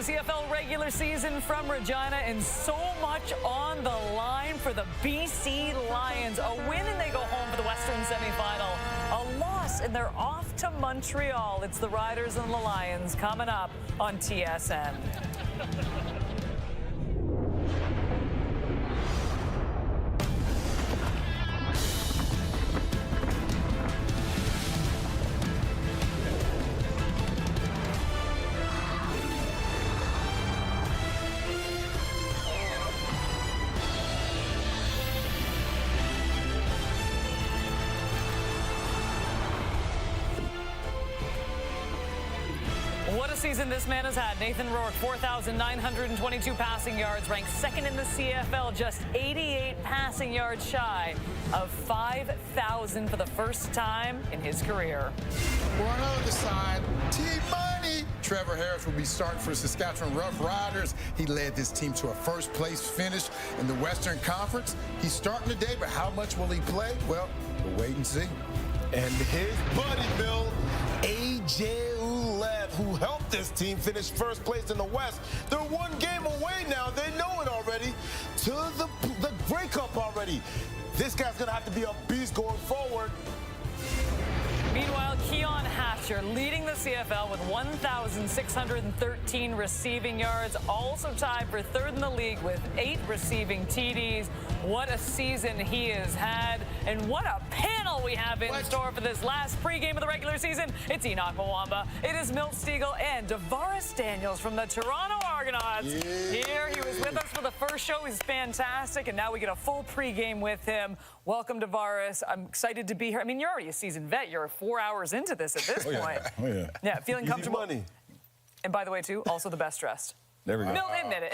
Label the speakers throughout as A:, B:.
A: the CFL regular season from Regina, and so much on the line for the BC Lions. A win and they go home for the Western semifinal. A loss and they're off to Montreal. It's the Riders and the Lions coming up on TSN. What a season this man has had. Nathan Rourke, 4,922 passing yards, ranked second in the CFL, just 88 passing yards shy of 5,000 for the first time in his career.
B: Well, on the other side, T-Money. Trevor Harris will be starting for Saskatchewan Roughriders. He led this team to a first-place finish in the Western Conference. He's starting today, but how much will he play? Well, we'll wait and see.
C: And his buddy, Bill, A.J. who helped this team finish first place in the West. They're one game away now. They know it already. To the Grey Cup already. This guy's going to have to be a beast going forward.
A: Meanwhile, Keon Hatcher leading the CFL with 1,613 receiving yards, also tied for third in the league with 8 receiving TDs. What a season he has had, and what a panel we have in store for this last pregame of the regular season. It's Enoch Mwamba, it is Milt Stegall, and Davaris Daniels from the Toronto Argonauts. Yeah. Here, he was with us for the first show. He's fantastic, and now we get a full pregame with him. Welcome, Davaris. I'm excited to be here. I mean, you're already a seasoned vet. You're 4 hours into this at this point. Yeah, feeling comfortable.
C: Money.
A: And by the way, too, also the best dressed.
D: There we go.
A: Milt, admit it.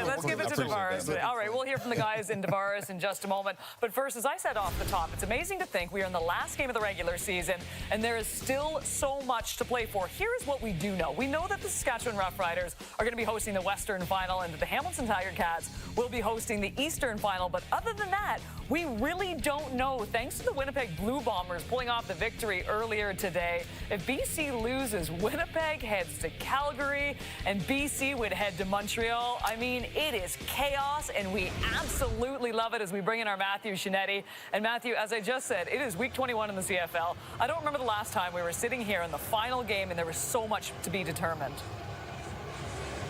A: Let's give it to Davaris. All right, we'll hear from the guys in Davaris in just a moment. But first, as I said off the top, it's amazing to think we are in the last game of the regular season, and there is still so much to play for. Here's what we do know. We know that the Saskatchewan Roughriders are going to be hosting the Western Final, and that the Hamilton Tiger Cats will be hosting the Eastern Final. But other than that, we really don't know. Thanks to the Winnipeg Blue Bombers pulling off the victory earlier today, if BC loses, Winnipeg heads to Calgary, and BC would head to Montreal. I mean, it is chaos, and we absolutely love it as we bring in our Matthew Shinetti. And Matthew, as I just said, it is week 21 in the CFL. I don't remember the last time we were sitting here in the final game and there was so much to be determined.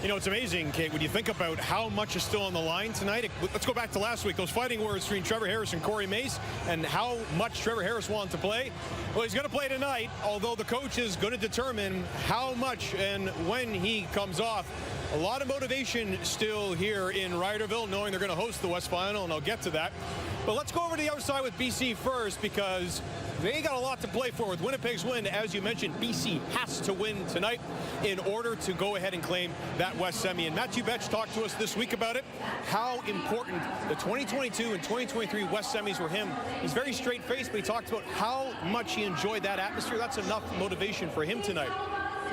E: You know, it's amazing, Kate, when you think about how much is still on the line tonight. Let's go back to last week, those fighting words between Trevor Harris and Corey Mace, and how much Trevor Harris wanted to play. Well, he's going to play tonight, although the coach is going to determine how much and when he comes off. A lot of motivation still here in Riderville, knowing they're going to host the West Final, and I'll get to that. But let's go over to the other side with BC first, because they got a lot to play for. With Winnipeg's win, as you mentioned, BC has to win tonight in order to go ahead and claim that West Semi. And Matthew Betch talked to us this week about it, how important the 2022 and 2023 West Semis were him. He's very straight-faced, but he talked about how much he enjoyed that atmosphere. That's enough motivation for him tonight.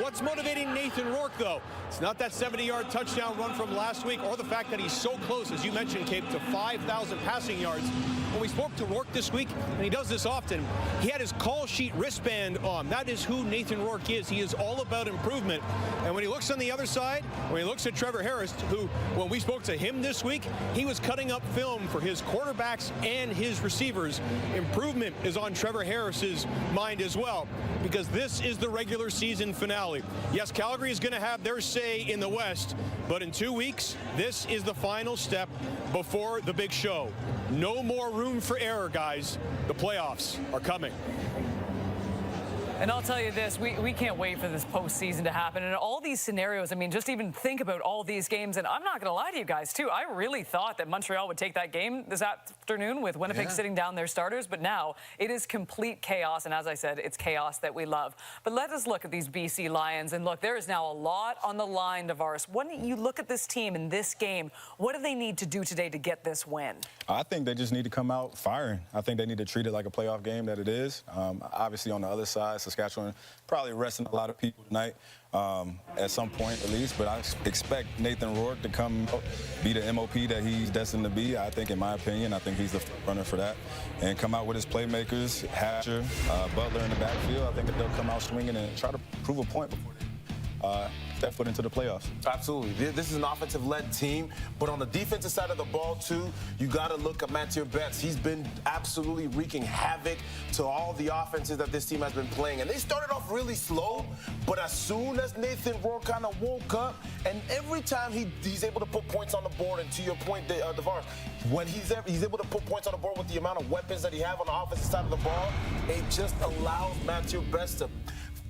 E: What's motivating Nathan Rourke, though? It's not that 70-yard touchdown run from last week, or the fact that he's so close, as you mentioned, Cape, to 5,000 passing yards. When we spoke to Rourke this week, and he does this often, he had his call sheet wristband on. That is who Nathan Rourke is. He is all about improvement. And when he looks on the other side, when he looks at Trevor Harris, who, when we spoke to him this week, he was cutting up film for his quarterbacks and his receivers. Improvement is on Trevor Harris's mind as well, because this is the regular season finale. Yes, Calgary is going to have their say in the West, but in 2 weeks, this is the final step before the big show. No more room for error, guys. The playoffs are coming.
A: And I'll tell you this, we can't wait for this postseason to happen. And all these scenarios, I mean, just even think about all these games. And I'm not going to lie to you guys, too. I really thought that Montreal would take that game this afternoon with Winnipeg sitting down their starters. But now it is complete chaos. And as I said, it's chaos that we love. But let us look at these BC Lions. And look, there is now a lot on the line, Davaris. When you look at this team in this game, what do they need to do today to get this win?
D: I think they just need to come out firing. I think they need to treat it like a playoff game that it is. Obviously, on the other side, Saskatchewan probably resting a lot of people tonight at some point at least, but I expect Nathan Rourke to come out, be the MOP that he's destined to be. I think, in my opinion, I think he's the runner for that, and come out with his playmakers, Hatcher, Butler in the backfield. I think that they'll come out swinging and try to prove a point before they step foot into the playoffs.
C: Absolutely. This is an offensive-led team, but on the defensive side of the ball, too, you got to look at Mathieu Betts. He's been absolutely wreaking havoc to all the offenses that this team has been playing. And they started off really slow, but as soon as Nathan Rourke kind of woke up, and every time he's able to put points on the board, and to your point, DeVaris, when he's able to put points on the board with the amount of weapons that he has on the offensive side of the ball, it just allows Mathieu Betts to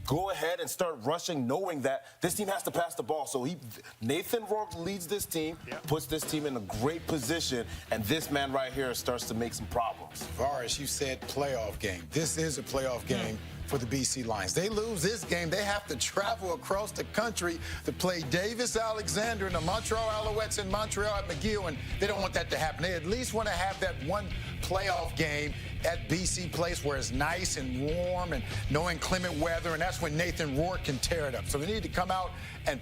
C: go ahead and start rushing, knowing that this team has to pass the ball. So Nathan Rourke leads this team, puts this team in a great position, and this man right here starts to make some problems.
B: Varis, you said playoff game. This is a playoff game for the BC Lions. They lose this game, they have to travel across the country to play Davis Alexander and the Montreal Alouettes in Montreal at McGill, and they don't want that to happen. They at least want to have that one playoff game at BC Place where it's nice and warm and no inclement weather, and that's when Nathan Rourke can tear it up. So they need to come out and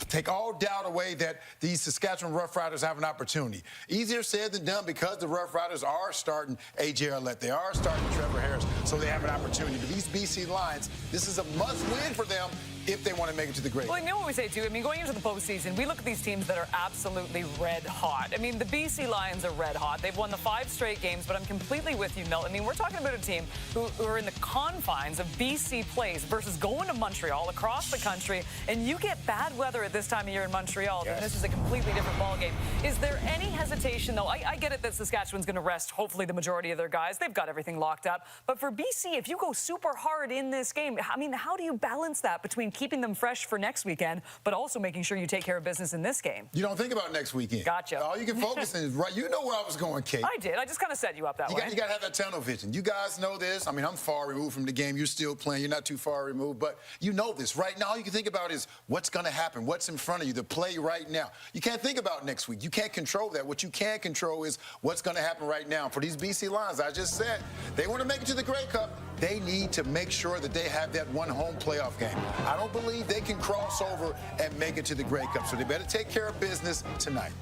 B: take all doubt away that these Saskatchewan Roughriders have an opportunity. Easier said than done because the Roughriders are starting A.J. Arlett. They are starting Trevor Harris, so they have an opportunity. But these BC Lions, this is a must-win for them if they want to make it to the grade.
A: Well, you know what we say, too? I mean, going into the postseason, we look at these teams that are absolutely red hot. I mean, the BC Lions are red hot. They've won the 5 straight games, but I'm completely with you, Milt. I mean, we're talking about a team who are in the confines of BC Place versus going to Montreal across the country, and you get bad weather at this time of year in Montreal, and this is a completely different ballgame. Is there any hesitation, though? I get it that Saskatchewan's going to rest, hopefully, the majority of their guys. They've got everything locked up. But for BC, if you go super hard in this game, I mean, how do you balance that between keeping them fresh for next weekend, but also making sure you take care of business in this game?
B: You don't think about next weekend.
A: Gotcha.
B: All you can focus on is right. You know where I was going, Kate.
A: I did. I just kind of set you up that way.
B: You got to have that tunnel vision. You guys know this. I mean, I'm far removed from the game. You're still playing. You're not too far removed, but you know this. Right now, all you can think about is what's going to happen, what's in front of you, the play right now. You can't think about next week. You can't control that. What you can control is what's going to happen right now. For these BC Lions, I just said, they want to make it to the Grey Cup. They need to make sure that they have that one home playoff game. I don't believe they can cross over and make it to the Grey Cup, so they better take care of business tonight.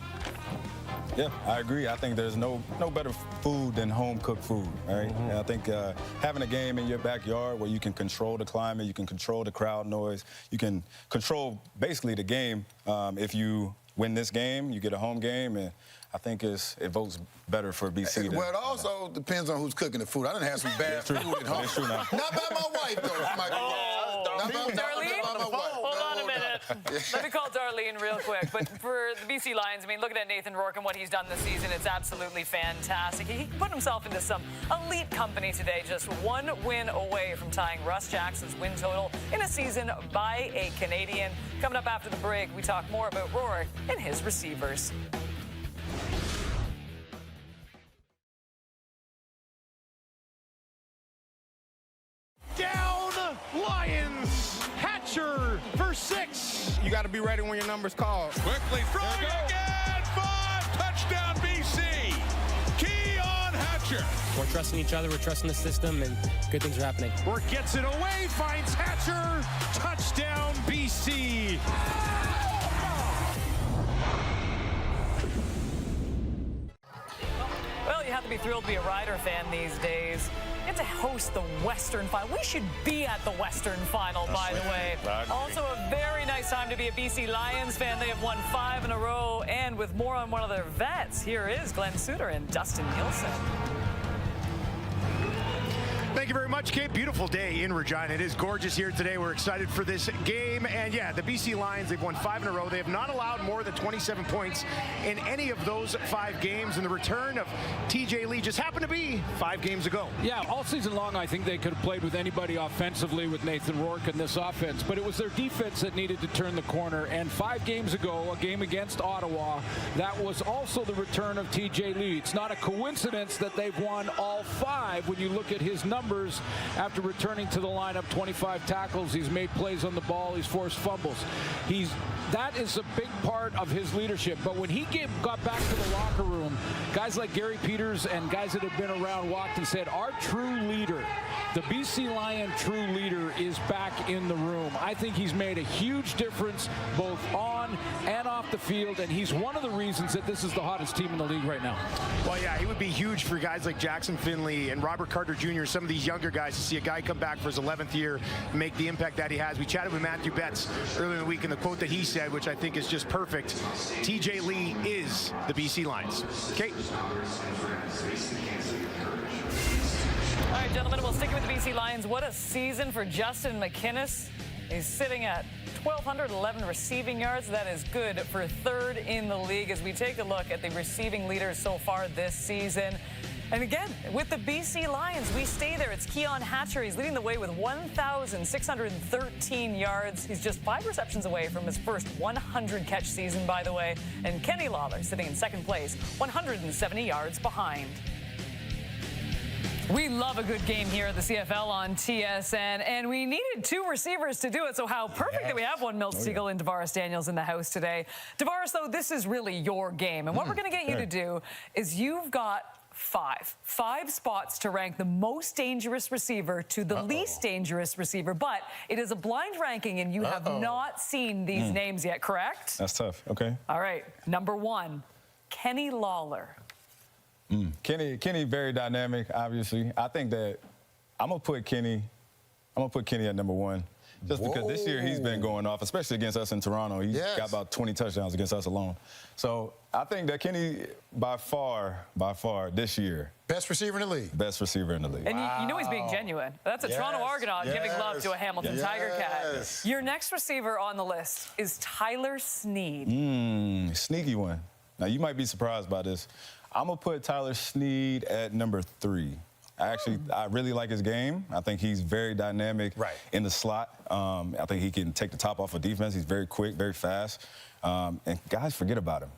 D: Yeah, I agree. I think there's no better food than home-cooked food, right? And I think having a game in your backyard where you can control the climate, you can control the crowd noise, you can control basically the game. If you win this game, you get a home game, and I think it votes better for BC.
B: Well, it also depends on who's cooking the food. I done had some bad food at home.
D: That's true now.
B: Not by my wife, though. Not by my wife.
A: Hold on a minute. Let me call Darlene real quick. But for the BC Lions, I mean, looking at Nathan Rourke and what he's done this season, it's absolutely fantastic. He put himself into some elite company today, just one win away from tying Russ Jackson's win total in a season by a Canadian. Coming up after the break, we talk more about Rourke and his receivers.
E: Down, Lions. Hatcher for 6.
F: You got to be ready when your number's called.
G: Quickly throwing again. 5. Touchdown, BC. Keon Hatcher.
H: We're trusting each other. We're trusting the system, and good things are happening.
E: Rourke gets it away, finds Hatcher. Touchdown, BC.
A: Well, you have to be thrilled to be a Rider fan these days. You get to host the Western Final. We should be at the Western Final, by the way. Also, a very nice time to be a BC Lions fan. They have won 5 in a row, and with more on one of their vets, here is Glenn Suter and Dustin Nielsen.
E: Thank you very much, Kate. Beautiful day in Regina. It is gorgeous here today. We're excited for this game. And yeah, the BC Lions, they've won 5 in a row. They have not allowed more than 27 points in any of those 5 games. And the return of TJ Lee just happened to be 5 games ago.
I: Yeah, all season long, I think they could have played with anybody offensively with Nathan Rourke in this offense. But it was their defense that needed to turn the corner. And 5 games ago, a game against Ottawa, that was also the return of TJ Lee. It's not a coincidence that they've won all 5 when you look at his numbers. After returning to the lineup, 25 tackles, he's made plays on the ball, he's forced fumbles. That is a big part of his leadership. But when he got back to the locker room, guys like Gary Peters and guys that have been around walked and said, our true leader, the BC Lion true leader, is back in the room. I think he's made a huge difference both on and off the field, and he's one of the reasons that this is the hottest team in the league right now.
E: Well, yeah, he would be huge for guys like Jackson Finley and Robert Carter Jr., some of
J: these younger guys to see a guy come back for his 11th year and make the impact that he has. We chatted with Matthew Betts earlier in the week, and the quote that he said, which I think is just perfect, TJ Lee is the BC Lions. Okay.
A: All right, gentlemen, we'll stick with the BC Lions. What a season for Justin McInnes. He's sitting at 1,211 receiving yards. That is good for third in the league as we take a look at the receiving leaders so far this season. And again, with the BC Lions, we stay there. It's Keon Hatcher. He's leading the way with 1,613 yards. He's just 5 receptions away from his first 100-catch season, by the way. And Kenny Lawler sitting in second place, 170 yards behind. We love a good game here at the CFL on TSN, and we needed 2 receivers to do it, so how perfect that we have one Milt Stegall and DeVaris Daniels in the house today. DeVaris, though, this is really your game, and what we're going to get you to do is you've got 5 spots to rank the most dangerous receiver to the least dangerous receiver, but it is a blind ranking, and you have not seen these names yet, correct?
D: That's tough. Okay.
A: All right. Number 1, Kenny Lawler.
D: Kenny, very dynamic, obviously. I think that I'm gonna put Kenny at number 1. Just because this year he's been going off, especially against us in Toronto. He's got about 20 touchdowns against us alone. So I think that Kenny, by far, this year,
B: best receiver in the league.
D: Best receiver in the league.
A: And you know he's being genuine. That's a Toronto Argonaut giving love to a Hamilton Tiger Cat. Your next receiver on the list is Tyler Sneed.
D: Sneaky one. Now, you might be surprised by this. I'm going to put Tyler Sneed at number 3. I really like his game. I think he's very dynamic in the slot. I think he can take the top off of defense. He's very quick, very fast. And guys forget about him.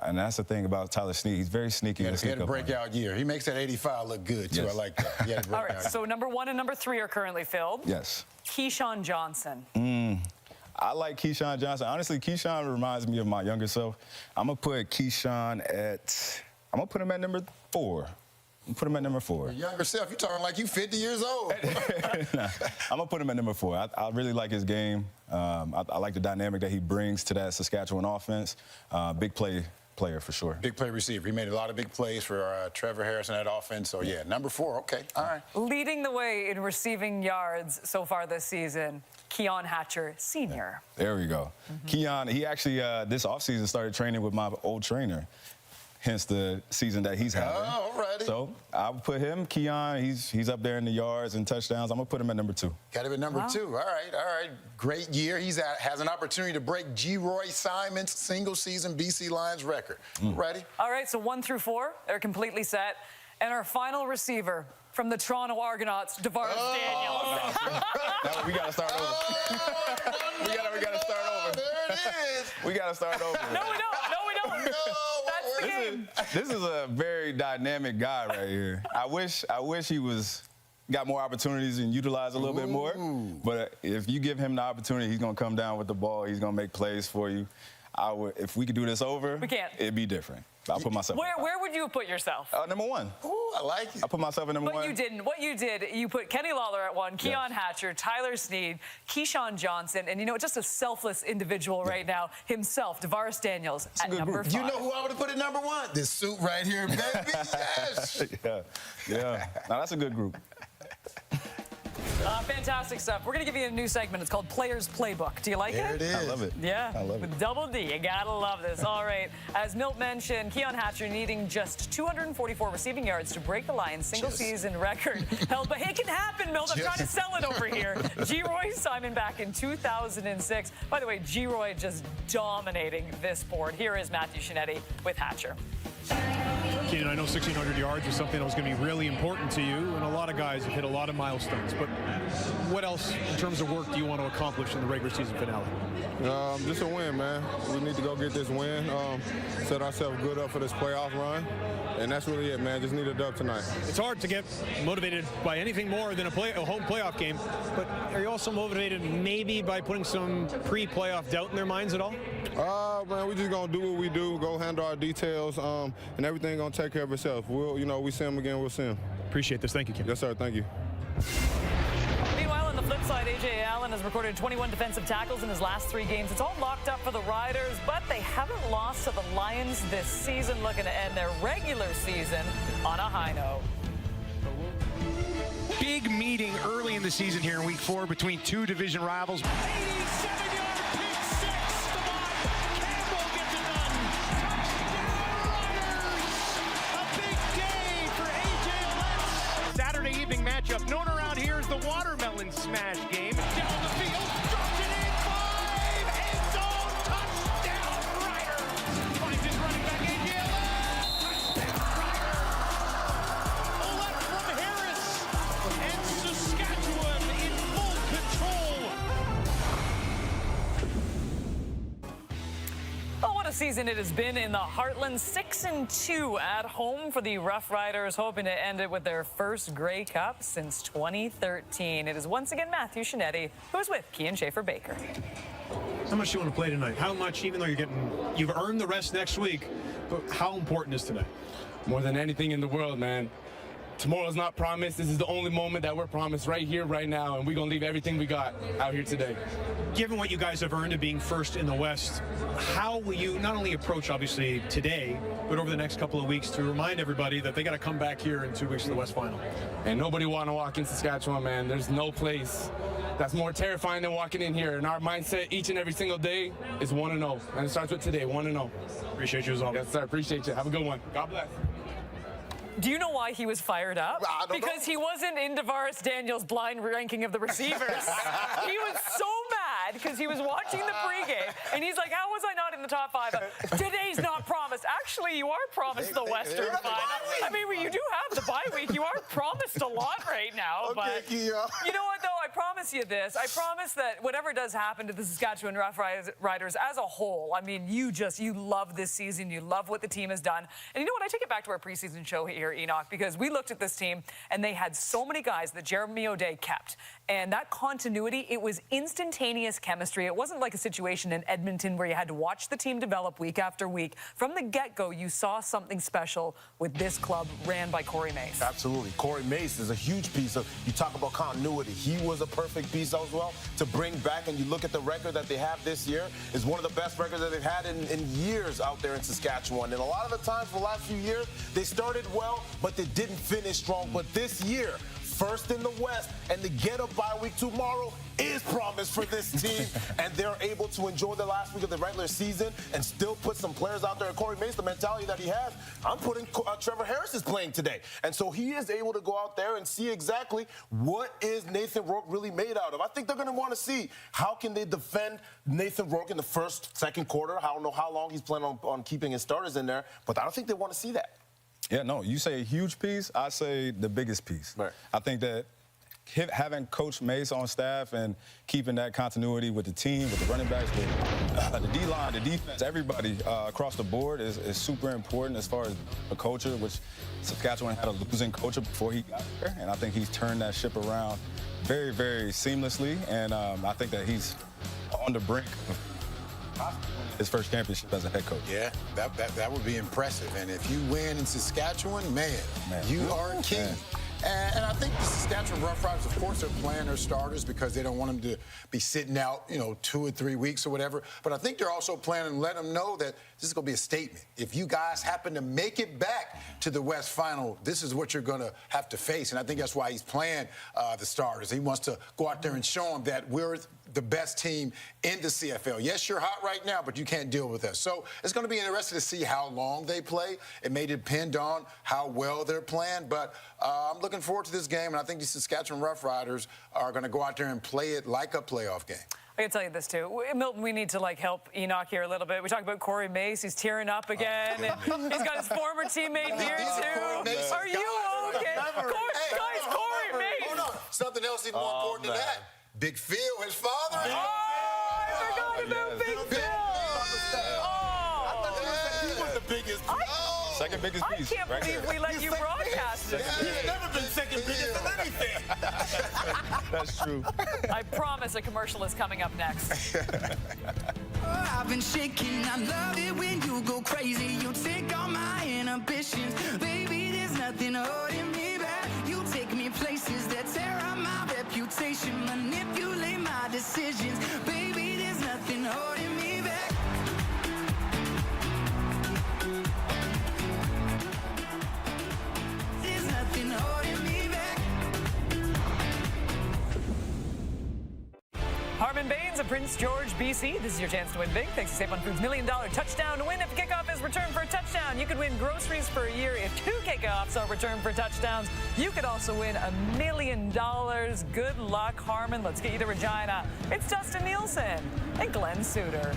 D: And that's the thing about Tyler Sneed. He's very sneaky.
B: He had a breakout year. He makes that 85 look good, too. I like that.
A: All right, so number 1 and number 3 are currently filled.
D: Yes.
A: Keyshawn Johnson.
D: I like Keyshawn Johnson. Honestly, Keyshawn reminds me of my younger self. I'm going to put Keyshawn at... I'm going to put him at number 4. Put him at number 4.
B: Your younger self, you're talking like you 50 years old.
D: Nah, I'm going to put him at number 4. I really like his game. I like the dynamic that he brings to that Saskatchewan offense. Big player for sure.
B: Big play receiver. He made a lot of big plays for Trevor Harris in that offense. So, yeah, number 4. Okay. All right.
A: Leading the way in receiving yards so far this season, Keon Hatcher, Sr.
D: There we go. Keon, he actually, this offseason started training with my old trainer. Hence the season that he's having.
B: Oh, all righty.
D: So I'll put him, Keon, he's up there in the yards and touchdowns. I'm going to put him at number 2.
B: Got him at number 2. All right. Great year. He has an opportunity to break G. Roy Simon's single-season BC Lions record. Ready?
A: All right, so 1 through 4, they're completely set. And our final receiver from the Toronto Argonauts, DeVaris Daniels.
D: We got to start over. we got to start over.
B: There it is.
D: We got to start over.
A: No, we don't. That's the game.
D: This is a very dynamic guy right here. I wish he got more opportunities and utilized a little bit more. But if you give him the opportunity, he's going to come down with the ball. He's going to make plays for you. If we could do this over,
A: we can't.
D: It'd be different. I'll put myself.
A: Where would you put yourself?
D: Number 1.
B: Ooh, I like it.
D: I put myself at number 1.
A: But you didn't. What you did, you put Kenny Lawler at 1, Keon Hatcher, Tyler Sneed, Keyshawn Johnson, and just a selfless individual right now himself, DeVaris Daniels at number 5.
B: You know who I would have put at number 1? This suit right here, baby. Yes.
D: Yeah. Now that's a good group.
A: Fantastic stuff. We're going to give you a new segment. It's called Players Playbook. Do you like it?
B: There it is.
D: I love it.
A: Yeah.
D: I love it.
A: With double D. You got to love this. All right. As Milt mentioned, Keon Hatcher needing just 244 receiving yards to break the Lions' single-season record held. But it can happen, Milt. I'm trying to sell it over here. G. Roy Simon back in 2006. By the way, G. Roy just dominating this board. Here is Matthew Shinetti with Hatcher.
E: Keaton, I know 1,600 yards is something that was going to be really important to you, and a lot of guys have hit a lot of milestones. But what else, in terms of work, do you want to accomplish in the regular season finale?
F: Just a win, man. We need to go get this win, set ourselves good up for this playoff run, and that's really it, man. Just need a dub tonight.
E: It's hard to get motivated by anything more than a home playoff game, but are you also motivated maybe by putting some pre-playoff doubt in their minds at all?
F: Man, we just gonna do what we do, go handle our details, and everything gonna take care of itself. We see him again, we'll see him.
E: Appreciate this. Thank you, Kim.
F: Yes, sir. Thank you.
A: Meanwhile, on the flip side, A.J. Allen has recorded 21 defensive tackles in his last 3 games. It's all locked up for the Riders, but they haven't lost to the Lions this season, looking to end their regular season on a high note.
J: big meeting early in the season here in week 4 between two division rivals.
G: 87-yard pick six. Campbell gets it done. Roughriders. A big day for A.J. Letts.
J: Saturday evening matchup known around here as the Watermelon Smash game.
G: Down the field. Drops it in. 5. End zone. Touchdown. Riders. Finds his running back A.J. Letts. Touchdown. Riders. Left from Harris. And Saskatchewan in full control.
A: Oh, what a season it has been in the Heartland. 6-2 at home for the Roughriders, hoping to end it with their first Grey Cup since 2013. It is once again Matthew Shinetti, who is with Kean Schaefer-Baker.
E: How much do you want to play tonight? How much, even though you've earned the rest next week, but how important is tonight?
K: More than anything in the world, man. Tomorrow's not promised. This is the only moment that we're promised right here, right now, and we're going to leave everything we got out here today.
E: Given what you guys have earned of being first in the West, how will you not only approach, obviously, today, but over the next couple of weeks to remind everybody that they got to come back here in 2 weeks to the West Final?
K: And nobody want to walk in Saskatchewan, man. There's no place that's more terrifying than walking in here. And our mindset each and every single day is 1-0. And it starts with today, 1-0.
E: Appreciate you as always.
K: Yes, sir. Appreciate you. Have a good one. God bless.
A: Do you know why he was fired up? Because he wasn't in DeVaris Daniels' blind ranking of the receivers. He was so mad because he was watching the pregame, and he's like, how was I not in the top 5? Today's not promised. Actually, you are promised the Western Final. I mean, you do have the bye week. You are promised a lot right now. But you know what, though? I promise you this. I promise that whatever does happen to the Saskatchewan Roughriders as a whole, I mean, you love this season. You love what the team has done. And you know what? I take it back to our preseason show here, Enoch, because we looked at this team and they had so many guys that Jeremy O'Day kept. And that continuity, it was instantaneous chemistry. It wasn't like a situation in Edmonton where you had to watch the team develop week after week. From the get-go, you saw something special with this club ran by Corey Mace.
C: Absolutely. Corey Mace is a huge piece of, you talk about continuity. He was a perfect piece as well to bring back, and you look at the record that they have this year, is one of the best records that they've had in years out there in Saskatchewan. And a lot of the times for the last few years, they started well, but they didn't finish strong. But this year, first in the West, and to get a bye week tomorrow is promised for this team, and they're able to enjoy the last week of the regular season and still put some players out there. And Corey Mace, the mentality that he has, I'm putting Trevor Harris is playing today. And so he is able to go out there and see exactly what is Nathan Rourke really made out of. I think they're going to want to see how can they defend Nathan Rourke in the first, second quarter. I don't know how long he's planning on keeping his starters in there, but I don't think they want to see that.
D: Yeah, no, you say a huge piece, I say the biggest piece.
C: Right.
D: I think that having Coach Mace on staff and keeping that continuity with the team, with the running backs, with the D-line, the defense, everybody across the board is super important as far as the culture, which Saskatchewan had a losing culture before he got there, and I think he's turned that ship around very, very seamlessly, and I think that he's on the brink of his first championship as a head coach.
B: Yeah, that would be impressive. And if you win in Saskatchewan, man. You are a king. Man. And I think the Saskatchewan Roughriders, of course, are playing their starters because they don't want them to be sitting out, 2 or 3 weeks or whatever. But I think they're also planning to let them know that this is going to be a statement. If you guys happen to make it back to the West Final, this is what you're going to have to face. And I think that's why he's playing the starters. He wants to go out there and show them that we're the best team in the CFL. Yes, you're hot right now, but you can't deal with us. So it's going to be interesting to see how long they play. It may depend on how well they're playing, but I'm looking forward to this game, and I think the Saskatchewan Roughriders are going to go out there and play it like a playoff game.
A: I can tell you this, too. Milton, we need to, help Enoch here a little bit. We talked about Corey Mace. He's tearing up again. And he's got his former teammate here, too. Are you okay? Guys, Corey Mace.
B: Hold on. Something else even more important than that. Big Phil, his father.
A: Oh, I forgot about Big Phil.
C: He was the biggest.
D: Second biggest piece.
A: I can't believe we let you broadcast it.
C: He's never been second biggest in anything.
D: That's true.
A: I promise a commercial is coming up next.
L: I've been shaking. I love it when you go crazy. You take all my inhibitions. Baby, there's nothing holding me back. You take me places that tear up my reputation. Manipulate my decisions. Baby, there's nothing holding me back. There's nothing holding me back.
A: to Prince George, BC. This is your chance to win big. Thanks to Save on Foods' $1 Million touchdown to win. If kickoff is returned for a touchdown, you could win groceries for a year. If 2 kickoffs are returned for touchdowns, you could also win $1 million. Good luck, Harmon. Let's get you to Regina. It's Dustin Nielsen and Glenn Suter.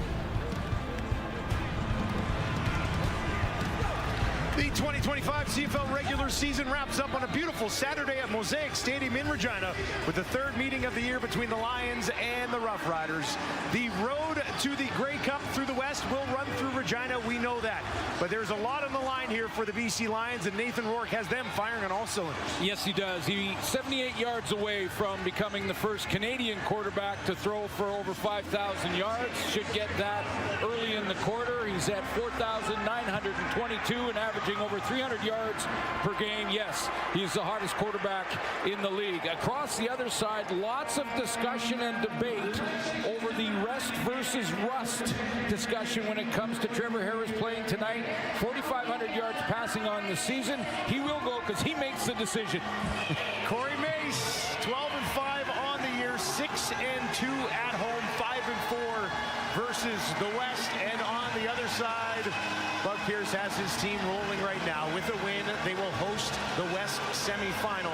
J: The 2025 CFL regular season wraps up on a beautiful Saturday at Mosaic Stadium in Regina with the 3rd meeting of the year between the Lions and the Roughriders. The road to the Grey Cup through the West will run through Regina, we know that. But there's a lot on the line here for the BC Lions, and Nathan Rourke has them firing on all cylinders.
I: Yes, he does. He's 78 yards away from becoming the first Canadian quarterback to throw for over 5,000 yards. Should get that early in the quarter. He's at 4,922 and averaging over 300 yards per game. Yes, he's the hottest quarterback in the league. Across the other side, lots of discussion and debate over the rest versus rust discussion when it comes to Trevor Harris playing tonight. 4,500 yards passing on the season. He will go because he makes the decision.
J: Corey Mace, 12-5 on the year, 6-2 at home, 5-4 versus the West. And on the other side, Buck Pierce has his team rolling right now. With a win, they will host the West semifinal.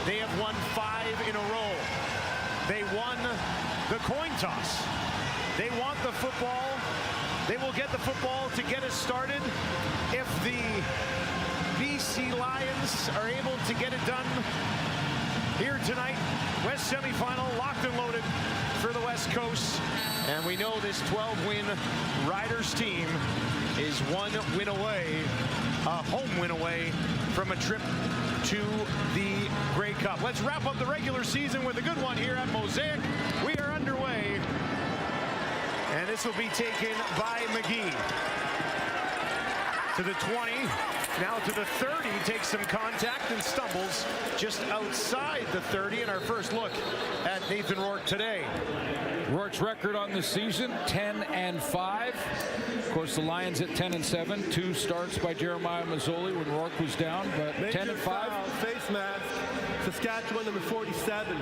J: They have won 5 in a row. They won the coin toss. They want the football. They will get the football to get us started. If the BC Lions are able to get it done here tonight, West semifinal locked and loaded for the West Coast. And we know this 12-win Riders team is 1 win away, a home win away from a trip to the Grey Cup. Let's wrap up the regular season with a good one here at Mosaic. We are underway, and this will be taken by McGee. To the 20, now to the 30, takes some contact and stumbles just outside the 30. And our first look at Nathan Rourke today.
I: Rourke's record on the season, 10-5. Of course, the Lions at 10-7. 2 starts by Jeremiah Mazzoli when Rourke was down, but 10-5.
M: Face mask, Saskatchewan number 47.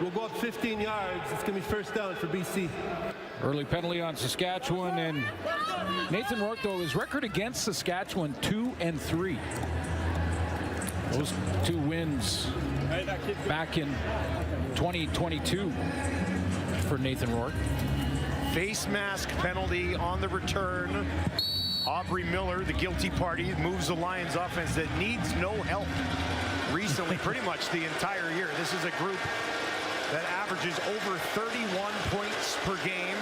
M: We'll go up 15 yards. It's going to be first down for BC.
I: Early penalty on Saskatchewan, and Nathan Rourke, though, his record against Saskatchewan, 2-3. Those 2 wins back in 2022 for Nathan Rourke.
J: Face mask penalty on the return. Aubrey Miller, the guilty party, moves the Lions offense that needs no help recently, pretty much the entire year. This is a group that averages over 31 points per game.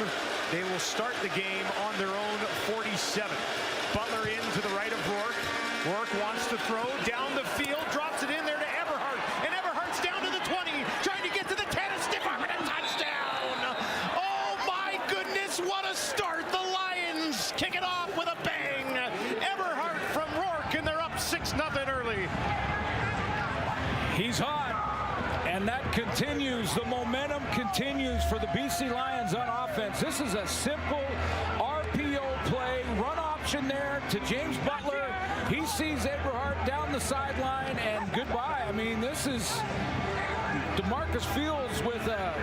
J: They will start the game on their own 47. Butler in to the right of Rourke. Rourke wants to throw down the field, drops it in there to Eberhardt, and Eberhardt's down to the 20, trying to get to the 10, a stiff arm and a touchdown. Oh my goodness, what a start. The Lions kick it off with a bang. Eberhardt from Rourke, and they're up 6-0 early.
I: He's hot. And that continues. The momentum continues for the BC Lions on offense. This is a simple RPO play. Run option there to James Butler. He sees Eberhardt down the sideline, and goodbye. I mean, this is DeMarcus Fields with a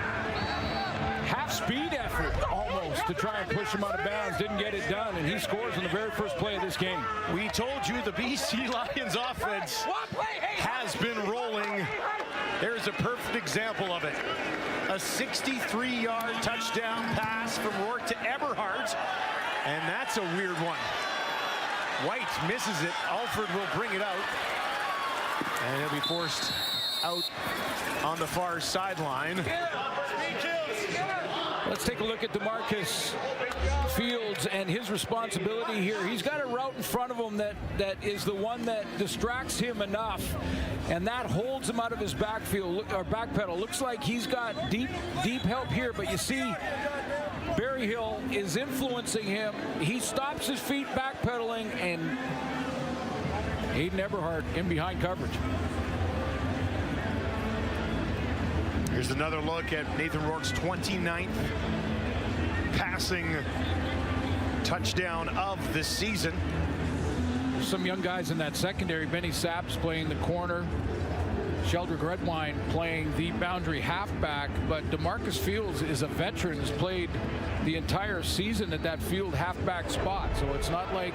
I: half-speed effort almost to try and push him out of bounds. Didn't get it done, and he scores in the very first play of this game.
J: We told you the BC Lions offense has been rolling. There's a perfect example of it. A 63-yard touchdown pass from Rourke to Eberhardt, and that's a weird one. White misses it. Alford will bring it out, and he'll be forced out on the far sideline.
I: Let's take a look at DeMarcus Fields and his responsibility here. He's got a route in front of him that is the one that distracts him enough, and that holds him out of his backfield or back pedal. Looks like he's got deep help here, but you see Berryhill is influencing him. He stops his feet backpedaling, and Aiden Eberhardt in behind coverage.
J: Here's another look at Nathan Rourke's 29th passing touchdown of the season.
I: Some young guys in that secondary. Benny Saps playing the corner. Sheldrick Redwine playing the boundary halfback, but DeMarcus Fields is a veteran, has played the entire season at that field halfback spot. So it's not like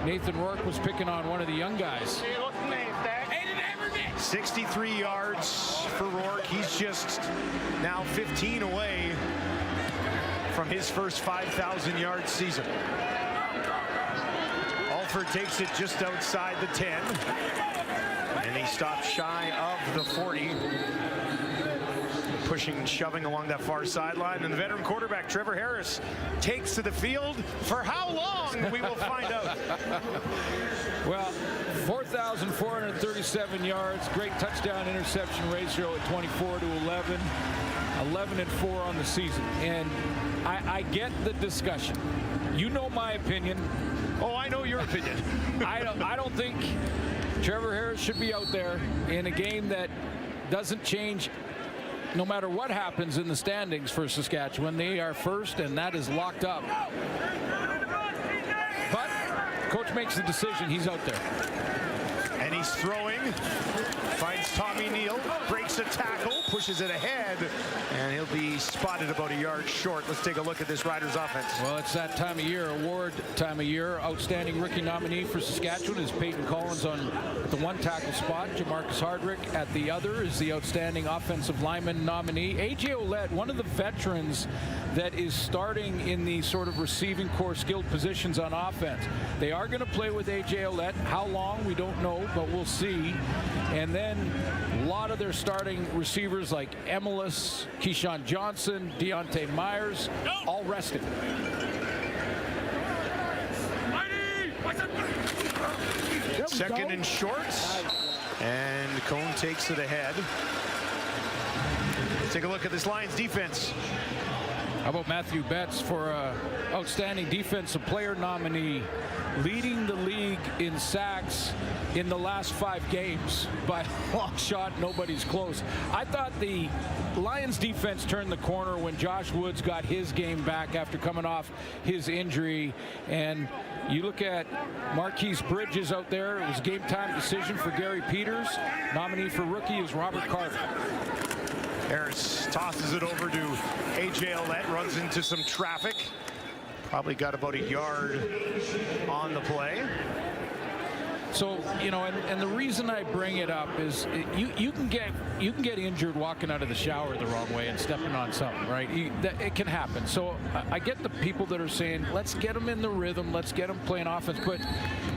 I: Nathan Rourke was picking on one of the young guys.
J: 63 yards for Rourke. He's just now 15 away from his first 5,000-yard season. Alford takes it just outside the 10. And he stops shy of the 40. Pushing and shoving along that far sideline. And the veteran quarterback, Trevor Harris, takes to the field. For how long, we will find out.
I: Well, 4,437 yards. Great touchdown interception ratio at 24-11. 11-4 on the season. And I get the discussion. You know my opinion.
J: Oh, I know your opinion.
I: I don't think Trevor Harris should be out there in a game that doesn't change no matter what happens in the standings for Saskatchewan. They are first, and that is locked up. But coach makes the decision. He's out there.
J: And he's throwing. Finds Tommy Neal. Breaks a tackle. Pushes it ahead. And he'll be spotted about a yard short. Let's take a look at this Riders offense.
I: Well, it's that time of year, award time of year. Outstanding rookie nominee for Saskatchewan is Peyton Collins on the one tackle spot. Jamarcus Hardrick at the other is the outstanding offensive lineman nominee. A.J. Ouellette, one of the veterans that is starting in the sort of receiving core skilled positions on offense. They are going to play with A.J. Ouellette. How long, we don't know, but we'll see. And then a lot of their starting receivers like Emelis, Keyshawn Johnson, Deontay Myers, all rested.
J: Second and short. And Cone takes it ahead. Let's take a look at this Lions defense.
I: How about Matthew Betts for outstanding defensive player nominee, leading the league in sacks in the last 5 games by a long shot. Nobody's close. I thought the Lions defense turned the corner when Josh Woods got his game back after coming off his injury. And you look at Marquise Bridges out there. It was a game time decision for Gary Peters. Nominee for rookie is Robert Carter.
J: Harris tosses it over to A.J. Ouellette, runs into some traffic. Probably got about a yard on the play.
I: So, you know, and the reason I bring it up is you can get injured walking out of the shower the wrong way and stepping on something, right? It can happen. So I get the people that are saying, let's get him in the rhythm, let's get him playing offense, but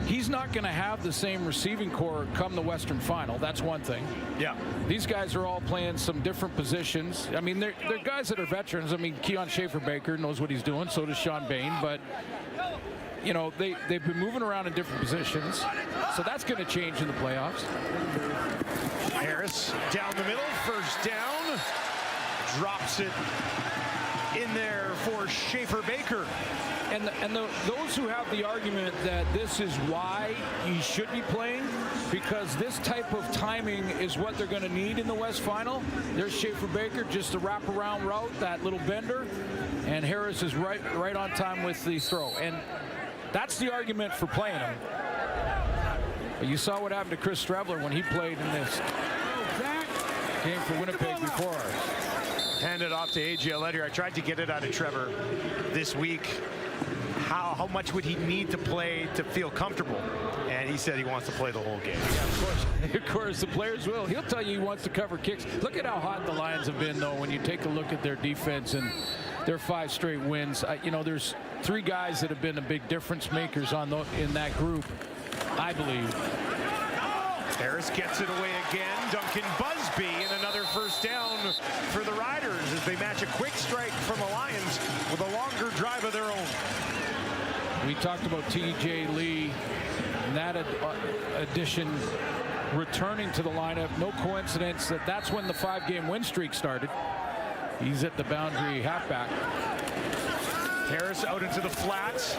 I: he's not going to have the same receiving core come the Western Final. That's one thing.
J: Yeah.
I: These guys are all playing some different positions. I mean, they're guys that are veterans. I mean, Keon Schaefer-Baker knows what he's doing. So does Sean Bain, but you know, they've been moving around in different positions, so that's going to change in the playoffs.
J: Harris down the middle, first down, drops it in there for Schaefer-Baker.
I: And those who have the argument that this is why he should be playing, because this type of timing is what they're going to need in the West Final. There's Schaefer-Baker, just a wraparound route, that little bender, and Harris is right on time with the throw. And that's the argument for playing him. But you saw what happened to Chris Strebler when he played in this game for Winnipeg before ours.
J: Hand it off to A.J. Ouellette here. I tried to get it out of Trevor this week. How much would he need to play to feel comfortable? And he said he wants to play the whole game.
I: Yeah, of course. Of course, the players will. He'll tell you he wants to cover kicks. Look at how hot the Lions have been, though, when you take a look at their defense and their 5 straight wins. You know, there's 3 guys that have been the big difference makers in that group, I believe.
J: Harris gets it away again. Duncan Busby and another first down for the Riders as they match a quick strike from the Lions with a longer drive of their own.
I: We talked about T.J. Lee and that addition returning to the lineup. No coincidence that that's when the 5-game win streak started. He's at the boundary halfback.
J: Harris out into the flats.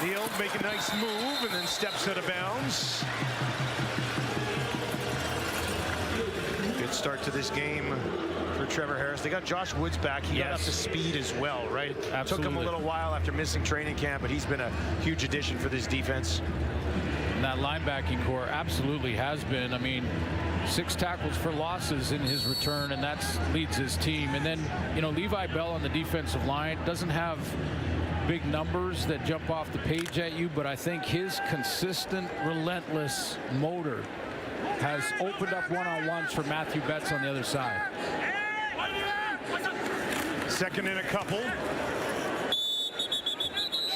J: Neal make a nice move and then steps out of bounds. Good start to this game for Trevor Harris. They got Josh Woods back. He got up to speed as well, right?
I: Absolutely.
J: Took him a little while after missing training camp, but he's been a huge addition for this defense.
I: And that linebacking core absolutely has been. I mean, 6 tackles for losses in his return, and that leads his team. And then, you know, Levi Bell on the defensive line doesn't have big numbers that jump off the page at you, but I think his consistent, relentless motor has opened up one-on-ones for Matthew Betts on the other side.
J: Second and a couple.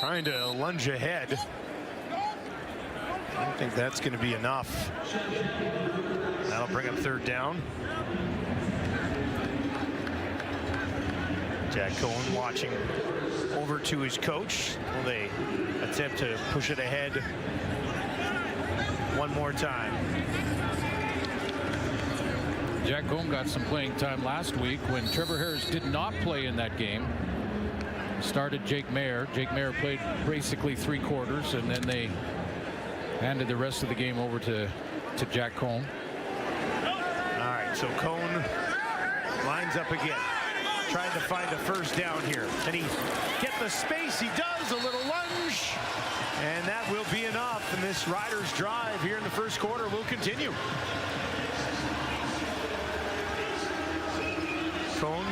J: Trying to lunge ahead. I don't think that's going to be enough. That'll bring up third down. Jack Cohen watching over to his coach. Will they attempt to push it ahead one more time?
I: Jack Cohen got some playing time last week when Trevor Harris did not play in that game. Started Jake Mayer. Jake Mayer played basically 3 quarters, and then they handed the rest of the game over to Jack Cohen.
J: All right, so Cohen lines up again, trying to find a first down here. Can he get the space? He does. A little lunge, and that will be enough. And this Riders drive here in the first quarter will continue. Cohen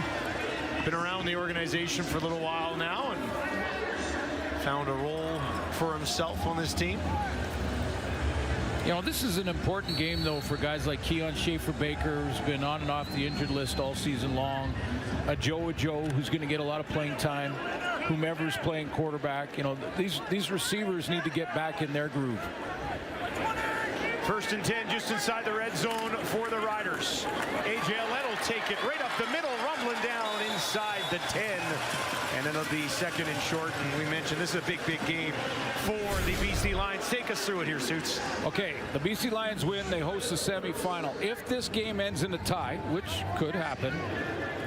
J: been around the organization for a little while now and found a role for himself on this team.
I: You know, this is an important game, though, for guys like Keon Schaefer-Baker, who's been on and off the injured list all season long. Joe, who's going to get a lot of playing time. Whomever's playing quarterback. You know, these receivers need to get back in their groove.
J: First and 10 just inside the red zone for the Riders. A.J. Allen will take it right up the middle, rumbling down inside the 10. And it'll be second and short. And we mentioned this is a big game for the BC Lions. Take us through it here, Suits.
I: Okay, the BC Lions win. They host the semifinal. If this game ends in a tie, which could happen,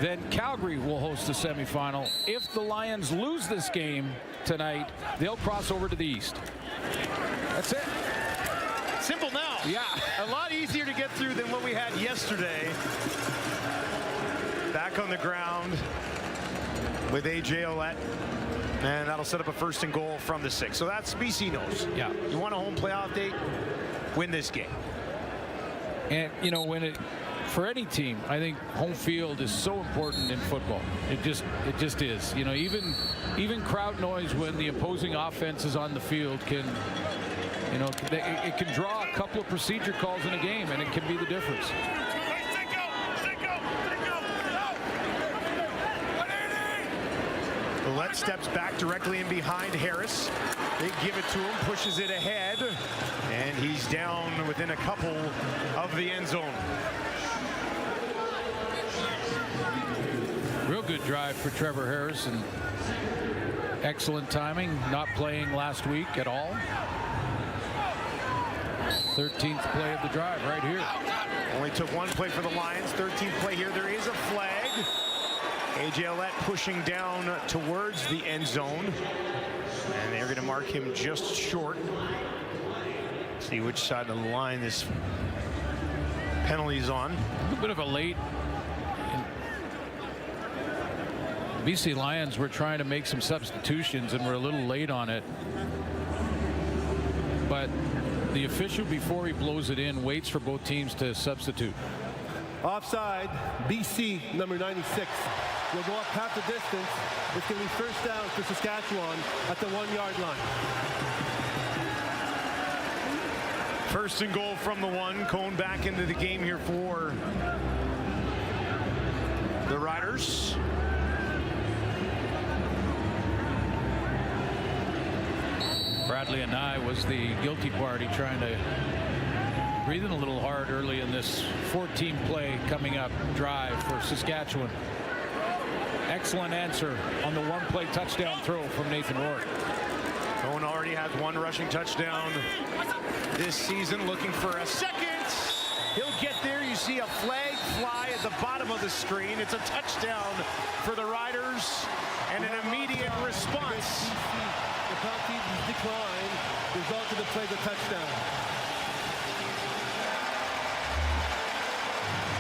I: then Calgary will host the semifinal. If the Lions lose this game tonight, they'll cross over to the East. That's it.
J: Simple now.
I: Yeah.
J: A lot easier to get through than what we had yesterday. Back on the ground with A.J. Olette. And that'll set up a first and goal from the 6. So that's BC knows.
I: Yeah.
J: You want a home playoff date? Win this game.
I: And, you know, for any team, I think home field is so important in football. It just is. You know, even crowd noise when the opposing offense is on the field can, you know, it can draw a couple of procedure calls in a game, and it can be the difference.
J: Ouellette steps back directly in behind Harris. They give it to him, pushes it ahead, and he's down within a couple of the end zone.
I: Real good drive for Trevor Harris, and excellent timing, not playing last week at all. 13th play of the drive right here.
J: Only took one play for the Lions. 13th play here. There is a flag. A.J. Ouellette pushing down towards the end zone. And they're going to mark him just short. See which side of the line this penalty is on.
I: A little bit of a late. BC Lions were trying to make some substitutions and were a little late on it. But the official, before he blows it in, waits for both teams to substitute.
M: Offside, BC, number 96. Will go up half the distance. It's going to be first down for Saskatchewan at the 1-yard line.
J: First and goal from the 1. Cohen back into the game here for the Riders.
I: Bradley and I was the guilty party, trying to breathe in a little hard early in this 14-play coming up drive for Saskatchewan. Excellent answer on the one-play touchdown throw from Nathan Rourke.
J: Cohen already has one rushing touchdown this season, looking for a second. He'll get there. You see a flag fly at the bottom of the screen. It's a touchdown for the Riders and an immediate response.
M: The penalty decline resulted in play the touchdown.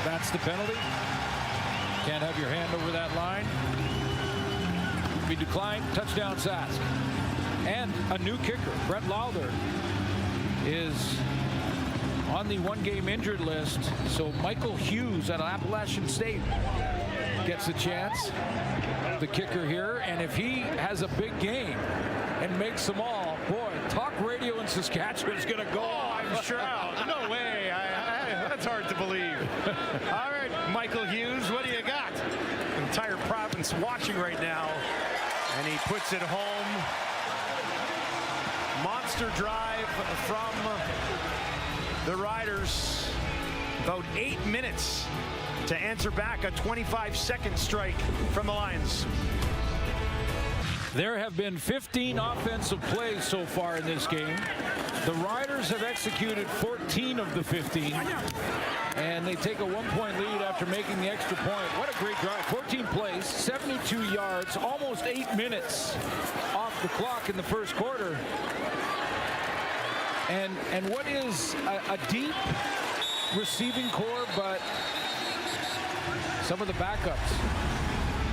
I: That's the penalty. Can't have your hand over that line. Be declined. Touchdown, Sask. And a new kicker, Brett Lowther, is on the one-game injured list. So Michael Hughes at Appalachian State gets a chance, the kicker here. And if he has a big game and makes them all, boy, talk radio in Saskatchewan is going to go.
J: Oh, I'm sure. No way. That's hard to believe. All right, Michael Hughes, what do you got? Entire province watching right now, and he puts it home. Monster drive from the Riders. About 8 minutes to answer back a 25-second strike from the Lions.
I: There have been 15 offensive plays so far in this game. The Riders have executed 14 of the 15, and they take a 1-point lead after making the extra point. What a great drive. 14 plays, 72 yards, almost 8 minutes off the clock in the first quarter. And what is a deep receiving core, but some of the backups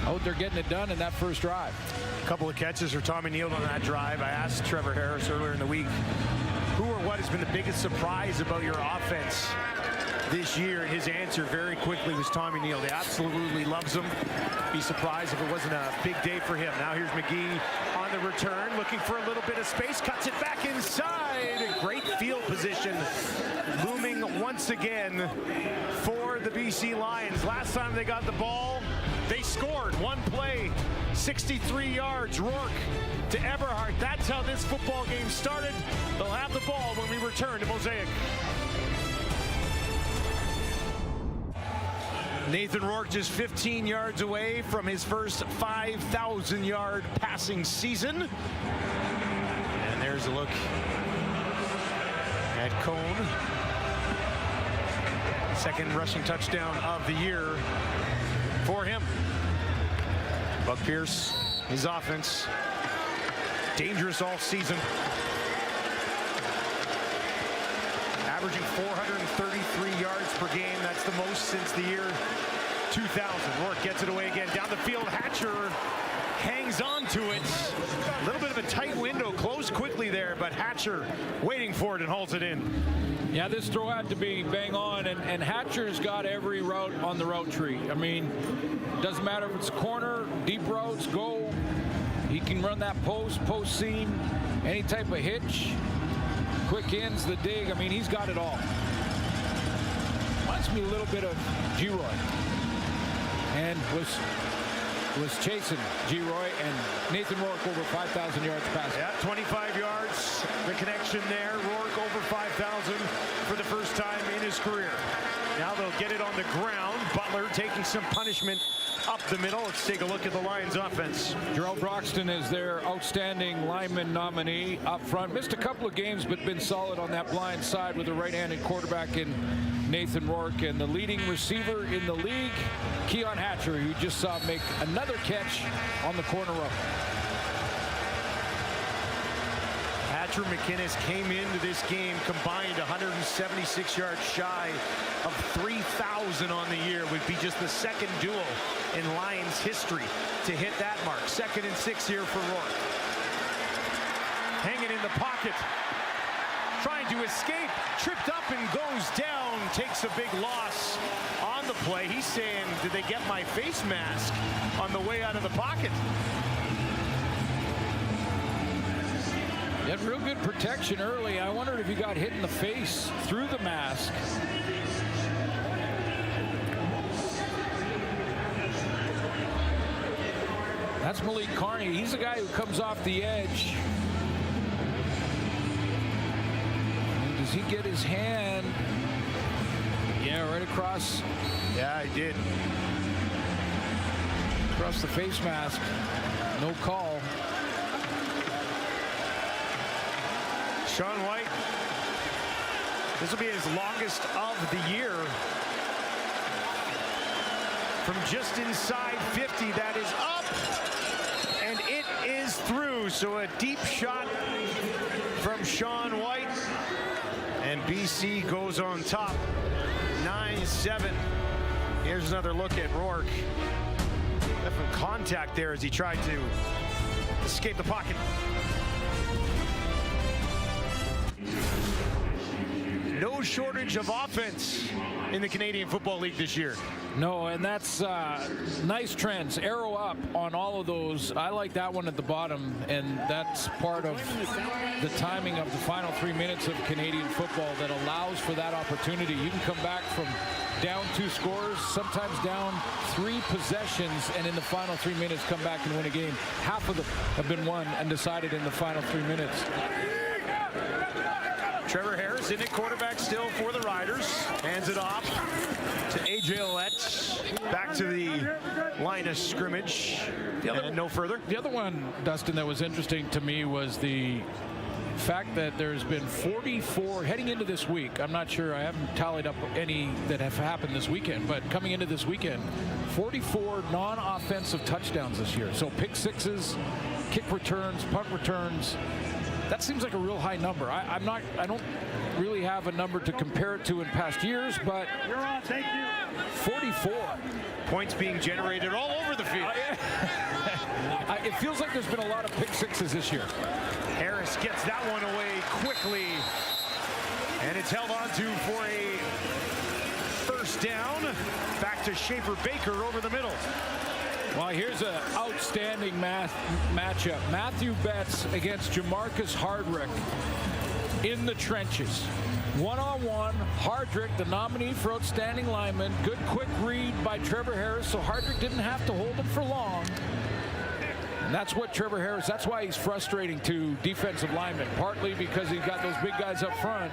I: out there getting it done in that first drive.
J: A couple of catches for Tommy Neal on that drive. I asked Trevor Harris earlier in the week, who or what has been the biggest surprise about your offense this year? And his answer very quickly was Tommy Neal. They absolutely loves him. Be surprised if it wasn't a big day for him. Now here's McGee on the return, looking for a little bit of space, cuts it back inside. Great field position looming once again for the BC Lions. Last time they got the ball, they scored. One play, 63 yards. Rourke to Eberhardt. That's how this football game started. They'll have the ball when we return to Mosaic. Nathan Rourke just 15 yards away from his first 5,000-yard passing season. And there's a look at Cone. Second rushing touchdown of the year for him. Buck Pierce, his offense, dangerous all season. Averaging 433 yards per game. That's the most since the year 2000. Rourke gets it away again. Down the field, Hatcher hangs on to it. A little bit of a tight window, closed quickly there, but Hatcher waiting for it and hauls it in.
I: Yeah, this throw had to be bang on, and Hatcher's got every route on the route tree. I mean, doesn't matter if it's corner, deep routes, go. He can run that post seam, any type of hitch, quick ins, the dig. I mean, he's got it all. Reminds me a little bit of G-Roy, and was chasing G-Roy, and Nathan Rourke over 5,000 yards passing.
J: Yeah, 25 yards, the connection there. Rourke over 5,000 for the first time in his career. Now they'll get it on the ground. Butler taking some punishment up the middle. Let's take a look at the Lions offense.
I: Jarrell Broxton is their outstanding lineman nominee up front. Missed a couple of games, but been solid on that blind side with a right-handed quarterback in Nathan Rourke. And the leading receiver in the league, Keon Hatcher, who you just saw make another catch on the corner route.
J: Hatcher McInnes came into this game combined 176 yards shy of 3,000 on the year. Would be just the second duel in Lions history to hit that mark. 2nd and 6 here for Rourke. Hanging in the pocket, trying to escape, tripped up and goes down, takes a big loss on the play. He's saying, did they get my face mask on the way out of the pocket?
I: He had real good protection early. I wondered if he got hit in the face through the mask. That's Malik Carney. He's the guy who comes off the edge. And does he get his hand? Yeah, right across.
J: Yeah, he did.
I: Across the face mask. No call.
J: Sean White, this will be his longest of the year. From just inside 50, that is up, and it is through. So a deep shot from Sean White, and BC goes on top, 9-7. Here's another look at Rourke. Definite contact there as he tried to escape the pocket. no shortage of offense in the Canadian Football League this year.
I: No, and that's nice trends. Arrow up on all of those. I like that one at the bottom, and that's part of the timing of the final 3 minutes of Canadian football that allows for that opportunity. You can come back from down 2 scores, sometimes down 3 possessions, and in the final 3 minutes come back and win a game. Half of them have been won and decided in the final 3 minutes.
J: Trevor Harris in at quarterback still for the Riders. Hands it off to A.J. Ouellette. Back to the line of scrimmage. And no further.
I: The other one, Dustin, that was interesting to me was the fact that there's been 44 heading into this week. I'm not sure, I haven't tallied up any that have happened this weekend, but coming into this weekend, 44 non-offensive touchdowns this year. So pick sixes, kick returns, punt returns. That seems like a real high number. I don't really have a number to compare it to in past years, but 44
J: points being generated all over the field.
I: It feels like there's been a lot of pick sixes this year.
J: Harris gets that one away quickly, and it's held on to for a first down. Back to Schaefer Baker over the middle.
I: Well, here's an outstanding matchup. Matthew Betts against Jamarcus Hardrick in the trenches. One-on-one, Hardrick, the nominee for outstanding lineman. Good quick read by Trevor Harris, so Hardrick didn't have to hold him for long. And that's what Trevor Harris, that's why he's frustrating to defensive linemen, partly because he's got those big guys up front,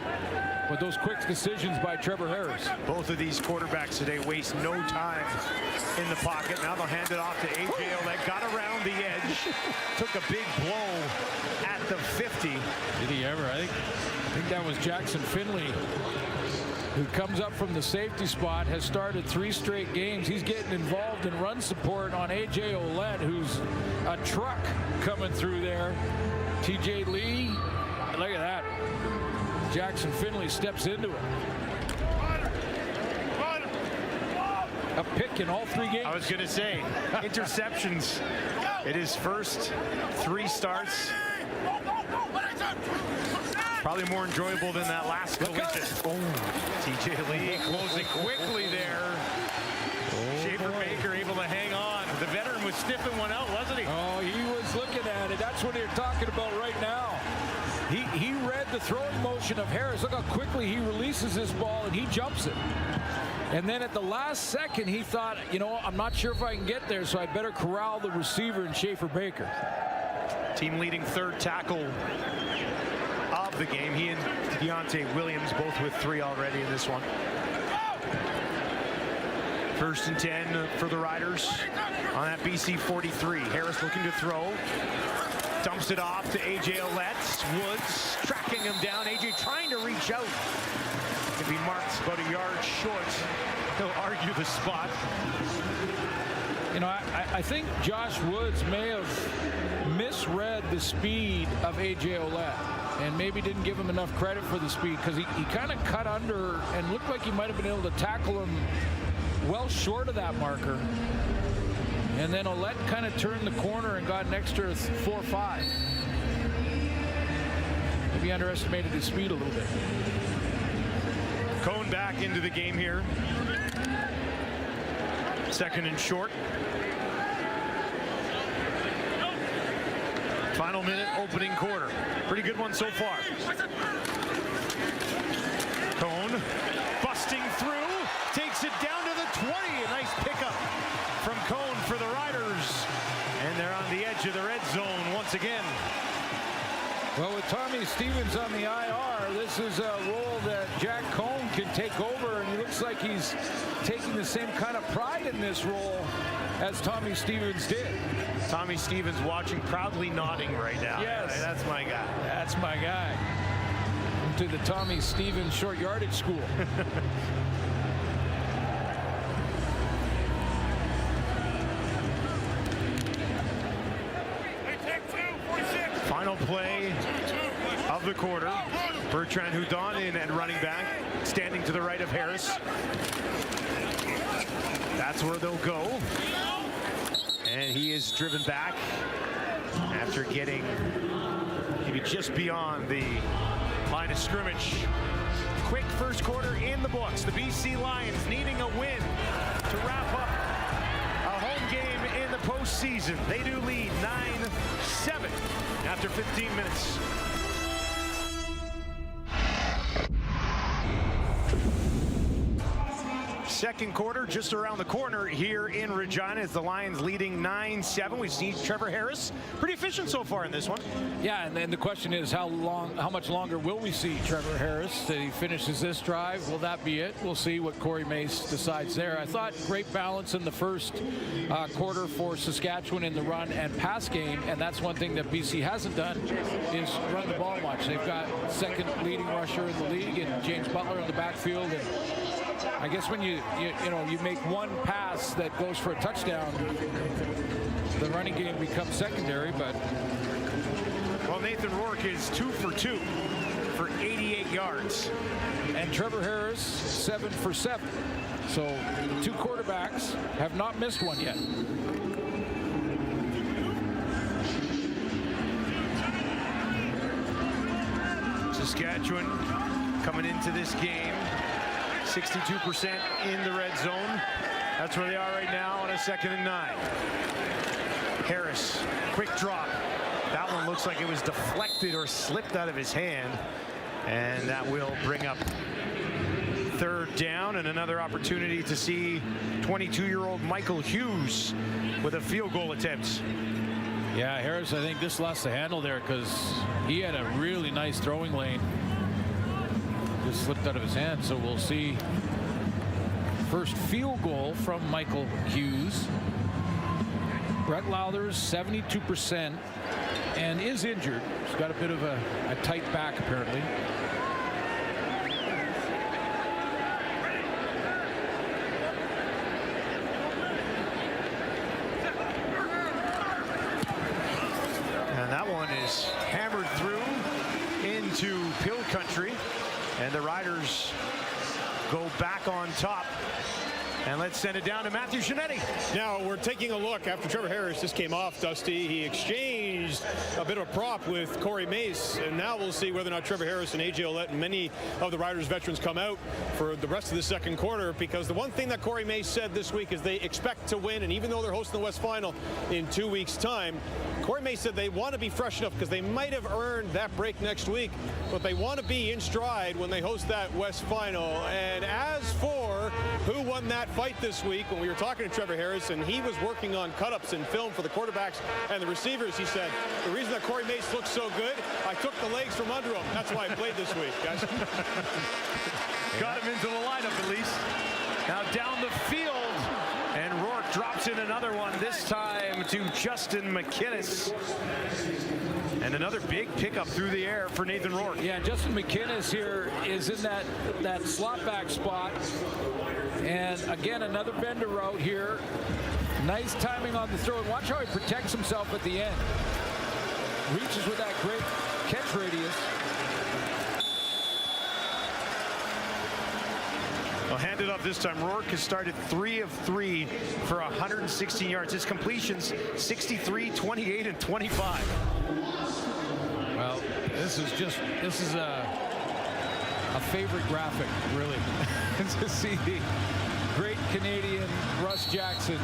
I: but those quick decisions by Trevor Harris.
J: Both of these quarterbacks today waste no time in the pocket. Now they'll hand it off to A.J. Ouellette. Got around the edge, took a big blow at the 50.
I: Did he ever? I think that was Jackson Finley, who comes up from the safety spot, has started 3 straight games. He's getting involved in run support on A.J. Ouellette, who's a truck coming through there. T.J. Lee, look at that. Jackson Finley steps into it. A pick in all 3 games.
J: I was going to say, interceptions. It is first 3 starts. Probably more enjoyable than that last collision. Oh, T.J. Lee closing quickly there. Schaefer Baker able to hang on. The veteran was sniffing one out, wasn't he?
I: Oh, he was looking at it. That's what they're talking about right now. He read the throwing motion of Harris. Look how quickly he releases this ball and he jumps it. And then at the last second, he thought, you know, I'm not sure if I can get there, so I better corral the receiver in Schaefer Baker.
J: Team leading 3rd tackle of the game. He and Deontay Williams both with 3 already in this one. 1st and 10 for the Riders on that BC 43. Harris looking to throw. Dumps it off to A.J. Ouellette. Woods tracking him down. A.J. trying to reach out. If he marks about a yard short, he'll argue the spot.
I: You know, I think Josh Woods may have misread the speed of A.J. Ouellette and maybe didn't give him enough credit for the speed, because he kind of cut under and looked like he might have been able to tackle him well short of that marker. And then Ouellette kind of turned the corner and got an extra 4 or 5. Maybe underestimated his speed a little bit.
J: Cone back into the game here. 2nd and short. Final minute, opening quarter. Pretty good one so far. Cone busting through, takes it down to the 20. A nice pickup from Cone for the Riders. And they're on the edge of the red zone once again.
I: Well, with Tommy Stevens on the IR, this is a role that Jack Cone can take over, and he looks like he's taking the same kind of pride in this role as Tommy Stevens did.
J: Tommy Stevens watching, proudly nodding right now.
I: Yes.
J: That's my guy.
I: That's my guy. To the Tommy Stevens short yardage school.
J: Final play of the quarter. Bertrand Houdon in at running back, standing to the right of Harris. That's where they'll go. And he is driven back after getting maybe just beyond the line of scrimmage. quick first quarter in the books. The BC Lions needing a win to wrap up a home game in the postseason. They do lead 9-7 after 15 minutes. Second quarter just around the corner here in Regina as the Lions leading 9-7. We've seen Trevor Harris pretty efficient so far in this one.
I: Yeah, and then the question is how much longer will we see Trevor Harris? That he finishes this drive, will that be it? We'll see what Corey Mace decides there. I thought great balance in the first quarter for Saskatchewan in the run and pass game, and that's one thing that BC hasn't done is run the ball much. They've got second leading rusher in the league and James Butler in the backfield, and I guess when you make one pass that goes for a touchdown, the running game becomes secondary. But
J: well, Nathan Rourke is 2 for 2 for 88 yards,
I: and Trevor Harris 7 for 7. So the two quarterbacks have not missed one yet.
J: Saskatchewan coming into this game 62% in the red zone. That's where they are right now on a 2nd and 9. Harris, quick drop. That one looks like it was deflected or slipped out of his hand. And that will bring up 3rd down and another opportunity to see 22-year-old Michael Hughes with a field goal attempt.
I: Yeah, Harris, I think just lost the handle there because he had a really nice throwing lane. Just slipped out of his hand, so we'll see first field goal from Michael Hughes. Brett Lowther's 72% and is injured. He's got a bit of a tight back apparently.
J: And that one is hammered through into Pill Country. And the Riders go back on top. And let's send it down to Matthew Shinetti.
E: Now we're taking a look after Trevor Harris just came off, Dusty. He exchanged a bit of a prop with Corey Mace. And now we'll see whether or not Trevor Harris and A.J. Ouellette and many of the Riders veterans come out for the rest of the second quarter. Because the one thing that Corey Mace said this week is they expect to win. And even though they're hosting the West Final in 2 weeks' time, Corey Mace said they want to be fresh enough because they might have earned that break next week, but they want to be in stride when they host that West Final. And as for who won that fight this week, when we were talking to Trevor Harris and he was working on cut-ups and film for the quarterbacks and the receivers, he said, the reason that Corey Mace looks so good, I took the legs from under him. That's why I played this week, guys.
J: Got him into the lineup at least. Now down the field. And Rourke drops in another one, this time to Justin McInnes. And another big pickup through the air for Nathan Rourke.
I: Yeah, Justin McInnes here is in that slot back spot. And again, another bender route here. Nice timing on the throw. And watch how he protects himself at the end. Reaches with that great catch radius.
J: Well, handed off this time. Rourke has started 3 of 3 for 116 yards. His completions 63, 28, and 25.
I: Well, this is a favorite graphic, really, to see the great Canadian Russ Jackson.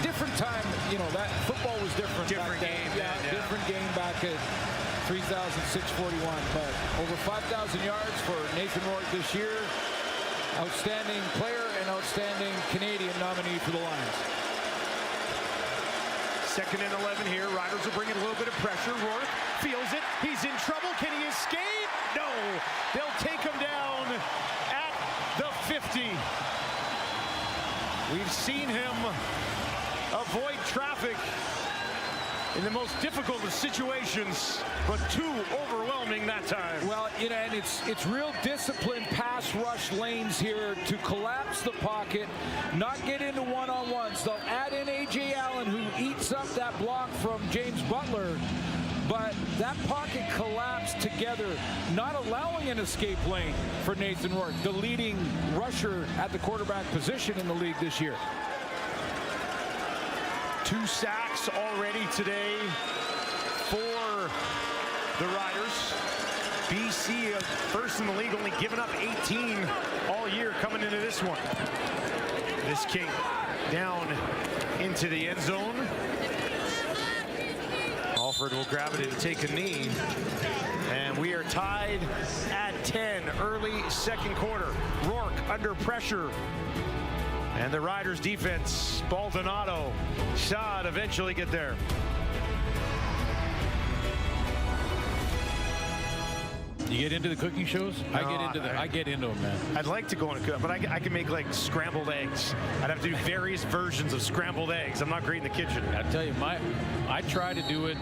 I: Different time, that football was different.
J: Different game.
I: Yeah, different game back at 3,641. But over 5,000 yards for Nathan Rourke this year. Outstanding player and outstanding Canadian nominee for the Lions.
J: 2nd and 11 here. Riders are bringing a little bit of pressure. Rourke feels it. He's in trouble. Can he escape? No. They'll take him down at the 50. We've seen him avoid traffic in the most difficult of situations, but too overwhelming that time.
I: Well, and it's real disciplined pass rush lanes here to collapse the pocket, not get into one-on-ones. They'll add in A.J. Allen, who eats up that block from James Butler, but that pocket collapsed together, not allowing an escape lane for Nathan Rourke, the leading rusher at the quarterback position in the league this year.
J: 2 sacks already today for the Riders. BC BC, first in the league, only giving up 18 all year coming into this one. This kick down into the end zone. Alford will grab it and take a knee. And we are tied at 10, early second quarter. Rourke under pressure. And the Riders defense, Baldonado, shot, eventually get there.
I: You get into the cooking shows?
J: No,
I: I get into them, man.
J: I'd like to go on a cook, but I can make like scrambled eggs. I'd have to do various versions of scrambled eggs. I'm not great in the kitchen.
I: I tell you, I try to do it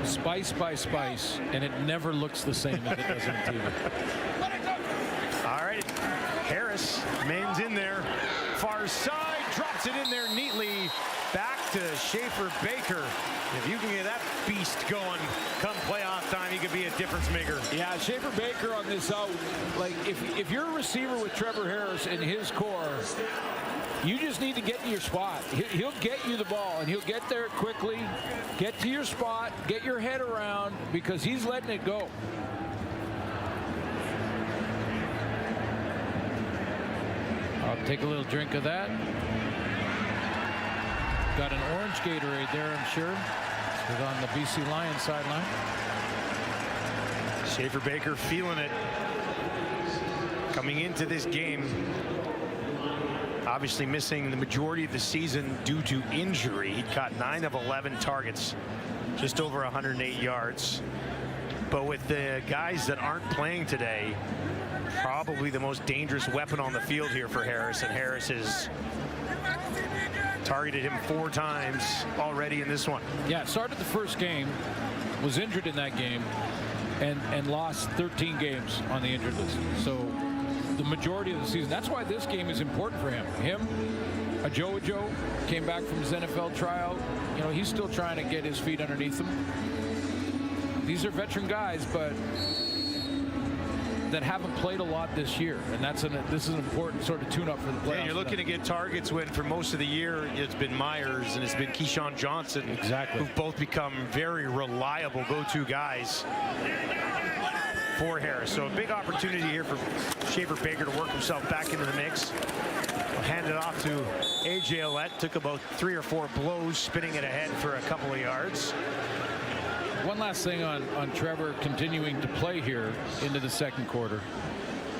I: spice by spice, and it never looks the same as it does on TV.
J: All right, Harris, Main's in there. Far side, drops it in there neatly. Back to Schaefer Baker. If you can get that beast going come playoff time, he could be a difference maker.
I: Yeah, Schaefer Baker on this out. Like, if you're a receiver with Trevor Harris in his core, you just need to get to your spot. He'll get you the ball, and he'll get there quickly, get to your spot, get your head around, because he's letting it go. I'll take a little drink of that. Got an orange Gatorade there, I'm sure. It's on the BC Lions sideline.
J: Schaefer Baker feeling it. Coming into this game, obviously missing the majority of the season due to injury. He caught 9 of 11 targets, just over 108 yards. But with the guys that aren't playing today, probably the most dangerous weapon on the field here for Harris, and Harris has targeted him 4 times already in this one.
I: Yeah, started the first game, was injured in that game, and lost 13 games on the injured list. So the majority of the season, that's why this game is important for him. Joe came back from his NFL tryout. You know, he's still trying to get his feet underneath him. These are veteran guys, but that haven't played a lot this year, and this is an important sort of tune-up for the playoffs.
J: Yeah, you're looking to get targets when for most of the year it's been Myers and it's been Keyshawn Johnson,
I: exactly,
J: who've both become very reliable go-to guys for Harris. So a big opportunity here for Schaefer Baker to work himself back into the mix. Hand it off to A.J. Ouellette. Took about 3 or 4 blows, spinning it ahead for a couple of yards.
I: One last thing on Trevor continuing to play here into the second quarter.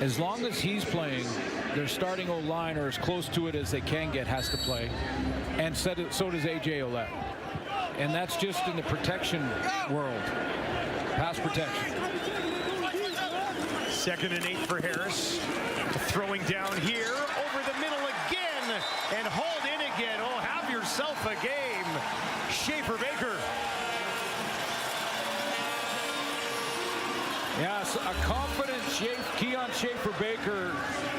I: As long as he's playing, their starting O-line, or as close to it as they can get, has to play. And so does A.J. Ouellette. And that's just in the protection world. Pass protection.
J: 2nd and 8 for Harris. Throwing down here, over the middle again, and hauled in again. Oh, have yourself a game, Schaefer Baker.
I: Yes, a confident Keon Schaefer Baker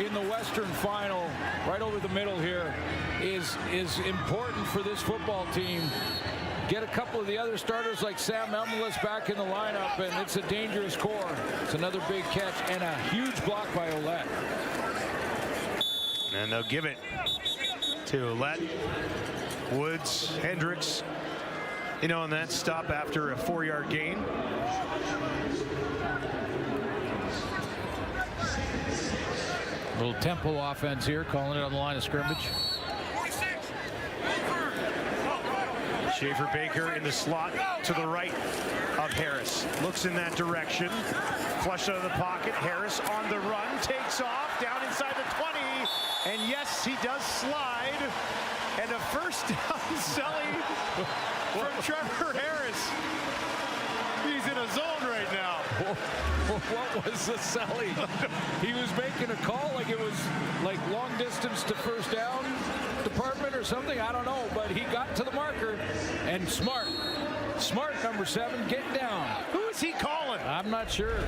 I: in the Western Final, right over the middle here, is important for this football team. Get a couple of the other starters like Sam Elmless back in the lineup, and it's a dangerous core. It's another big catch and a huge block by Ouellette.
J: And they'll give it to Ouellette. Woods, Hendricks, you know, on that stop after a 4-yard gain.
I: Little tempo offense here, calling it on the line of scrimmage.
J: Schaefer Baker in the slot to the right of Harris. Looks in that direction. Flush out of the pocket. Harris on the run. Takes off down inside the 20. And yes, he does slide. And a first down, Sully, from Trevor Harris. He's in a zone right now.
I: What was the Sully? He was making a call like it was like long distance to first down department or something. I don't know, but he got to the marker. And Smart, number 7, get down.
J: Who is he calling?
I: I'm not sure.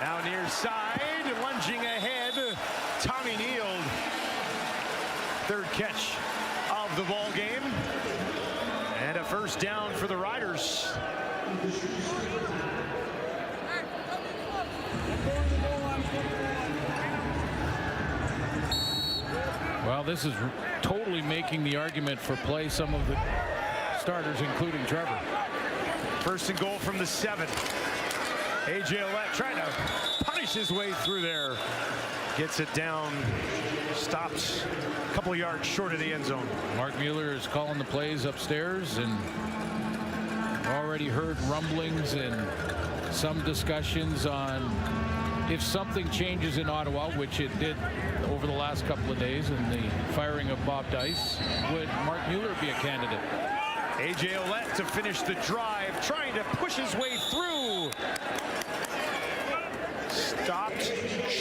J: Now near side, lunging ahead, Tommy Neild. 3rd catch of the ball game. And a first down for the Riders.
I: Well, this is totally making the argument for play some of the starters, including Trevor.
J: 1st and goal from the 7. A.J. Ouellette trying to punish his way through there. Gets it down, stops a couple yards short of the end zone.
I: Mark Mueller is calling the plays upstairs, and already heard rumblings and some discussions on if something changes in Ottawa, which it did over the last couple of days in the firing of Bob Dice, would Mark Mueller be a candidate?
J: A.J. Ouellette to finish the drive, trying to push his way through. Stopped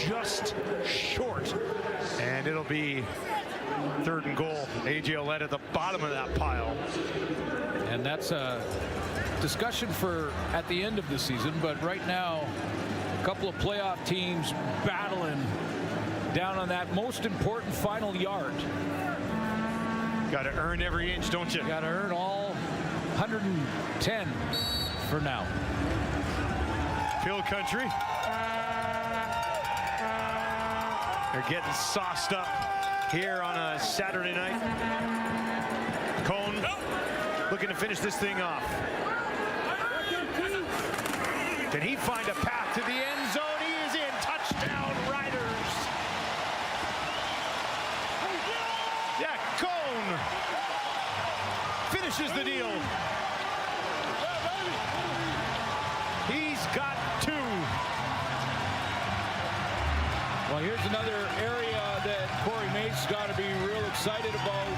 J: just short. And it'll be 3rd and goal. A.J. Ouellette at the bottom of that pile.
I: And that's a discussion for at the end of the season, but right now a couple of playoff teams battling down on that most important final yard.
J: Got to earn every inch, don't you?
I: Got to earn all 110 for now.
J: Hill country. They're getting sauced up here on a Saturday night. Cone looking to finish this thing off. Can he find a path to the end zone? He is in. Touchdown, Riders. Yeah, Cone finishes the deal. He's got 2.
I: Well, here's another area that Corey Mace got to be real excited about.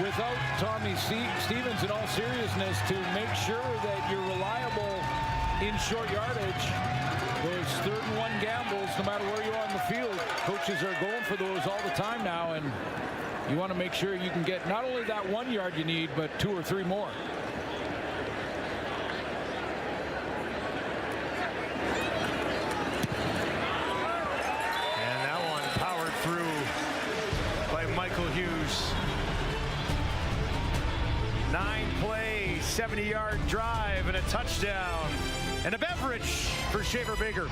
I: Without Tommy Stevens, in all seriousness, to make sure that you're reliable in short yardage, those 3rd and 1 gambles, no matter where you are on the field, coaches are going for those all the time now, and you want to make sure you can get not only that 1 yard you need, but 2 or 3 more.
J: And that one powered through by Michael Hughes. 9 plays, 70-yard drive, and a touchdown. And a beverage for Shaver Baker.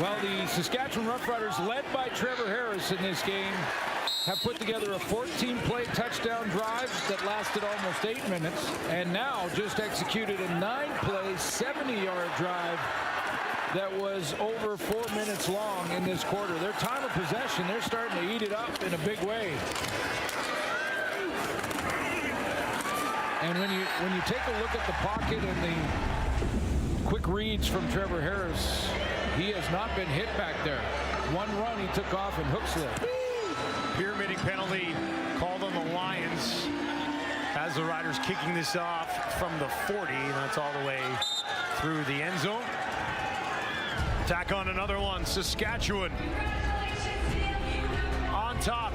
I: Well, the Saskatchewan Roughriders, led by Trevor Harris in this game, have put together a 14-play touchdown drive that lasted almost 8 minutes, and now just executed a 9-play, 70-yard drive that was over 4 minutes long in this quarter. Their time of possession, they're starting to eat it up in a big way. And when you take a look at the pocket and the quick reads from Trevor Harris, he has not been hit back there. One run, he took off and hook slip.
J: Pyramiding penalty called on the Lions as the Riders kicking this off from the 40. That's all the way through the end zone. Tack on another one. Saskatchewan on top,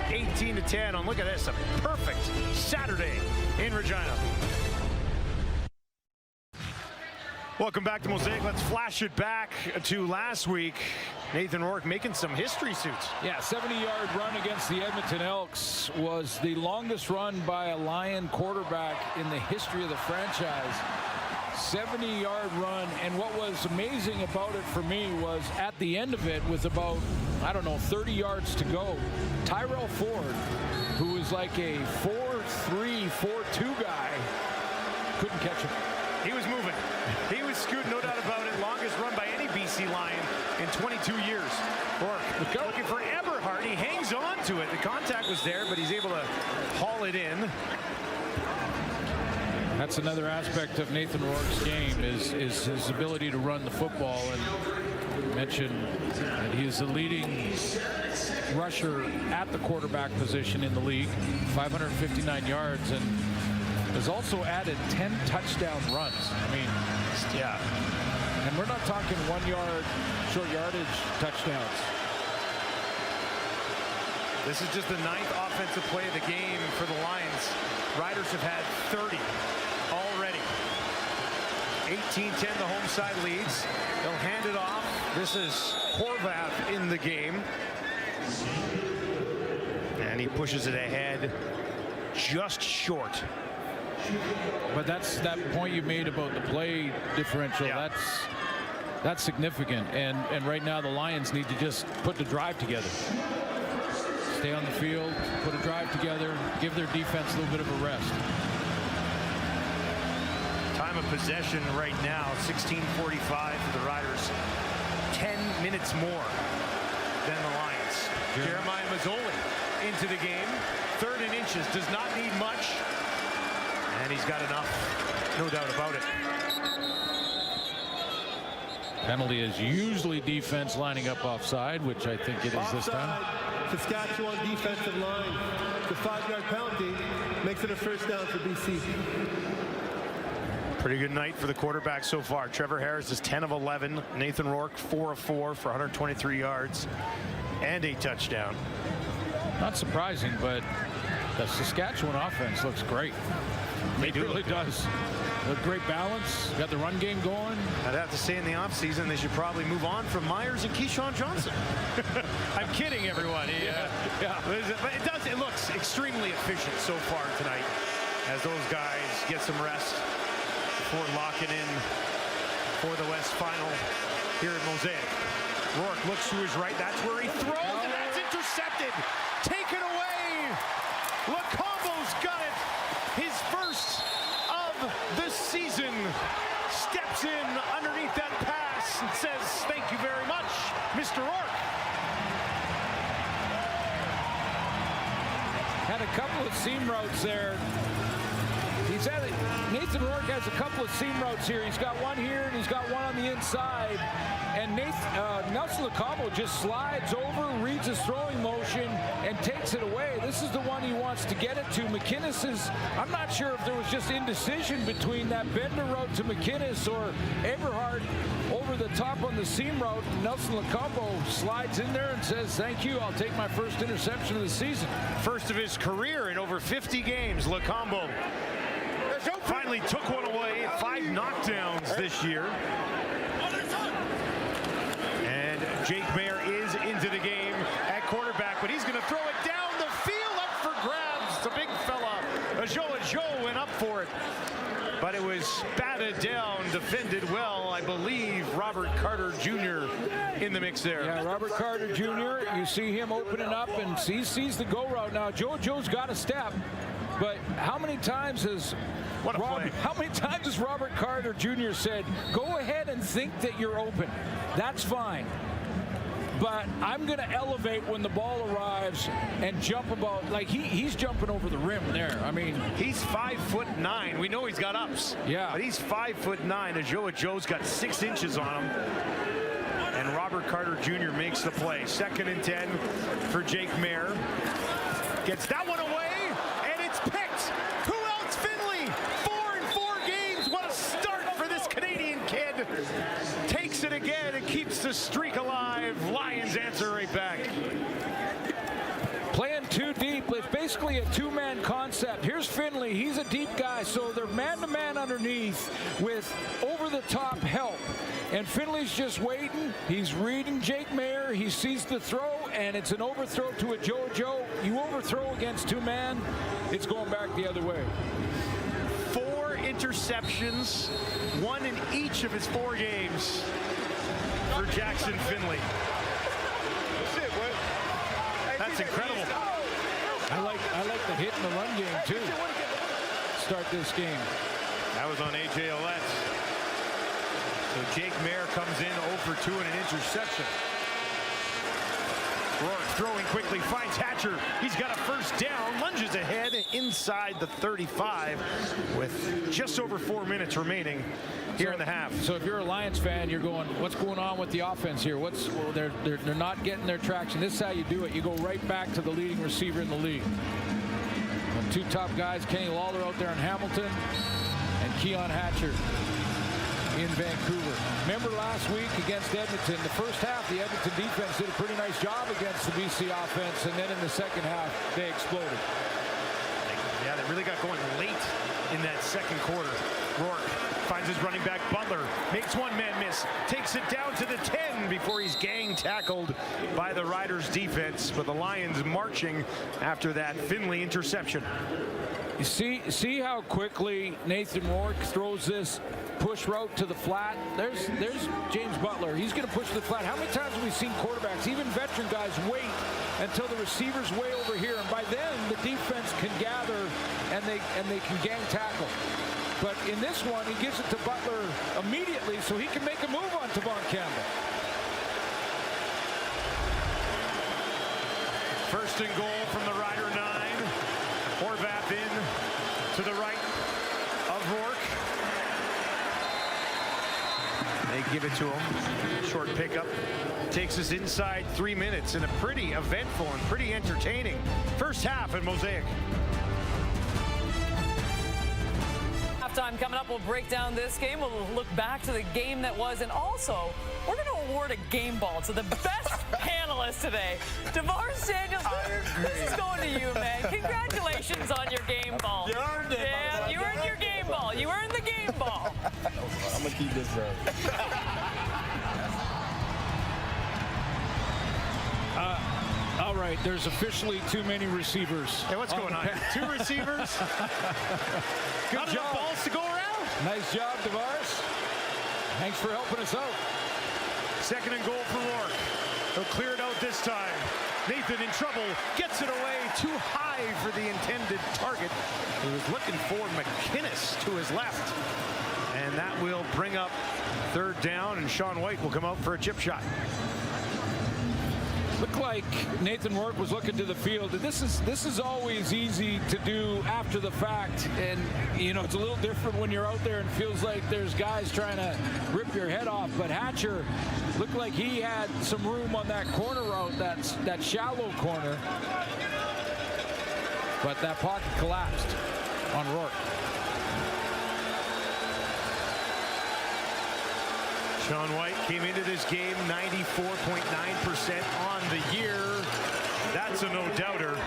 J: 18-10. And look at this, a perfect Saturday in Regina. Welcome back to Mosaic. Let's flash it back to last week. Nathan Rourke making some history suits.
I: Yeah, 70-yard run against the Edmonton Elks was the longest run by a Lion quarterback in the history of the franchise. 70-yard run, and what was amazing about it for me was at the end of it, with about, I don't know, 30 yards to go, Tyrell Ford, who is like a 4'3", 4'2" guy, couldn't catch him.
J: He was moving. He was scooting, no doubt about it. Longest run by any BC Lion in 22 years. Rourke looking for Eberhardt. He hangs on to it. The contact was there, but he's able to haul it in.
I: That's another aspect of Nathan Rourke's game is his ability to run the football. And mentioned that he is the leading rusher at the quarterback position in the league, 559 yards, and has also added 10 touchdown runs. I mean,
J: yeah.
I: And we're not talking 1 yard, short yardage touchdowns.
J: This is just the 9th offensive play of the game for the Lions. Riders have had 30 already. 18-10, the home side leads. They'll hand it off. This is Horvath in the game. And he pushes it ahead just short.
I: But that's that point you made about the play differential. Yeah. That's significant. And right now the Lions need to just put the drive together. Stay on the field, put a drive together, give their defense a little bit of a rest.
J: time of possession right now, 16:45 for the Riders. 10 minutes more than the Lions. Jeremiah Mazzoli into the game. 3rd and inches, does not need much. And he's got enough, no doubt about it.
I: Penalty is usually defense lining up offside, which I think it is this time.
M: Saskatchewan defensive line. The 5-yard penalty makes it a first down for BC.
J: Pretty good night for the quarterback so far. Trevor Harris is 10 of 11. Nathan Rourke 4 of 4 for 123 yards and a touchdown.
I: Not surprising, but the Saskatchewan offense looks great. It really does. A great balance. Got the run game going.
J: I'd have to say in the offseason they should probably move on from Myers and Keyshawn Johnson. I'm kidding, everyone.
I: Yeah.
J: But it looks extremely efficient so far tonight as those guys get some rest before locking in for the West Final here at Mosaic. Rourke looks to his right. That's where he throws, and that's intercepted. Taken away. Lacombo's got it. His first of the season. Steps in underneath that pass and says, "Thank you very much, Mr. Rourke."
I: Had a couple of seam routes there. Nathan Rourke has a couple of seam routes here. He's got one here and he's got one on the inside. And Nelson Lacombo just slides over, reads his throwing motion, and takes it away. This is the one he wants to get it to. McInnes is, I'm not sure if there was just indecision between that bender route to McInnes or Eberhard over the top on the seam route. Nelson Lacombo slides in there and says, "Thank you, I'll take my first interception of the season."
J: First of his career in over 50 games. Lacombo finally took one away. 5 knockdowns this year. And Jake Mayer is into the game at quarterback, but he's going to throw it down the field, up for grabs. The big fella, Joe went up for it, but it was batted down, defended well. I believe Robert Carter Jr. in the mix there.
I: Yeah, Robert Carter Jr., you see him opening up and sees the go route. Now, Joe's got a step, but how many times has Robert Carter Jr. said, "Go ahead and think that you're open. That's fine. But I'm going to elevate when the ball arrives and jump about." Like he's jumping over the rim there. I mean,
J: he's 5'9". We know he's got ups.
I: Yeah.
J: But he's 5'9". Joe's got 6 inches on him. And Robert Carter Jr. makes the play. 2nd and 10 for Jake Mayer. Gets that one away, and it's picked. Who else? Finley. 4 in 4 games. What a start for this Canadian kid. Takes it again and keeps the streak alive. Lions answer right back.
I: Playing too deep. It's basically a 2-man concept. Here's Finley. He's a deep guy, so they're man-to-man underneath with over-the-top help. And Finley's just waiting. He's reading Jake Mayer. He sees the throw, and it's an overthrow to a Joe. You overthrow against 2-man, it's going back the other way.
J: 4 interceptions, 1 in each of his 4 games for Jackson Finley. That's incredible.
I: I like the hit in the run game too. Start this game.
J: That was on A.J. Ouellette. So Jake Mayer comes in 0 for 2 and an interception. Rourke throwing quickly, finds Hatcher. He's got a first down, lunges ahead inside the 35 with just over 4 minutes remaining here in the half.
I: So if you're a Lions fan, you're going, what's going on with the offense here? They're not getting their traction. This is how you do it. You go right back to the leading receiver in the league. The 2 top guys, Kenny Lawler out there in Hamilton and Keon Hatcher in Vancouver. Remember last week against Edmonton, the first half, the Edmonton defense did a pretty nice job against the BC offense, and then in the second half, they exploded.
J: Yeah, they really got going late in that second quarter. Rourke finds his running back Butler, makes 1 man miss, takes it down to the 10 before he's gang tackled by the Riders defense, but the Lions marching after that Finley interception.
I: You see how quickly Nathan Rourke throws this push route to the flat. There's James Butler. He's going to push to the flat. How many times have we seen quarterbacks, even veteran guys, wait until the receiver's way over here, and by then the defense can gather and they can gang tackle. But in this one, he gives it to Butler immediately so he can make a move on Tavon Campbell.
J: First and goal from the Rider 9. Horvath in to the right of Rourke. They give it to him. Short pickup. Takes us inside 3 minutes in a pretty eventful and pretty entertaining first half in Mosaic.
A: Halftime coming up. We'll break down this game. We'll look back to the game that was, and also we're going to award a game ball to the best panelist today. DeVaris Daniels, this is going to you, man. Congratulations on your game ball.
D: You earned it.
A: Yeah, you earned your game ball. You earned the game ball.
D: I'm going to keep this right.
I: All right, there's officially too many receivers.
J: Hey, what's going on? 2 receivers?
I: Good
J: Not
I: job.
J: enough balls to go around?
I: Nice job, DeVaris. Thanks for helping us out.
J: Second and goal for Rourke. He'll clear it out this time. Nathan in trouble, gets it away too high for the intended target. He was looking for McInnes to his left. And that will bring up third down, and Sean White will come out for a chip shot.
I: Looked like Nathan Rourke was looking to the field. This is always easy to do after the fact, and you know it's a little different when you're out there and feels like there's guys trying to rip your head off. But Hatcher looked like he had some room on that corner route, that shallow corner, but that pocket collapsed on Rourke.
J: Sean White came into this game 94.9% on the year. That's a no-doubter.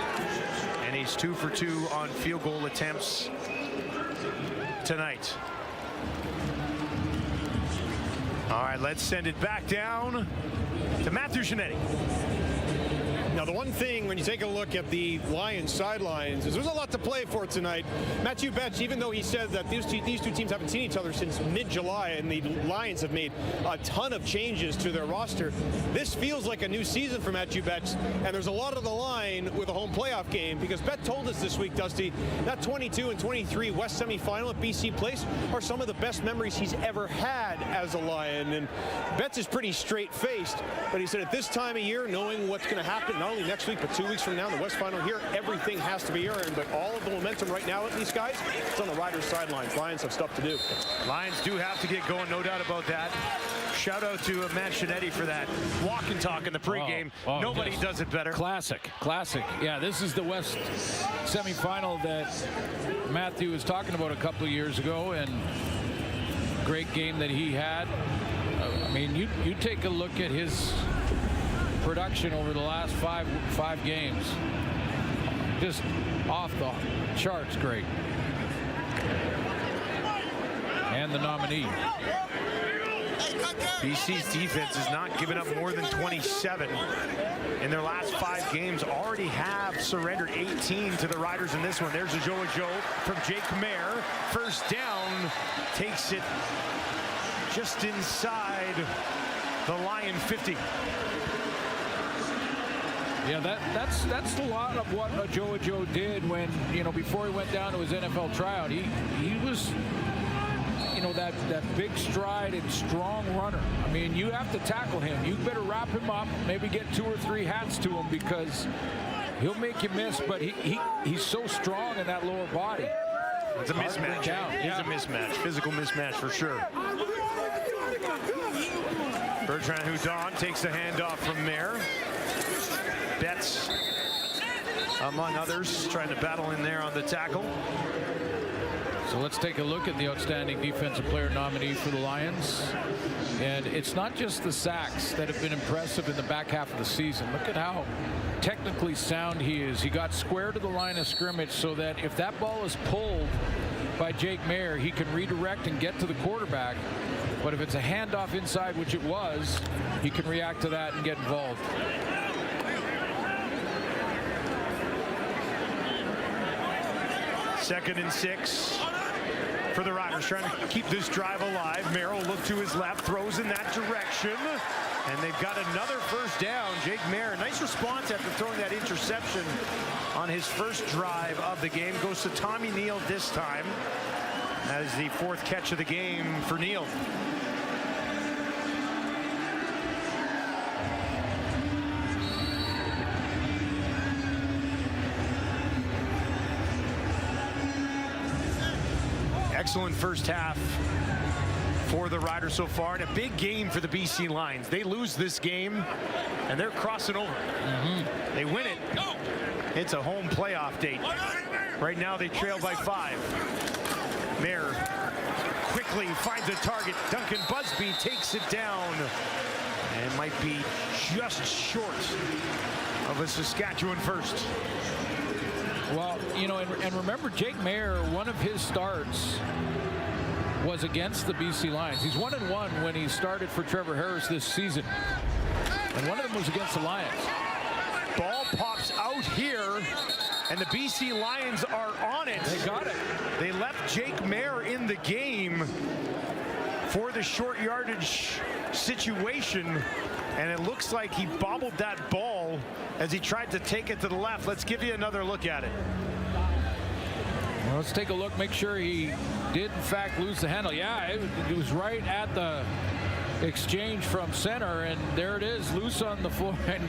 J: And he's 2 for 2 on field goal attempts tonight. All right, let's send it back down to Matthew Giannetti.
E: Now, the one thing when you take a look at the Lions sidelines is there's a lot to play for tonight. Matthew Betts, even though he said that these two teams haven't seen each other since mid-July and the Lions have made a ton of changes to their roster, this feels like a new season for Matthew Betts, and there's a lot of the line with a home playoff game because Betts told us this week, Dusty, that 22 and 23 West semifinal at BC Place are some of the best memories he's ever had as a Lion. And Betts is pretty straight-faced, but he said at this time of year, knowing what's going to happen, not only next week, but 2 weeks from now, the West Final here, everything has to be earned. But all of the momentum right now at these guys, it's on the Riders' sidelines. Lions have stuff to do.
J: Lions do have to get going, no doubt about that. Shout out to Matt Giannetti for that walk and talk in the pregame. Nobody does it better.
I: Classic. Yeah, this is the West semifinal that Matthew was talking about a couple of years ago, and great game that he had. I mean, you take a look at his production over the last five games. Just off the charts great. And the nominee.
J: BC's defense has not given up more than 27 in their last 5 games. Already have surrendered 18 to the Riders in this one. There's a Joe from Jake Mayer. First down, takes it just inside the Lion 50.
I: Yeah, that's a lot of what Joe did when, you know, before he went down to his NFL tryout. He was, you know, that big stride and strong runner. I mean, you have to tackle him. You better wrap him up, maybe get 2 or 3 hats to him because he'll make you miss, but he's so strong in that lower body.
J: It's a mismatch. It's a mismatch, physical mismatch for sure. Bertrand Houdon takes the handoff from Mayer. Betts, among others, trying to battle in there on the tackle.
I: So let's take a look at the outstanding defensive player nominee for the Lions. And it's not just the sacks that have been impressive in the back half of the season. Look at how technically sound he is. He got square to the line of scrimmage so that if that ball is pulled by Jake Mayer, he can redirect and get to the quarterback. But if it's a handoff inside, which it was, he can react to that and get involved.
J: Second and 6 for the Riders, trying to keep this drive alive. Merrill look to his left, throws in that direction, and they've got another first down. Jake Mayer, nice response after throwing that interception on his first drive of the game. Goes to Tommy Neal this time. That is the 4th catch of the game for Neal. Excellent first half for the Riders so far, and a big game for the BC Lions. They lose this game, and they're crossing over. They win it. It's a home playoff date. Right now, they trail by 5. Mayer quickly finds a target. Duncan Busby takes it down, and might be just short of a Saskatchewan first.
I: Well, you know, and remember, Jake Mayer, one of his starts was against the BC Lions. He's 1-1 when he started for Trevor Harris this season, and one of them was against the Lions.
J: Ball pops out here, and the BC Lions are on it.
I: They got it.
J: They left Jake Mayer in the game for the short yardage situation, and it looks like he bobbled that ball as he tried to take it to the left. Let's give you another look at it.
I: Well, let's take a look, make sure he did in fact lose the handle. Yeah, it was right at the exchange from center, and there it is, loose on the floor. And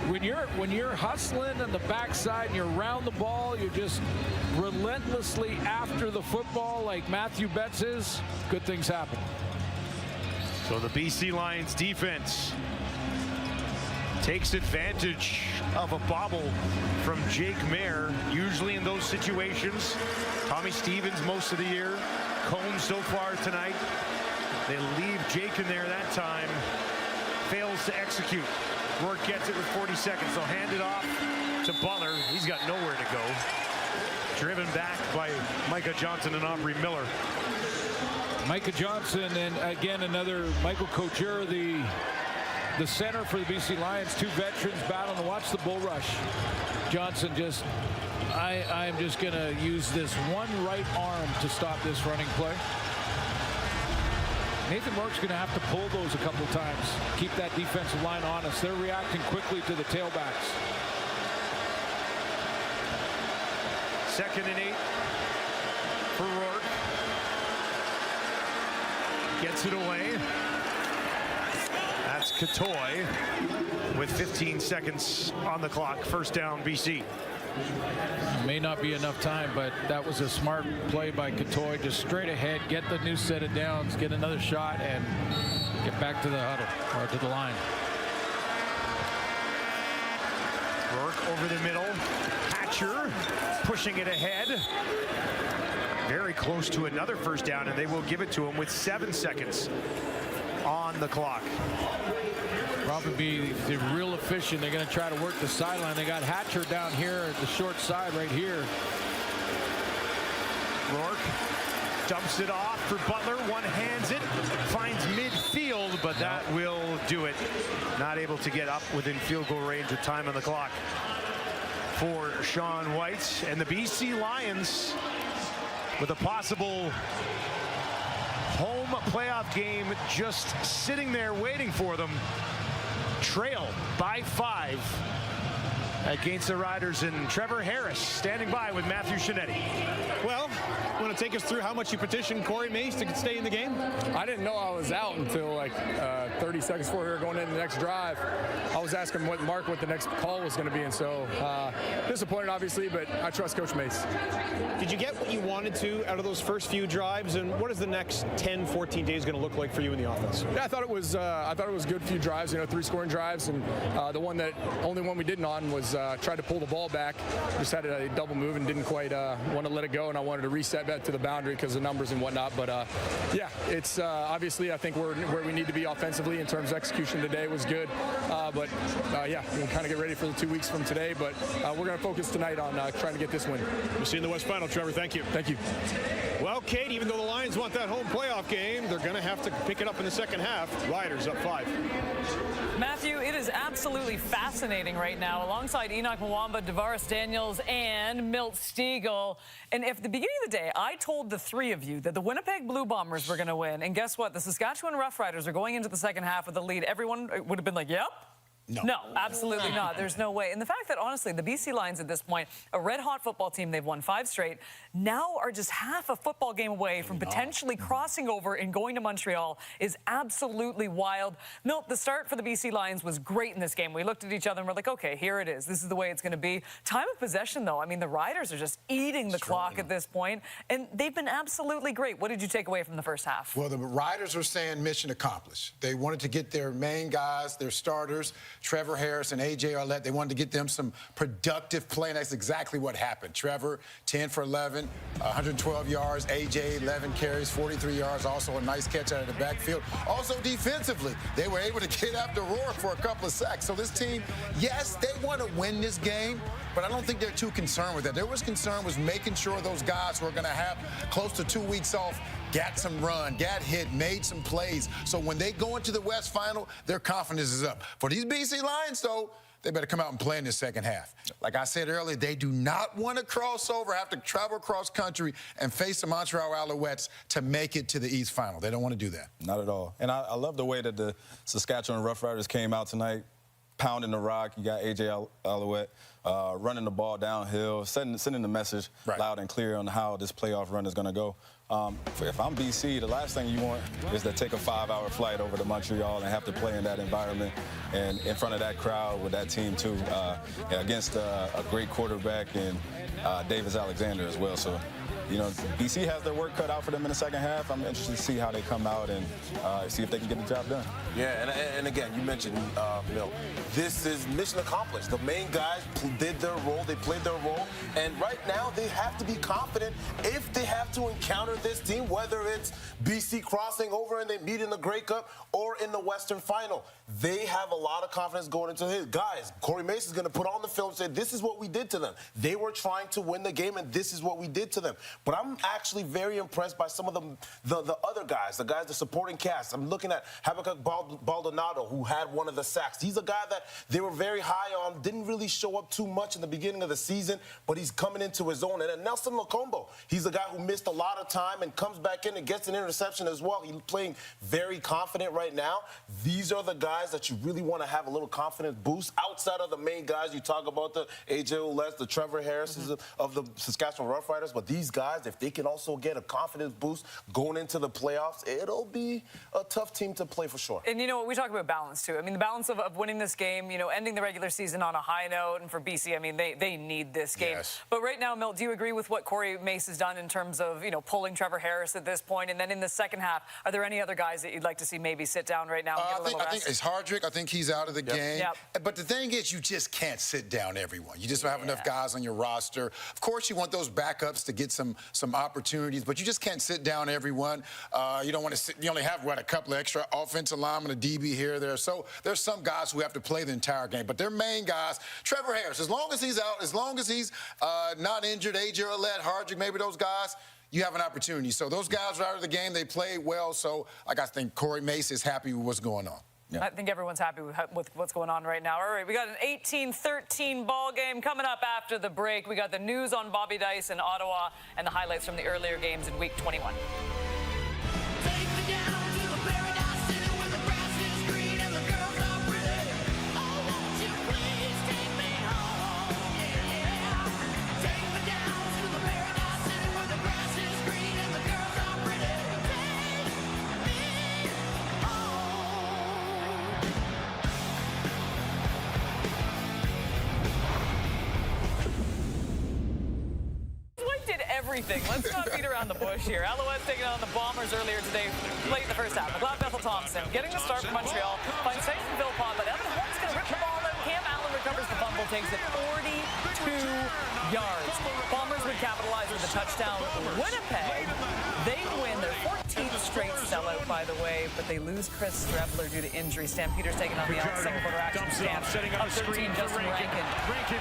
I: when you're hustling on the backside and you're around the ball, you're just relentlessly after the football like Matthew Betts is, good things happen.
J: So the BC Lions defense takes advantage of a bobble from Jake Mayer. Usually in those situations, Tommy Stevens most of the year, Cone so far tonight. They leave Jake in there that time, fails to execute. Rourke gets it with 40 seconds. They'll hand it off to Butler. He's got nowhere to go. Driven back by Micah Johnson and Aubrey Miller.
I: Micah Johnson, and again another Michael Couture, the center for the BC Lions. 2 veterans battling to watch the bull rush. Johnson just, I'm just going to use this one right arm to stop this running play. Nathan Rourke's going to have to pull those a couple times, keep that defensive line honest. They're reacting quickly to the tailbacks.
J: 2nd and 8 for Rourke. Gets it away. That's Katoy with 15 seconds on the clock. First down, BC.
I: May not be enough time, but that was a smart play by Katoy. Just straight ahead, get the new set of downs, get another shot, and get back to the huddle, or to the line.
J: Rourke over the middle. Hatcher pushing it ahead. Very close to another first down, and they will give it to him with 7 seconds on the clock.
I: Probably be the real efficient. They're going to try to work the sideline. They got Hatcher down here at the short side right here.
J: Rourke dumps it off for Butler. One hands it, finds midfield, but that will do it. Not able to get up within field goal range with time on the clock for Sean White. And the BC Lions, with a possible home playoff game just sitting there waiting for them, trail by 5 against the Riders, and Trevor Harris standing by with Matthew Shinetti.
E: Well, want to take us through how much you petitioned Corey Mace to stay in the game?
N: I didn't know I was out until like 30 seconds before we were going into the next drive. I was asking Mark what the next call was going to be, and so disappointed obviously, but I trust Coach Mace.
E: Did you get what you wanted to out of those first few drives, and what is the next 10, 14 days going to look like for you in the offense?
N: Yeah, I thought it was a good few drives, 3 scoring drives, and the only one we didn't on was tried to pull the ball back. Just had a double move and didn't quite want to let it go, and I wanted to reset back to the boundary because of numbers and whatnot. But yeah, it's obviously I think we're where we need to be offensively in terms of execution today was good. But yeah, we'll kind of get ready for the 2 weeks from today. But we're going to focus tonight on trying to get this win.
E: We'll see you in the West Final, Trevor. Thank you.
N: Thank you.
E: Well, Kate, even though the Lions want that home playoff game, they're going to have to pick it up in the second half. Riders up 5.
A: Matthew, it is absolutely fascinating right now, alongside Enoch Mwamba, DeVaris Daniels, and Milt Stegall. And at the beginning of the day, I told the 3 of you that the Winnipeg Blue Bombers were going to win. And guess what? The Saskatchewan Roughriders are going into the second half with the lead. Everyone would have been like, yep. No, absolutely not. There's no way. And the fact that, honestly, the BC Lions at this point, a red-hot football team, they've won 5 straight, now are just half a football game away from potentially crossing over and going to Montreal is absolutely wild. Milt, the start for the BC Lions was great in this game. We looked at each other and we're like, okay, here it is. This is the way it's going to be. Time of possession, though, I mean, the Riders are just eating the clock at this point, and they've been absolutely great. What did you take away from the first half?
B: Well, the Riders were saying mission accomplished. They wanted to get their main guys, their starters, Trevor Harris and A.J. Arlett, they wanted to get them some productive play, and that's exactly what happened. Trevor, 10 for 11, 112 yards. A.J., 11 carries, 43 yards. Also a nice catch out of the backfield. Also defensively, they were able to get after Rourke for a couple of sacks. So this team, yes, they want to win this game, but I don't think they're too concerned with that. Their concern was making sure those guys who are going to have close to 2 weeks off got some run, got hit, made some plays. So when they go into the West Final, their confidence is up. For these BC Lions, though, they better come out and play in the second half. Like I said earlier, they do not want to cross over, have to travel across country and face the Montreal Alouettes to make it to the East Final. They don't want to do that.
D: Not at all. And I love the way that the Saskatchewan Roughriders came out tonight, pounding the rock. You got A.J. Alouette running the ball downhill, sending the message loud and clear on how this playoff run is going to go. If I'm BC, the last thing you want is to take a 5-hour flight over to Montreal and have to play in that environment and in front of that crowd with that team, too, against a great quarterback and Davis Alexander as well. So, you know, BC has their work cut out for them in the second half. I'm interested to see how they come out and see if they can get the job done.
C: Yeah, and again, you mentioned, you know, this is mission accomplished. The main guys did their role. They played their role. And right now, they have to be confident if they have to encounter this team, whether it's BC crossing over and they meet in the Grey Cup or in the Western Final. They have a lot of confidence going into his. Guys, Corey Mace is going to put on the film and say, this is what we did to them. They were trying to win the game, and this is what we did to them. But I'm actually very impressed by some of the other guys, the supporting cast. I'm looking at Habakkuk Baldonado, who had one of the sacks. He's a guy that they were very high on, didn't really show up too much in the beginning of the season, but he's coming into his own. And then Nelson Lacombo, he's a guy who missed a lot of time and comes back in and gets an interception as well. He's playing very confident right now. These are the guys that you really want to have a little confidence boost outside of the main guys. You talk about the A.J. Ouellette, the Trevor Harrises of the Saskatchewan Roughriders, but these guys, if they can also get a confidence boost going into the playoffs, it'll be a tough team to play for sure.
A: And you know what, we talk about balance too. I mean, the balance of winning this game, you know, ending the regular season on a high note, and for BC, I mean, they need this game.
B: Yes.
A: But right now, Milt, do you agree with what Corey Mace has done in terms of, you know, pulling Trevor Harris at this point? And then in the second half, are there any other guys that you'd like to see maybe sit down right now and get a little rest?
B: I think it's Hardrick. I think he's out of the game. But the thing is, you just can't sit down everyone. You just don't have enough guys on your roster. Of course, you want those backups to get some opportunities, but you just can't sit down everyone. You don't want to sit. You only have, what, a couple of extra offensive linemen, a DB here or there. So there's some guys who have to play the entire game. But their main guys, Trevor Harris, as long as he's out, as long as he's not injured, A.J. Arlett, Hardrick, maybe those guys, you have an opportunity. So those guys are out of the game. They played well. So, like, I think Corey Mace is happy with what's going on.
A: I think everyone's happy with what's going on right now. All right, we got an 18-13 ball game coming up after the break. We got the news on Bobby Dice in Ottawa and the highlights from the earlier games in Week 21. Everything. Let's not beat around the bush here. Alouettes taking on the Bombers earlier today, late in the first half. McLeod Bethel-Thompson getting the start for Montreal. Finds Tyson Philpott, but Evan Holt's going to rip the ball out. Cam Allen recovers the fumble, takes it 42 yards. Bombers would capitalize with a touchdown. Winnipeg, they win their 14th straight sellout, by the way, but they lose Chris Streveler due to injury. Stampeders taking on the second quarter action. Stamp
J: setting up the screen.
A: Justin Rankin.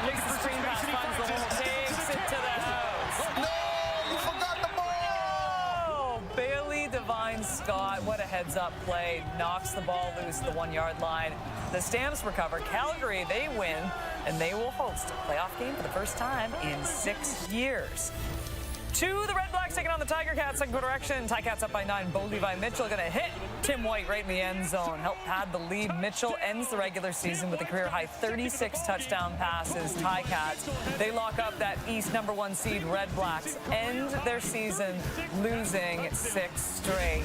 A: Makes the screen pass, finds the hole, takes it to the house. Divine Scott, what a heads-up play, knocks the ball loose at the 1-yard line. The Stamps recover. Calgary, they win, and they will host a playoff game for the first time in 6 years. 2. The Red Blacks taking on the Tiger Cats. Second quarter action. Ticats up by 9. Bo Levi Mitchell going to hit Tim White right in the end zone. Help pad the lead. Mitchell ends the regular season with a career-high 36 touchdown passes. Ticats, they lock up that East #1 seed. Red Blacks end their season losing 6 straight.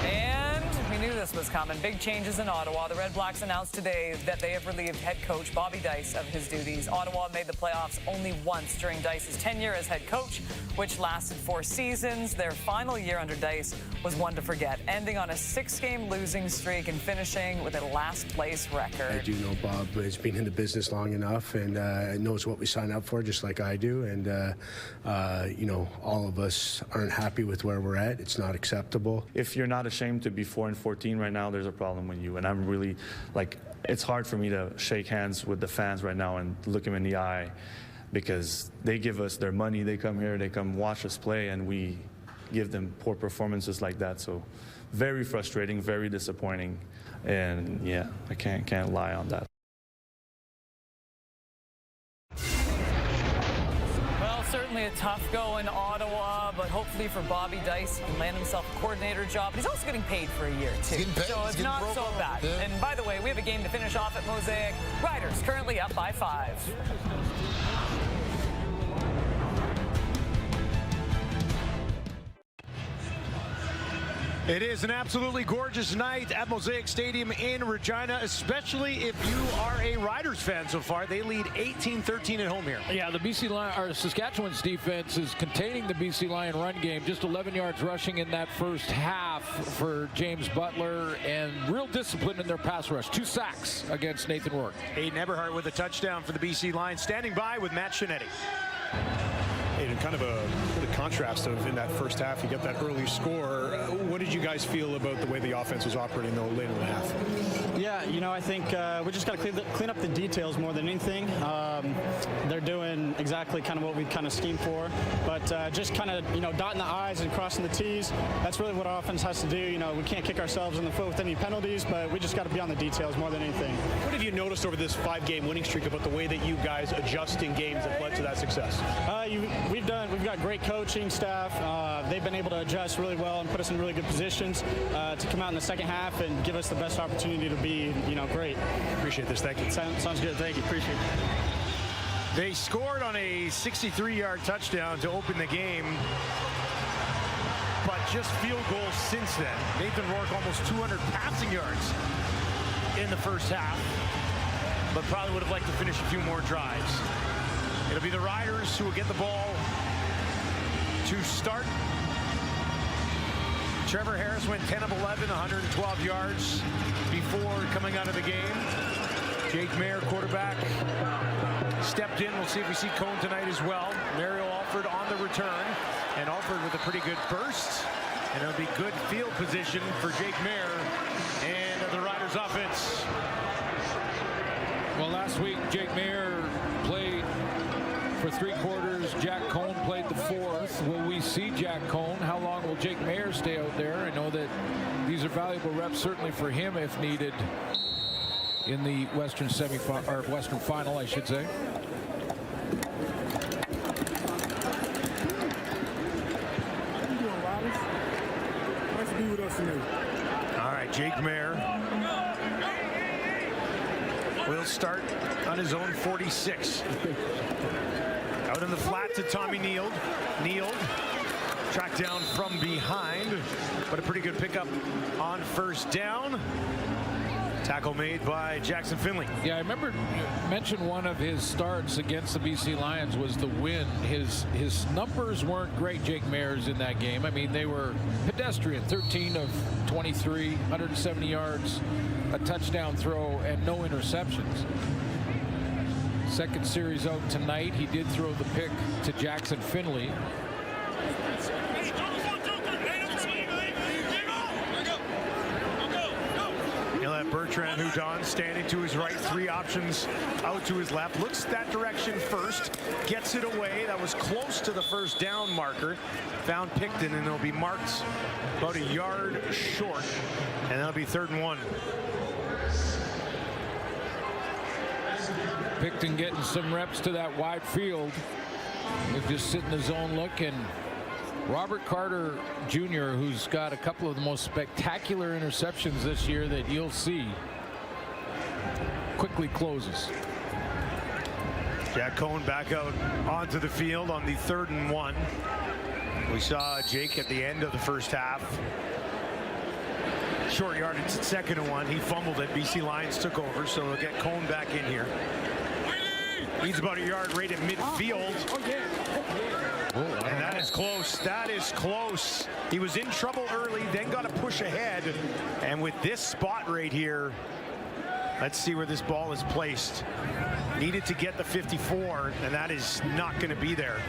A: And we knew this was coming. Big changes in Ottawa. The Red Blacks announced today that they have relieved head coach Bobby Dice of his duties. Ottawa made the playoffs only once during Dice's tenure as head coach, which lasted 4 seasons. Their final year under Dice was one to forget, ending on a 6-game losing streak and finishing with a last-place record.
O: I do know Bob has been in the business long enough and knows what we sign up for, just like I do. And, you know, all of us aren't happy with where we're at. It's not acceptable.
P: If you're not ashamed to be 4-14 right now, there's a problem with you. And I'm really, like, it's hard for me to shake hands with the fans right now and look them in the eye, because they give us their money, they come here, they come watch us play, and we give them poor performances like that. So very frustrating, very disappointing, and yeah, I can't lie on that.
A: Well, certainly a tough go in Ottawa, but hopefully for Bobby Dice, he can land himself a coordinator job. But he's also getting paid for a year, too. So it's not so bad. Yeah. And by the way, we have a game to finish off at Mosaic. Riders currently up by 5.
J: It is an absolutely gorgeous night at Mosaic Stadium in Regina, especially if you are a Riders fan so far. They lead 18-13 at home here.
I: Yeah, the BC Lion, or Saskatchewan's defense is containing the BC Lion run game. Just 11 yards rushing in that first half for James Butler, and real discipline in their pass rush. 2 sacks against Nathan Rourke.
J: Aiden Eberhardt with a touchdown for the BC Lions. Standing by with Matt Shinetti.
E: And kind of a contrast of in that first half, you get that early score. What did you guys feel about the way the offense was operating though later in the half?
Q: Yeah, you know, I think we just got to clean up the details more than anything. They're doing exactly kind of what we kind of schemed for, but just kind of, you know, dotting the I's and crossing the T's. That's really what our offense has to do. You know, we can't kick ourselves in the foot with any penalties, but we just got to be on the details more than anything.
E: What have you noticed over this 5-game winning streak about the way that you guys adjust in games that led to that success?
Q: We've got great coaching staff. They've been able to adjust really well and put us in really good positions to come out in the second half and give us the best opportunity to be, you know, great.
E: Appreciate this. Thank you.
Q: Sounds good. Thank you. Appreciate it.
J: They scored on a 63-yard touchdown to open the game, but just field goals since then. Nathan Rourke almost 200 passing yards in the first half, but probably would have liked to finish a few more drives. It'll be the Riders who will get the ball to start. Trevor Harris went 10 of 11, 112 yards before coming out of the game. Jake Mayer, quarterback, stepped in. We'll see if we see Cone tonight as well. Mario Alford on the return, and Alford with a pretty good burst. And it'll be good field position for Jake Mayer and the Riders offense.
I: Well, last week, Jake Mayer played for 3 quarters. Jack Cone played the 4th. Will we see Jack Cone? How long will Jake Mayer stay out there? I know that these are valuable reps, certainly for him if needed in the Western semifinal, or Western final, I should say.
F: Nice to be with us today.
J: All right, Jake Mayer will start on his own 46. Out in the flat to Tommy Neild. Neild tracked down from behind, but a pretty good pickup on first down. Tackle made by Jackson Finley.
I: Yeah, I remember you mentioned one of his starts against the BC Lions was the win. His numbers weren't great, Jake Mayer's, in that game. I mean, they were pedestrian. 13 of 23, 170 yards, a touchdown throw, and no interceptions. Second series out tonight. He did throw the pick to Jackson Finley.
J: Bertrand Houdon standing to his right, 3 options out to his left, looks that direction first, gets it away. That was close to the first down marker. Found Picton, and it'll be marked about a yard short, and that'll be 3rd and 1.
I: Picton getting some reps to that wide field. He'll just sit in the zone look, and Robert Carter Jr., who's got a couple of the most spectacular interceptions this year that you'll see, quickly closes.
J: Jack Cohn back out onto the field on the 3rd and 1. We saw Jake at the end of the first half. Short yardage at 2nd and 1. He fumbled it. BC Lions took over, so they'll get Cohn back in here. He's about a yard right at midfield. And that is close. That is close. He was in trouble early, then got a push ahead. And with this spot right here, let's see where this ball is placed. Needed to get the 54, and that is not going to be there.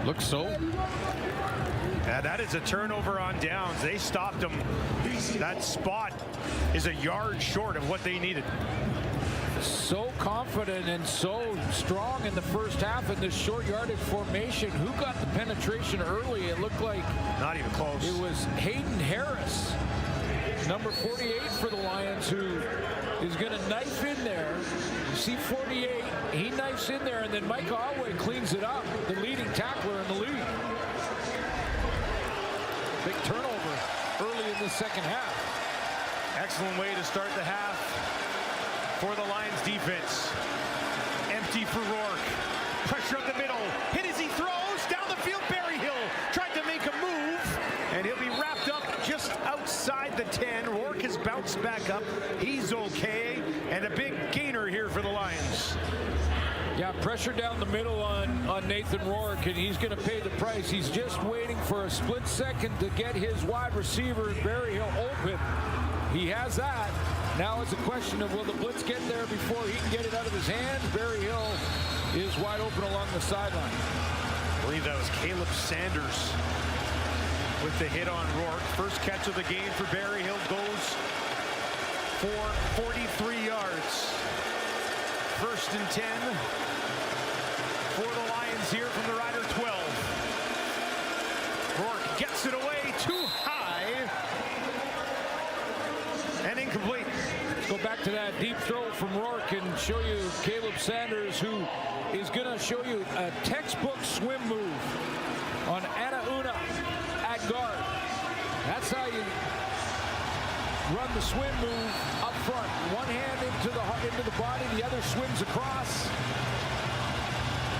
I: Looks so.
J: Yeah, that is a turnover on downs. They stopped him. That spot is a yard short of what they needed.
I: So confident and so strong in the first half in this short yardage formation. Who got the penetration early? It looked like
J: not even close.
I: It was Hayden Harris, number 48 for the Lions, who is going to knife in there. You see 48, he knifes in there, and then Mike Alway cleans it up, the leading tackler in the league. Big turnover early in the second half.
J: Excellent way to start the half for the Lions defense. Empty for Rourke. Pressure up the middle. Hit as he throws. Down the field, Berryhill tried to make a move, and he'll be wrapped up just outside the 10. Rourke has bounced back up. He's okay, and a big gainer here for the Lions.
I: Yeah, pressure down the middle on Nathan Rourke, and he's going to pay the price. He's just waiting for a split second to get his wide receiver, Berryhill, open. He has that. Now it's a question of will the blitz get there before he can get it out of his hands. Berryhill is wide open along the sideline.
J: I believe that was Caleb Sanders with the hit on Rourke. First catch of the game for Berryhill goes for 43 yards. 1st and 10 for the Lions here from the Rider 12. Rourke gets it away too high and incomplete.
I: Let's go back to that deep throw from Rourke and show you Caleb Sanders, who is going to show you a textbook swim move on Anna Una at guard. That's how you run the swim move up front. One hand into the body, the other swims across.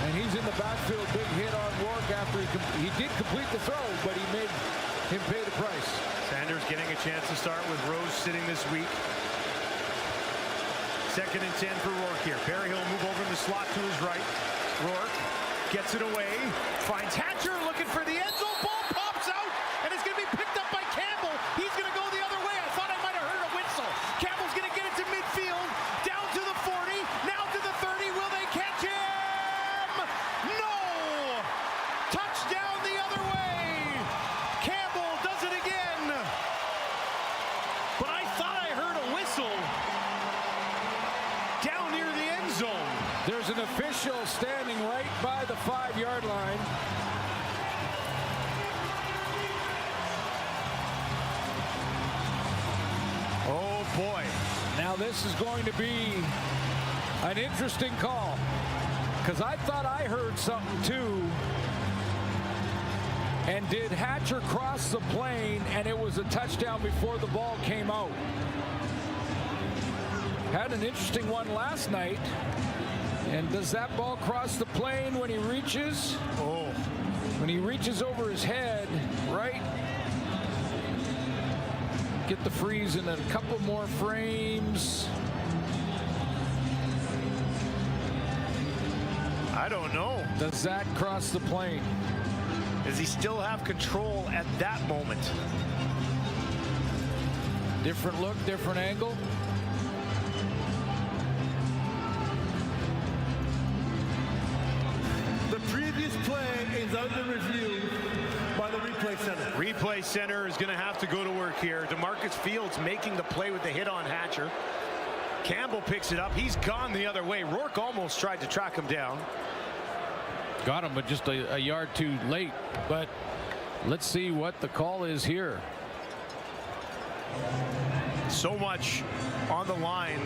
I: And he's in the backfield. Big hit on Rourke after he did complete the throw, but he made him pay the price.
J: Sanders getting a chance to start with Rose sitting this week. 2nd and 10 for Rourke here. Berryhill move over in the slot to his right. Rourke gets it away, finds Hatcher looking for the end zone. Ball pops out, and it's going to be picked up by Campbell. He's going to go the other way. I thought I might have heard a whistle. Campbell's going to get it to midfield, down to the 40, now to the 30. Will they catch him? No! Touchdown the other way. Campbell does it again. But I thought I heard a whistle down near the end zone.
I: There's an official standing right by the 5-yard line.
J: Oh boy.
I: Now this is going to be an interesting call, because I thought I heard something too. And did Hatcher cross the plane and it was a touchdown before the ball came out? Had an interesting one last night. And does that ball cross the plane when he reaches?
J: Oh.
I: When he reaches over his head, right? Get the freeze and then a couple more frames.
J: I don't know.
I: Does that cross the plane?
J: Does he still have control at that moment?
I: Different look, different angle.
M: The previous play is under review by the replay center.
J: Replay center is going to have to go to work here. DeMarcus Fields making the play with the hit on Hatcher. Campbell picks it up. He's gone the other way. Rourke almost tried to track him down.
I: Got him, but just a yard too late. But let's see what the call is here.
J: So much on the line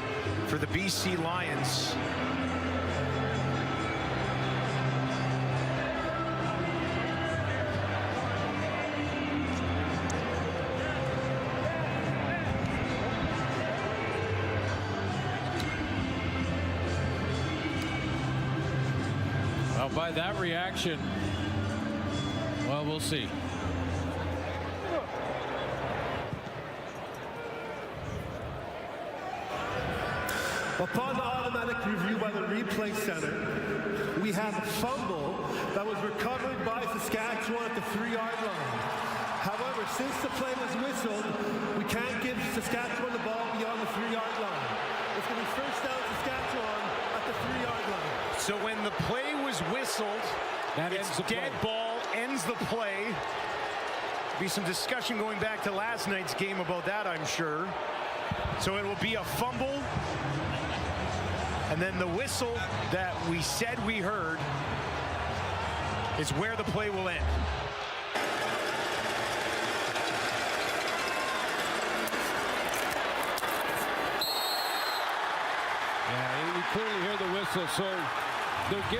J: for the BC Lions.
I: Well, by that reaction, well, we'll see.
M: Upon the automatic review by the replay center, we have a fumble that was recovered by Saskatchewan at the 3-yard line. However, since the play was whistled, we can't give Saskatchewan the ball beyond the 3-yard line. It's going to be first down Saskatchewan at the 3-yard line.
J: So when the play was whistled, it's dead ball, ends the play. Be some discussion going back to last night's game about that, I'm sure. So it will be a fumble. And then the whistle that we said we heard is where the play will end.
I: Yeah, you clearly hear the whistle. So they're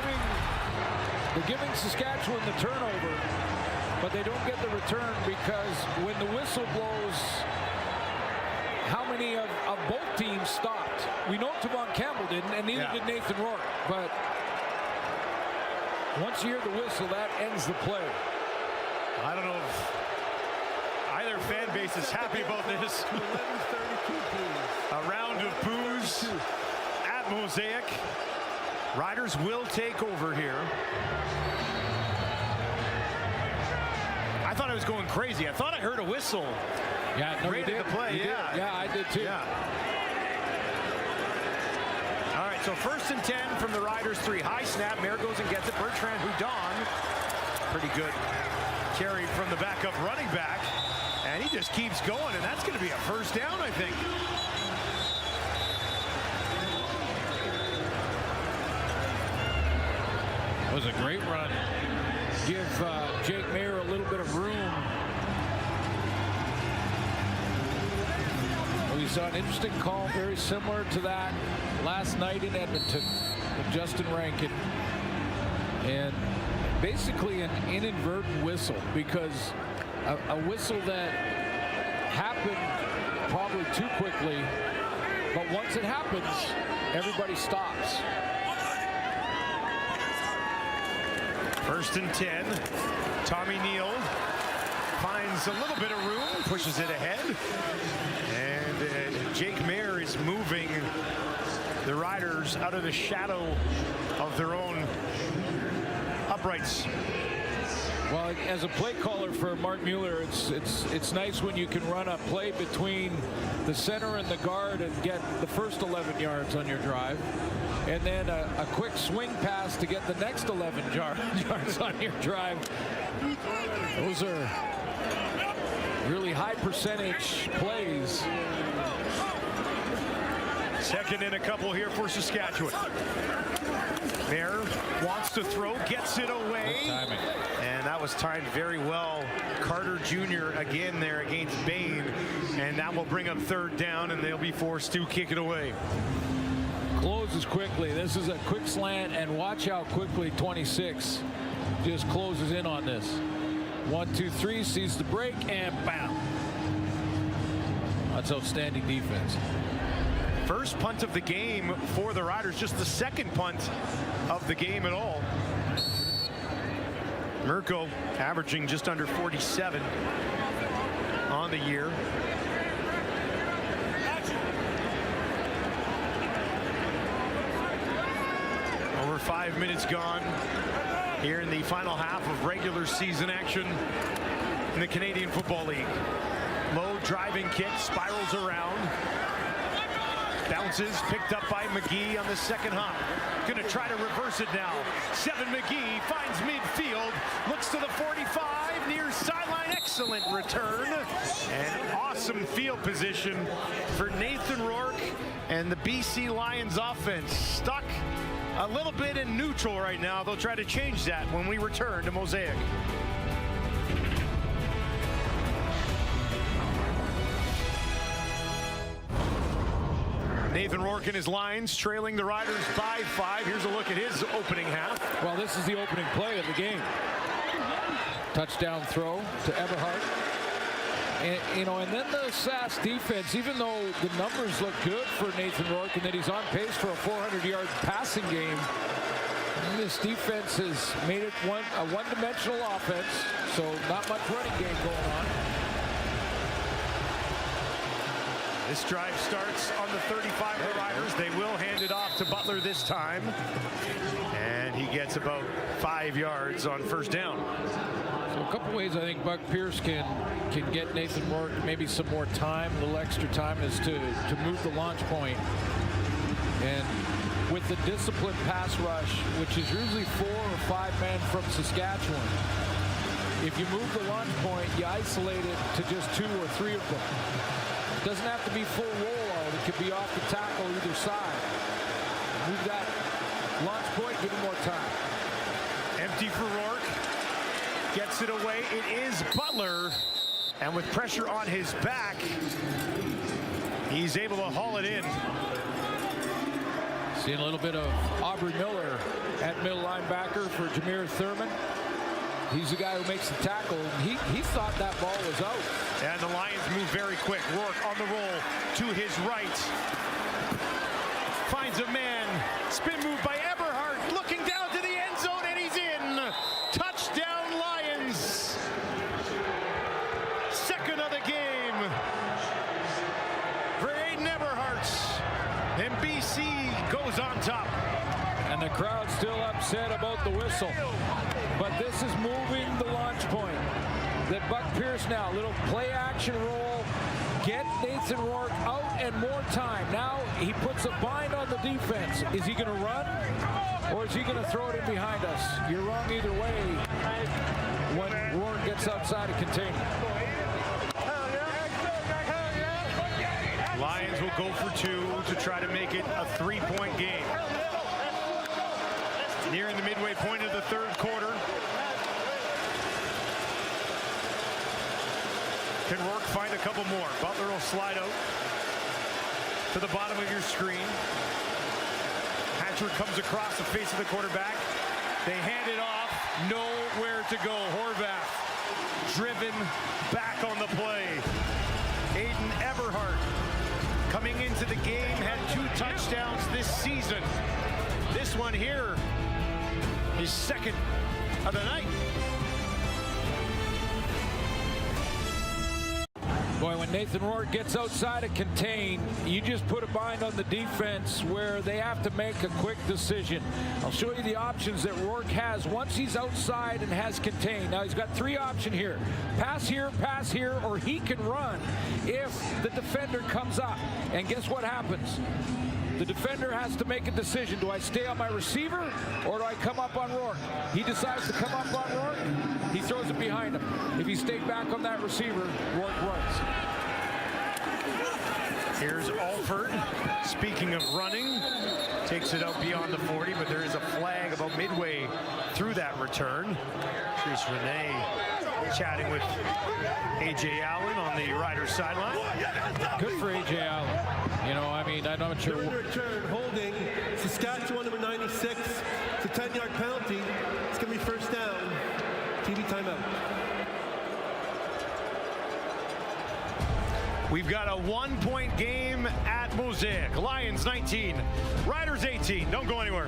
I: giving Saskatchewan the turnover, but they don't get the return because when the whistle blows, how many of both teams stopped? We know Tavon Campbell didn't, and neither did Nathan Rourke. But once you hear the whistle, that ends the play.
J: I don't know if either fan base is happy about this. A round of boos at Mosaic. Riders will take over here. I thought I was going crazy. I thought I heard a whistle.
I: Yeah, no,
J: Rated the play. Yeah.
I: Yeah, I did too.
J: Yeah. All right, so 1st and 10 from the Riders 3. High snap. Mayer goes and gets it. Bertrand Houdon. Pretty good carry from the backup running back. And he just keeps going, and that's going to be a first down, I think.
I: It was a great run. Give Jake Mayer a little bit of room. We saw an interesting call, very similar to that last night in Edmonton with Justin Rankin. And basically an inadvertent whistle, because a whistle that happened probably too quickly, but once it happens, everybody stops.
J: 1st and 10. Tommy Neal finds a little bit of room, pushes it ahead. And Jake Mayer is moving the Riders out of the shadow of their own uprights.
I: Well, as a play caller for Mark Mueller, it's nice when you can run a play between the center and the guard and get the first 11 yards on your drive, and then a quick swing pass to get the next 11 yards on your drive. Those are really high percentage plays.
J: 2nd and a couple here for Saskatchewan. Mayer wants to throw, gets it away. And that was timed very well. Carter Jr. again there against Bain. And that will bring up 3rd down, and they'll be forced to kick it away.
I: Closes quickly. This is a quick slant, and watch how quickly 26 just closes in on this. 1, 2, 3, sees the break, and bam. That's outstanding defense.
J: First punt of the game for the Riders, just the 2nd punt of the game at all. Mirko averaging just under 47 on the year. Over 5 minutes gone here in the final half of regular season action in the Canadian Football League. Low driving kick, spirals around. Bounces, picked up by McGee on the 2nd hop. Going to try to reverse it now. 7 McGee finds midfield, looks to the 45, near sideline. Excellent return. And awesome field position for Nathan Rourke and the BC Lions offense. Stuck a little bit in neutral right now. They'll try to change that when we return to Mosaic. Nathan Rourke and his Lions trailing the Riders by 5. Here's a look at his opening half.
I: Well, this is the opening play of the game. Touchdown throw to Eberhardt. And, and then the Sask defense, even though the numbers look good for Nathan Rourke and that he's on pace for a 400-yard passing game, This defense has made it a one-dimensional offense, so not much running game going on.
J: This drive starts on the 35 of the Riders. They will hand it off to Butler this time. And he gets about 5 yards on first down.
I: So a couple ways I think Buck Pierce can get Nathan Rourke maybe some more time, a little extra time, is to move the launch point. And with the disciplined pass rush, which is usually 4 or 5 men from Saskatchewan, if you move the launch point, you isolate it to just 2 or 3 of them. It doesn't have to be full rollout. It could be off the tackle either side. Move that launch point, give him more time.
J: Empty for Rourke. Gets it away. It is Butler. And with pressure on his back, he's able to haul it in.
I: Seeing a little bit of Aubrey Miller at middle linebacker for Jameer Thurman. He's the guy who makes the tackle. He thought that ball was out.
J: And the Lions move very quick. Rourke on the roll to his right. Finds a man. Spin move by Eberhardt. Looking down to the end zone, and he's in. Touchdown, Lions. Second of the game for Aiden Eberhardt. And BC goes on top.
I: And the crowd's still upset about the whistle. But this is moving the launch point. That Buck Pierce now, little play action roll, get Nathan Rourke out and more time. Now he puts a bind on the defense. Is he going to run or is he going to throw it in behind us? You're wrong either way when Rourke gets outside of containment.
J: Lions will go for 2 to try to make it a 3-point game. Nearing the midway point of the third quarter. Can Rourke find a couple more? Butler will slide out to the bottom of your screen. Hatchwood comes across the face of the quarterback. They hand it off. Nowhere to go. Horvath driven back on the play. Aiden Eberhardt coming into the game had 2 touchdowns this season. This one here is second of the night.
I: Boy, when Nathan Rourke gets outside of contain, you just put a bind on the defense where they have to make a quick decision. I'll show you the options that Rourke has once he's outside and has contained. Now he's got 3 options here. Pass here, or he can run if the defender comes up. And guess what happens? The defender has to make a decision. Do I stay on my receiver or do I come up on Rourke? He decides to come up on Rourke. He throws it behind him. If he stayed back on that receiver, Rourke runs.
J: Here's Alford. Speaking of running, takes it out beyond the 40, but there is a flag about midway through that return. Chris Renee chatting with A.J. Allen on the Riders sideline.
I: Good for A.J. Allen. You know, I mean, I'm not sure.
M: Return holding Saskatchewan number 96. It's a 10-yard penalty. It's going to be first down. TV timeout.
J: We've got a 1-point game at Mosaic. Lions 19, Riders 18. Don't go anywhere.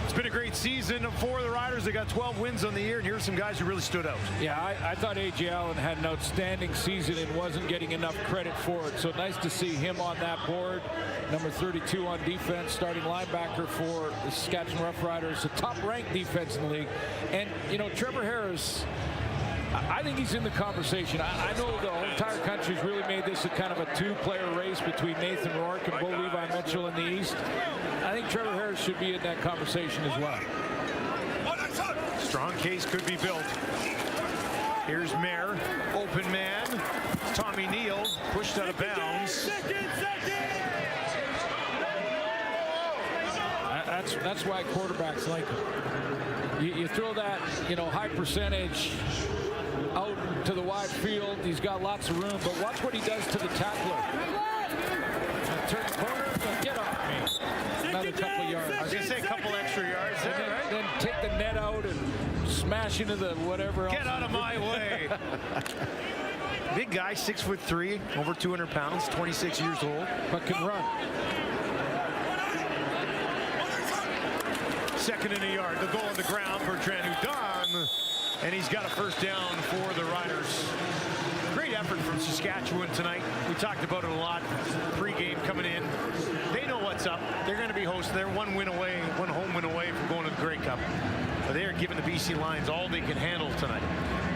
J: It's been a great season for the Riders. They got 12 wins on the year, and here's some guys who really stood out.
I: Yeah, I thought A.J. Allen had an outstanding season and wasn't getting enough credit for it. So nice to see him on that board. Number 32 on defense, starting linebacker for the Saskatchewan Roughriders, the top-ranked defense in the league. And, you know, Trevor Harris, I think he's in the conversation. I know the whole entire country's really made this a kind of a 2-player race between Nathan Rourke and Bo Levi Mitchell in the East. I think Trevor Harris should be in that conversation as well.
J: Strong case could be built. Here's Mayer, open man. Tommy Neal pushed out of bounds.
I: That's why quarterbacks like him. You throw that, you know, high percentage out to the wide field. He's got lots of room, but watch what he does to the tackler. Turn the corner, get off me. Another couple yards.
J: I was going to say a couple extra yards there, right?
I: Then take the net out and smash into the whatever else.
J: Get out of my way. Big guy, 6'3", over 200 pounds, 26 years old.
I: But can run.
J: 2nd and a yard. The goal on the ground for Hudon, and he's got a first down for the Riders. Great effort from Saskatchewan tonight. We talked about it a lot pre-game coming in. They know what's up. They're going to be hosting. They're one win away, one home win away from going to the Grey Cup. But they are giving the BC Lions all they can handle tonight.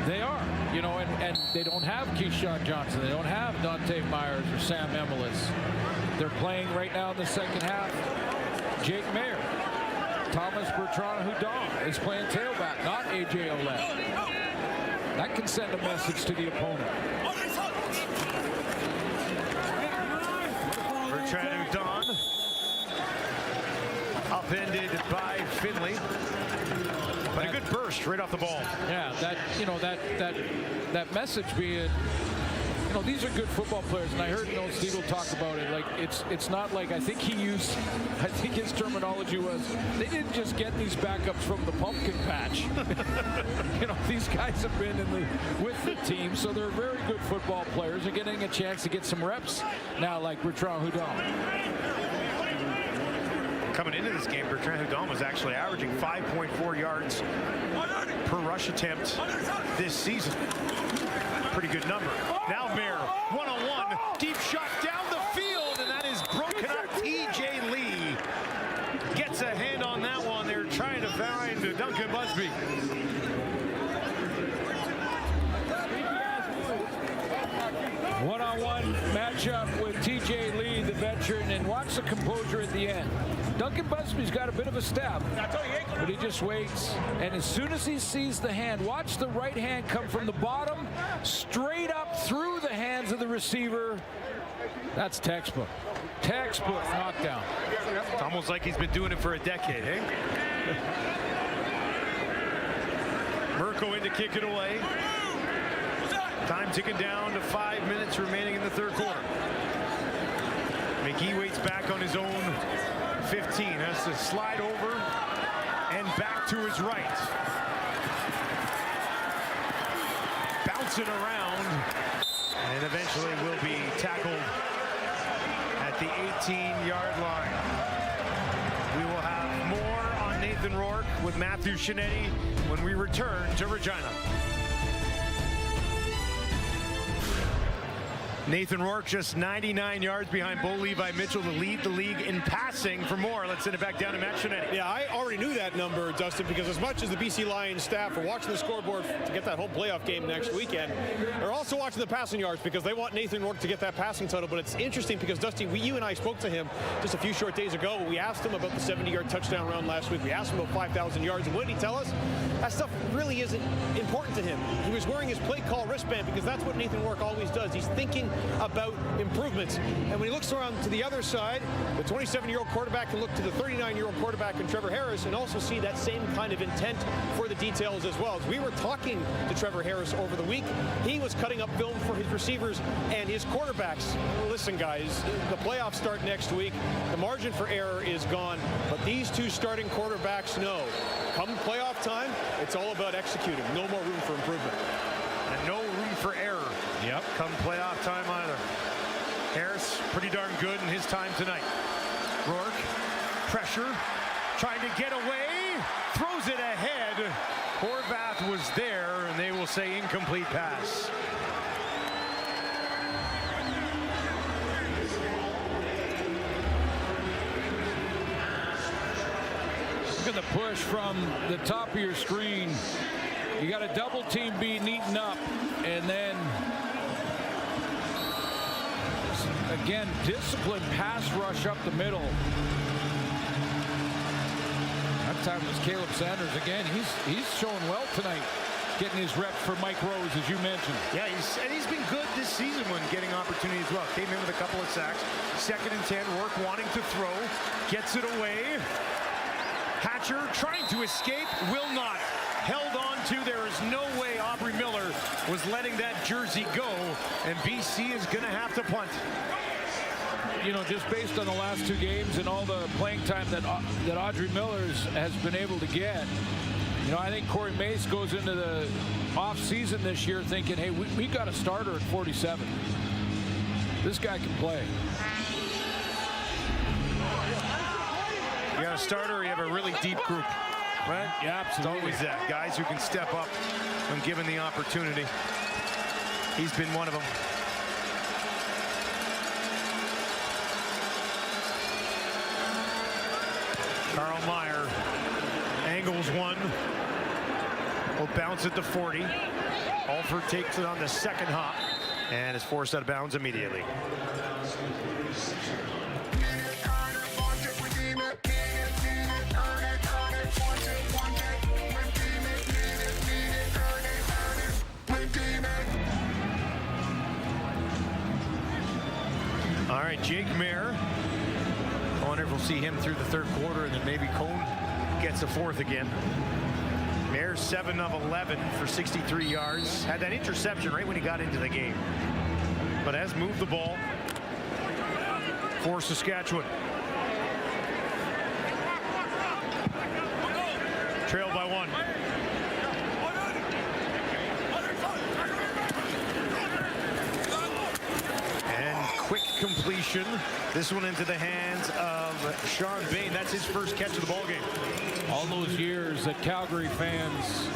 I: They are, you know, and they don't have Keyshawn Johnson. They don't have Dante Myers or Sam Emelis. They're playing right now in the second half. Jake Mayer. Thomas Bertrand-Hudon is playing tailback, not A.J. Ouellette. That can send a message to the opponent.
J: Bertrand-Hudon, upended by Finley, but a good burst right off the ball.
I: Yeah, that message being, you know, these are good football players, and I heard Noah Stiegel talk about it. Like it's not like, I think his terminology was, they didn't just get these backups from the pumpkin patch. You know, these guys have been with the team, so they're very good football players. They're getting a chance to get some reps now, like Bertrand-Hudon.
J: Coming into this game, Bertrand-Hudon was actually averaging 5.4 yards per rush attempt this season. Pretty good number. Now Mayer, one-on-one, deep shot down the field, and that is broken up. T.J. Lee gets a hand on that one. They're trying to find Duncan Busby.
I: One-on-one matchup with T.J. Lee, the veteran, and watch the composure at the end. Duncan Busby's got a bit of a step, but he just waits. And as soon as he sees the hand, watch the right hand come from the bottom, straight up through the hands of the receiver. That's textbook. Textbook knockdown.
J: It's almost like he's been doing it for a decade, eh? Mirko in to kick it away. Time ticking down to 5 minutes remaining in the third quarter. McGee waits back on his own 15, has to slide over and back to his right. Bouncing around, and eventually will be tackled at the 18-yard line. We will have more on Nathan Rourke with Matthew Shinetti when we return to Regina. Nathan Rourke just 99 yards behind Bo Levi Mitchell to lead the league in passing. For more, let's send it back down to Matt Shinetti.
E: Yeah, I already knew that number, Dustin, because as much as the BC Lions staff are watching the scoreboard to get that whole playoff game next weekend, they're also watching the passing yards because they want Nathan Rourke to get that passing total. But it's interesting because, Dusty, you and I spoke to him just a few short days ago. We asked him about the 70-yard touchdown run last week. We asked him about 5,000 yards. And what did he tell us? That stuff really isn't important to him. He was wearing his play call wristband because that's what Nathan Rourke always does. He's thinking about improvements. And when he looks around to the other side, the 27-year-old quarterback can look to the 39-year-old quarterback in Trevor Harris and also see that same kind of intent for the details as well. As we were talking to Trevor Harris over the week, he was cutting up film for his receivers and his quarterbacks. Listen, guys, the playoffs start next week. The margin for error is gone, but these two starting quarterbacks know come playoff time, it's all about executing. No more room for improvement.
J: And no room for error. Yep. Come playoff time either. Harris, pretty darn good in his time tonight. Rourke, pressure, trying to get away, throws it ahead. Horvath was there, and they will say incomplete pass.
I: Look at the push from the top of your screen. You got a double team being eaten up, and then again, disciplined pass rush up the middle. That time was Caleb Sanders again. He's showing well tonight, getting his reps for Mike Rose, as you mentioned.
J: Yeah, he's been good this season when getting opportunities as well. Came in with a couple of sacks. 2nd and 10, Rourke wanting to throw, gets it away. Hatcher trying to escape, will not. Held on to. There is no way Aubrey Miller was letting that jersey go, and BC is going to have to punt.
I: You know, just based on the last 2 games and all the playing time that Audrey Miller has been able to get, you know, I think Corey Mace goes into the off-season this year thinking, hey, we got a starter at 47. This guy can play.
J: Yeah, a starter or you have a really deep group. Right?
I: Yeah, absolutely.
J: It's always that. Guys who can step up when given the opportunity. He's been one of them. Carl Meyer angles one. Will bounce it to 40. Alford takes it on the second hop and is forced out of bounds immediately. All right, Jake Mayer. I wonder if we'll see him through the third quarter, and then maybe Cone gets a fourth again. Mayer 7 of 11 for 63 yards. Had that interception right when he got into the game, but has moved the ball for Saskatchewan. Trailed by 1. Quick completion. This one into the hands of Sean Bain. That's his first catch of the ball game.
I: All those years that Calgary fans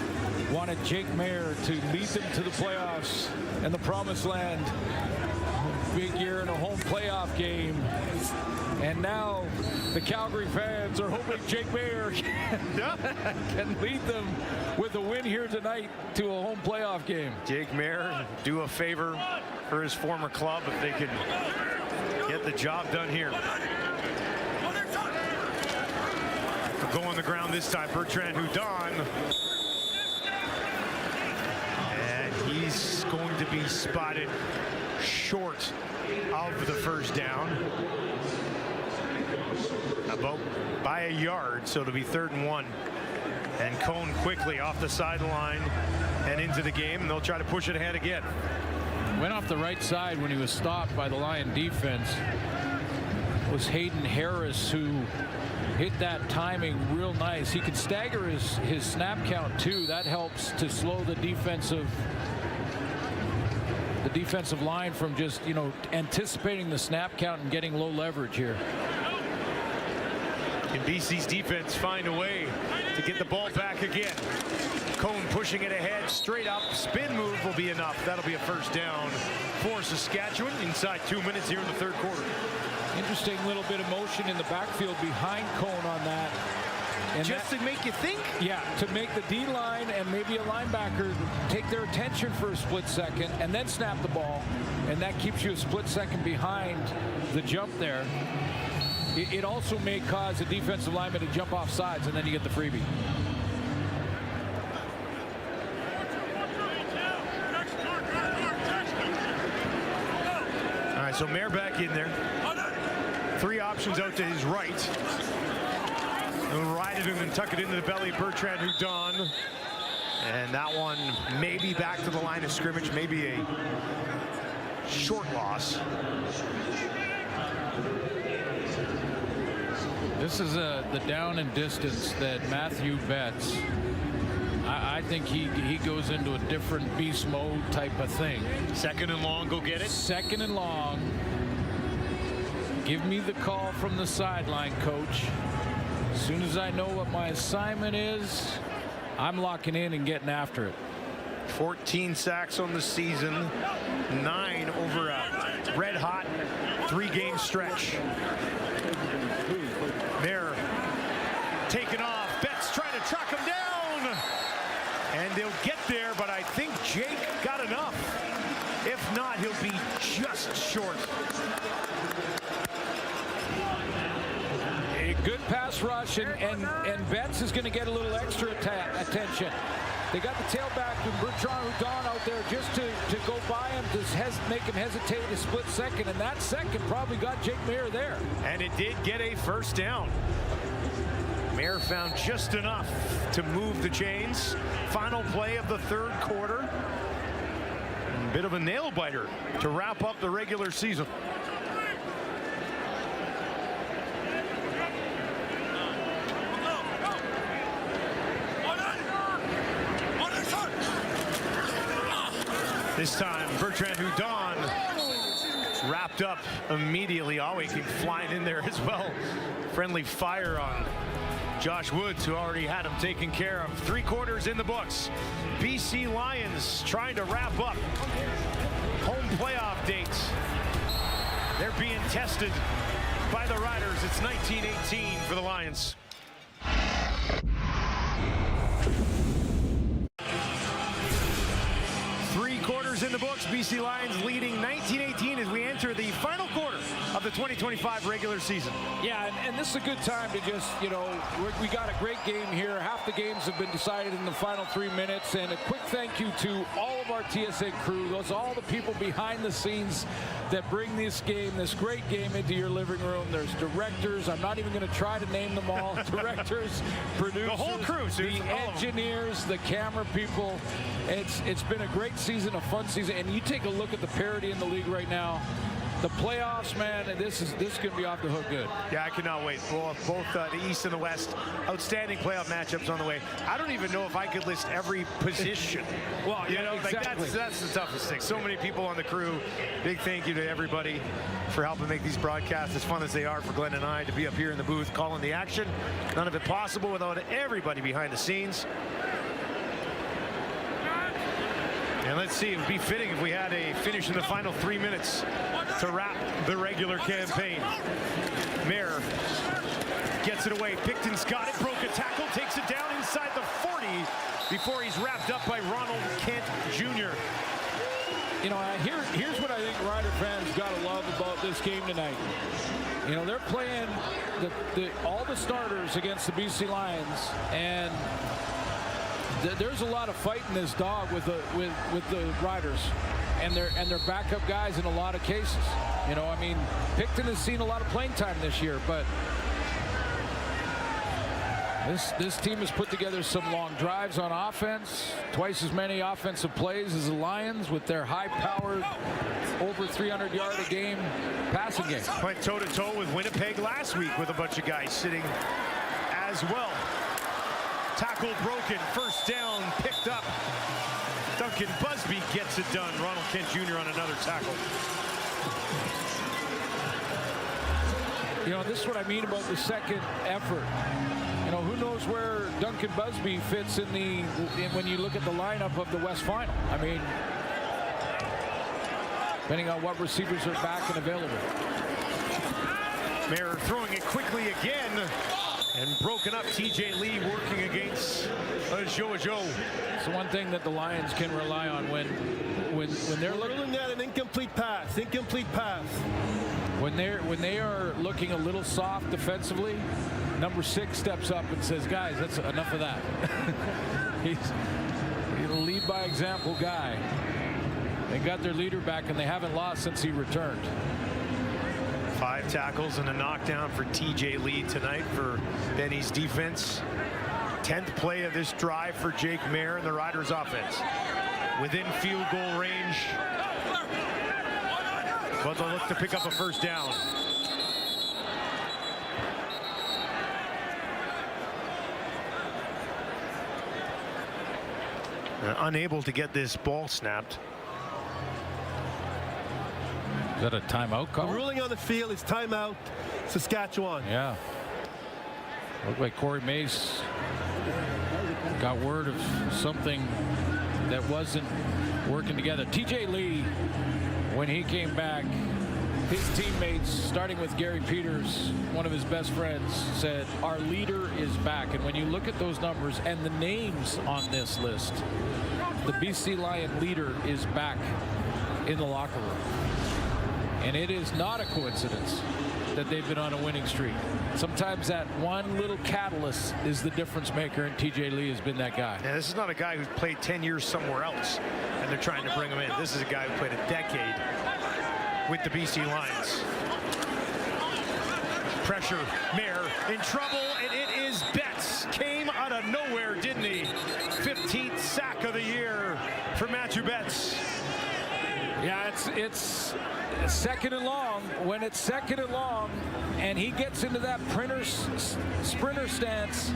I: wanted Jake Mayer to lead them to the playoffs and the promised land. Big year in a home playoff game. And now the Calgary fans are hoping Jake Mayer can lead them with a win here tonight to a home playoff game.
J: Jake Mayer do a favor for his former club if they could get the job done here. Go on the ground this time, Bertrand Houdon. And he's going to be spotted short of the first down. About by a yard, so it'll be 3rd and 1. And Cone quickly off the sideline and into the game, and they'll try to push it ahead again.
I: Went off the right side when he was stopped by the Lion defense. It was Hayden Harris who hit that timing real nice. He could stagger his snap count too. That helps to slow the defensive line from just, anticipating the snap count and getting low leverage here.
J: Can BC's defense find a way to get the ball back again? Cone pushing it ahead, straight up, spin move will be enough. That'll be a first down for Saskatchewan inside 2 minutes here in the third quarter.
I: Interesting little bit of motion in the backfield behind Cone on that. And
J: just to make you think?
I: Yeah, to make the D-line and maybe a linebacker take their attention for a split second and then snap the ball. And that keeps you a split second behind the jump there. It also may cause a defensive lineman to jump off sides, and then you get the freebie.
J: All right, so Mayer back in there. 3 options out to his right. He'll ride it and tuck it into the belly of Bertrand Houdon. And that one maybe back to the line of scrimmage, maybe a short loss.
I: This is the down and distance that Matthew Betts, I think he goes into a different beast mode type of thing.
J: 2nd and long, go get it.
I: 2nd and long. Give me the call from the sideline, coach. As soon as I know what my assignment is, I'm locking in and getting after it.
J: 14 sacks on the season, 9 over a red-hot 3-game stretch. Mayer taken off. Betts trying to track him down. And they'll get there, but I think Jake got enough. If not, he'll be just short.
I: A good pass rush, and Betts is going to get a little extra attention. They got the tailback with Bertrand Houdon out there just to go by him, to make him hesitate a split second, and that second probably got Jake Mayer there.
J: And it did get a first down. Mayer found just enough to move the chains. Final play of the third quarter. A bit of a nail biter to wrap up the regular season. This time, Bertrand Houdon wrapped up immediately. Always came flying in there as well. Friendly fire on Josh Woods, who already had him taken care of. 3 quarters in the books. BC Lions trying to wrap up home playoff dates. They're being tested by the Riders. It's 19-18 for the Lions. In the books, BC Lions leading 19-18 as we enter the final quarter of the 2025 regular season.
I: Yeah, and this is a good time to just, you know, we got a great game here. Half the games have been decided in the final 3 minutes. And a quick thank you to all of our TSN crew, all the people behind the scenes that bring this great game into your living room. There's directors. I'm not even going to try to name them all. Directors, producers,
J: the whole crew,
I: the engineers, the camera people. It's been a great season, a fun season, and you take a look at the parity in the league right now. The playoffs, man, this is going to be off the hook good.
J: Yeah, I cannot wait. Well, both the East and the West, outstanding playoff matchups on the way. I don't even know if I could list every position.
I: Well,
J: you know,
I: exactly.
J: like that's the toughest thing. So many people on the crew. Big thank you to everybody for helping make these broadcasts as fun as they are for Glenn and I to be up here in the booth calling the action. None of it possible without everybody behind the scenes. And let's see, it would be fitting if we had a finish in the final 3 minutes to wrap the regular campaign. Mayer gets it away. Picton's got it, broke a tackle, takes it down inside the 40 before he's wrapped up by Ronald Kent Jr.
I: You know, here's what I think Rider fans got to love about this game tonight. You know, they're playing all the starters against the BC Lions, and there's a lot of fight in this dog with the Riders and their backup guys in a lot of cases. You know, I mean, Picton has seen a lot of playing time this year, but this team has put together some long drives on offense, twice as many offensive plays as the Lions with their high-powered, over 300-yard-a-game passing game.
J: Went toe-to-toe with Winnipeg last week with a bunch of guys sitting as well. Tackle broken, first down, picked up. Duncan Busby gets it done. Ronald Kent Jr. on another tackle.
I: You know, this is what I mean about the second effort. You know, who knows where Duncan Busby fits when you look at the lineup of the West Final. I mean, depending on what receivers are back and available.
J: Mayer throwing it quickly again. And broken up. TJ Lee working against Joe.
I: It's the one thing that the Lions can rely on when they're looking
M: at an incomplete pass.
I: When they are looking a little soft defensively, number 6 steps up and says, "Guys, that's enough of that." He's a lead by example guy. They got their leader back, and they haven't lost since he returned.
J: 5 tackles and a knockdown for TJ Lee tonight for Benny's defense. 10th play of this drive for Jake Mayer and the Riders offense. Within field goal range. But they'll look to pick up a first down. Unable to get this ball snapped.
I: Is that a timeout call?
M: The ruling on the field is timeout, Saskatchewan.
I: Yeah. Looked like Corey Mace got word of something that wasn't working together. TJ Lee, when he came back, his teammates, starting with Gary Peters, one of his best friends, said, "Our leader is back." And when you look at those numbers and the names on this list, the BC Lion leader is back in the locker room. And it is not a coincidence that they've been on a winning streak. Sometimes that one little catalyst is the difference maker, and TJ Lee has been that guy.
J: Yeah, this is not a guy who's played 10 years somewhere else, and they're trying to bring him in. This is a guy who played a decade with the BC Lions. Pressure, Mayer in trouble, and it is Betts. Came out of nowhere, didn't he? 15th sack of the year for Matthew Betts.
I: Yeah, it's second and long. When it's second and long and he gets into that sprinter stance,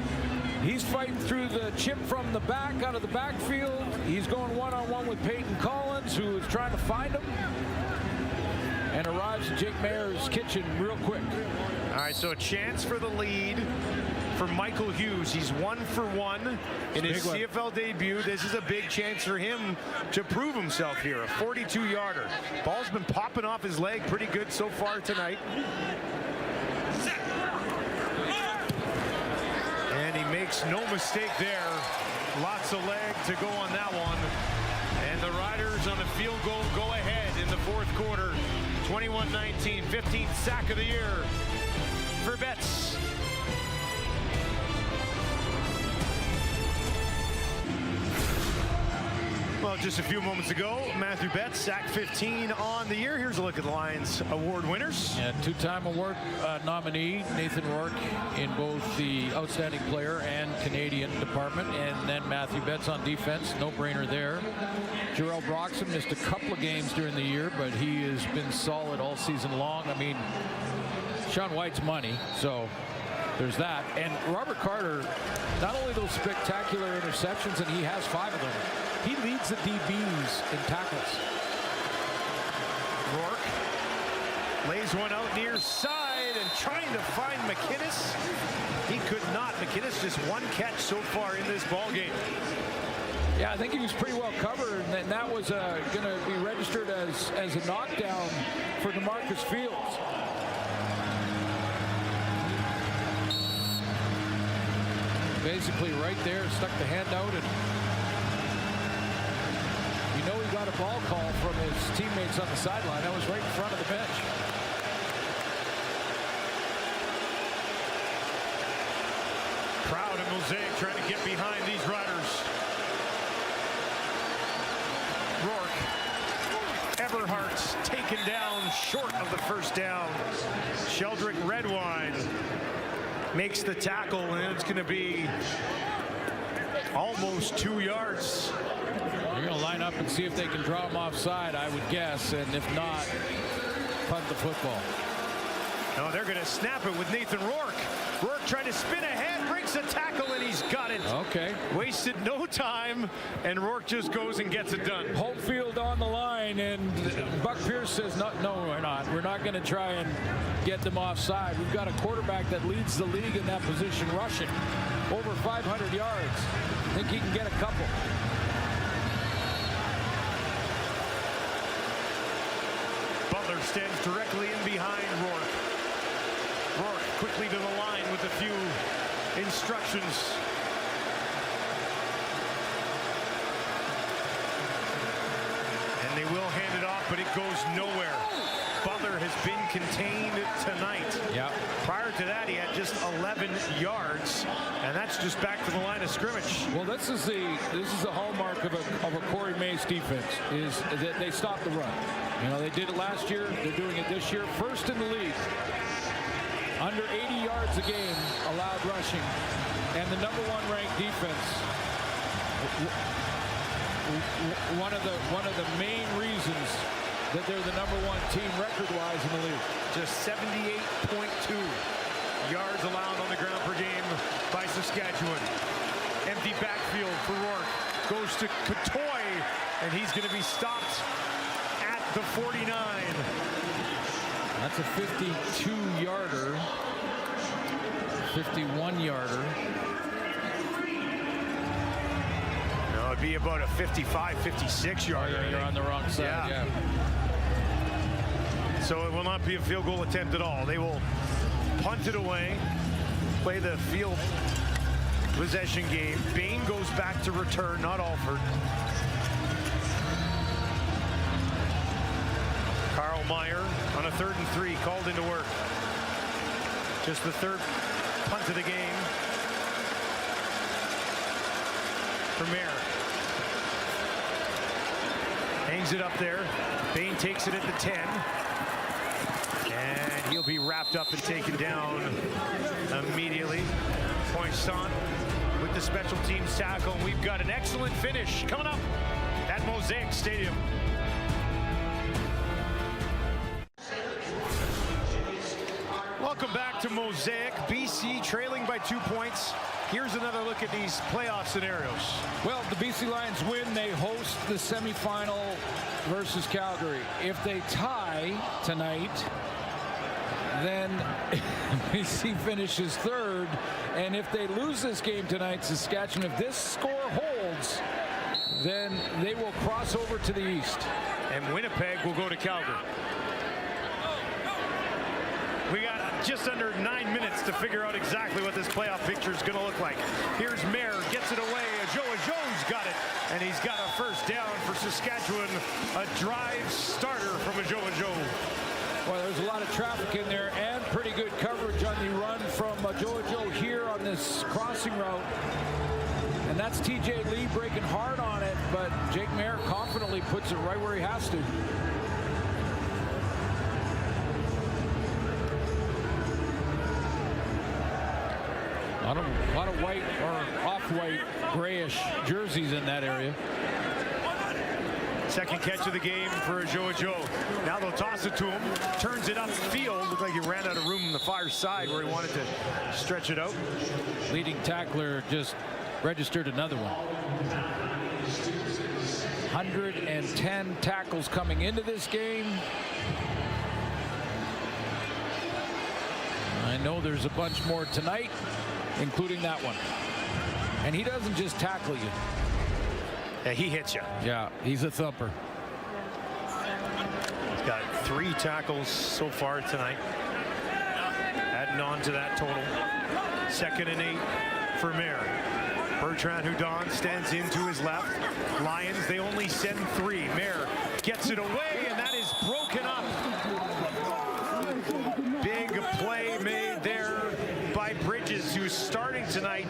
I: he's fighting through the chip from the back, out of the backfield. He's going one-on-one with Peyton Collins, who is trying to find him. and arrives in Jake Mayer's kitchen real quick.
J: All right, so a chance for the lead for Michael Hughes. He's 1 for 1 in his CFL debut. This is a big chance for him to prove himself here. A 42-yarder. Ball's been popping off his leg pretty good so far tonight. And he makes no mistake there. Lots of leg to go on that one. And the Riders on a field goal go ahead in the fourth quarter. 21-19, 15th sack of the year for Betts. Well, just a few moments ago, Matthew Betts, sack 15 on the year. Here's a look at the Lions award winners.
I: Yeah, two-time award nominee, Nathan Rourke, in both the Outstanding Player and Canadian department, and then Matthew Betts on defense. No-brainer there. Jarrell Broxton missed a couple of games during the year, but he has been solid all season long. I mean, Sean White's money, so there's that. And Robert Carter, not only those spectacular interceptions, and he has 5 of them, he leads the DBs in tackles.
J: Rourke lays one out near side and trying to find McInnes. He could not. McInnes just 1 catch so far in this ball game.
I: Yeah, I think he was pretty well covered, and that was going to be registered as a knockdown for DeMarcus Fields. Basically right there, stuck the hand out, and you know he got a ball call from his teammates on the sideline. That was right in front of the bench.
J: Crowd and Mosaic trying to get behind these Riders. Rourke. Everhart's taken down short of the first down. Sheldrick Redwine makes the tackle, and it's going to be almost 2 yards.
I: You're going to line up and see if they can draw him offside, I would guess, and if not, punt the football.
J: No, they're going to snap it with Nathan Rourke. Rourke trying to spin ahead, breaks a tackle, and he's got it.
I: Okay.
J: Wasted no time, and Rourke just goes and gets it done.
I: Home field on the line, and Buck Pierce says, no, we're not. We're not going to try and get them offside. We've got a quarterback that leads the league in that position, rushing over 500 yards. I think he can get a couple.
J: Butler stands directly in behind Rourke. Rourke quickly to the line with a few instructions. And they will hand it off, but it goes nowhere. Butler has been contained tonight.
I: Yeah.
J: Prior to that, he had just 11 yards, and that's just back to the line of scrimmage.
I: Well, this is the hallmark of a Corey Mace defense, is that they stop the run. You know, they did it last year. They're doing it this year. First in the league. Under 80 yards a game allowed rushing, and the #1 ranked defense. One of the main reasons that they're the #1 team record-wise in the league.
J: Just 78.2 yards allowed on the ground per game by Saskatchewan. Empty backfield for Rourke. Goes to Cotoy, and he's going to be stopped at the 49.
I: That's a 52-yarder, 51-yarder.
J: No, it'd be about a 55, 56-yarder.
I: You're on the wrong side, yeah.
J: So it will not be a field goal attempt at all. They will punt it away, play the field possession game. Bain goes back to return, not Alford. Carl Meyer on a 3rd and 3, called into work. Just the 3rd punt of the game for Mayer. Hangs it up there. Bain takes it at the 10. And he'll be wrapped up and taken down immediately. Poinson with the special teams tackle. And we've got an excellent finish coming up at Mosaic Stadium. Welcome back to Mosaic. BC trailing by 2 points. Here's another look at these playoff scenarios.
I: Well, the BC Lions win. They host the semifinal versus Calgary. If they tie tonight, then BC finishes third. And if they lose this game tonight, Saskatchewan, if this score holds, then they will cross over to the east.
J: And Winnipeg will go to Calgary. We got just under 9 minutes to figure out exactly what this playoff picture is going to look like. Here's Mayer, gets it away. Joe's got it, and he's got a first down for Saskatchewan. A drive starter from Joe.
I: Well, there's a lot of traffic in there and pretty good coverage on the run from Joe here on this crossing route. And that's TJ Lee breaking hard on it, but Jake Mayer confidently puts it right where he has to. A lot of white or off-white grayish jerseys in that area.
J: Second catch of the game for Joe. Now they'll toss it to him. Turns it upfield. Looked like he ran out of room on the far side where he wanted to stretch it out.
I: Leading tackler just registered another one. 110 tackles coming into this game. I know there's a bunch more tonight, including that one. And he doesn't just tackle you.
J: Yeah, he hits you.
I: Yeah, he's a thumper.
J: He's got 3 tackles so far tonight. Adding on to that total. 2nd and 8 for Mayer. Bertrand Hudon stands into his left. Lions, they only send 3. Mayer gets it away, and that is broken up. Big play made there by Bridges, who's starting tonight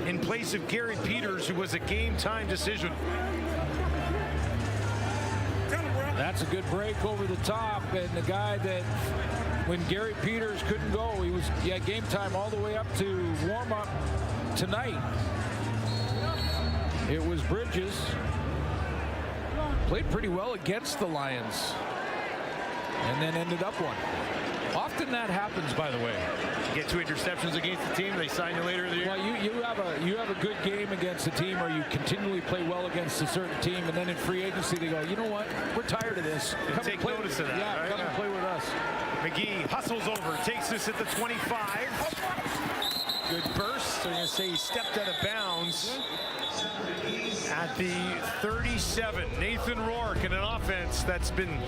J: in place of Gary Peters, who was a game-time decision.
I: That's a good break over the top, and the guy that, when Gary Peters couldn't go, he was game time all the way up to warm-up tonight. It was Bridges. Played pretty well against the Lions, and then ended up one. Often that happens, by the way.
J: You get 2 interceptions against the team, they sign you later in the year.
I: Well, you have a good game against a team, or you continually play well against a certain team, and then in free agency they go, you know what? We're tired of this. Come
J: take notice of that.
I: Yeah,
J: right?
I: come and play with us.
J: McGee hustles over, takes this at the 25. Good burst. They're going to say he stepped out of bounds at the 37. Nathan Rourke in an offense that's been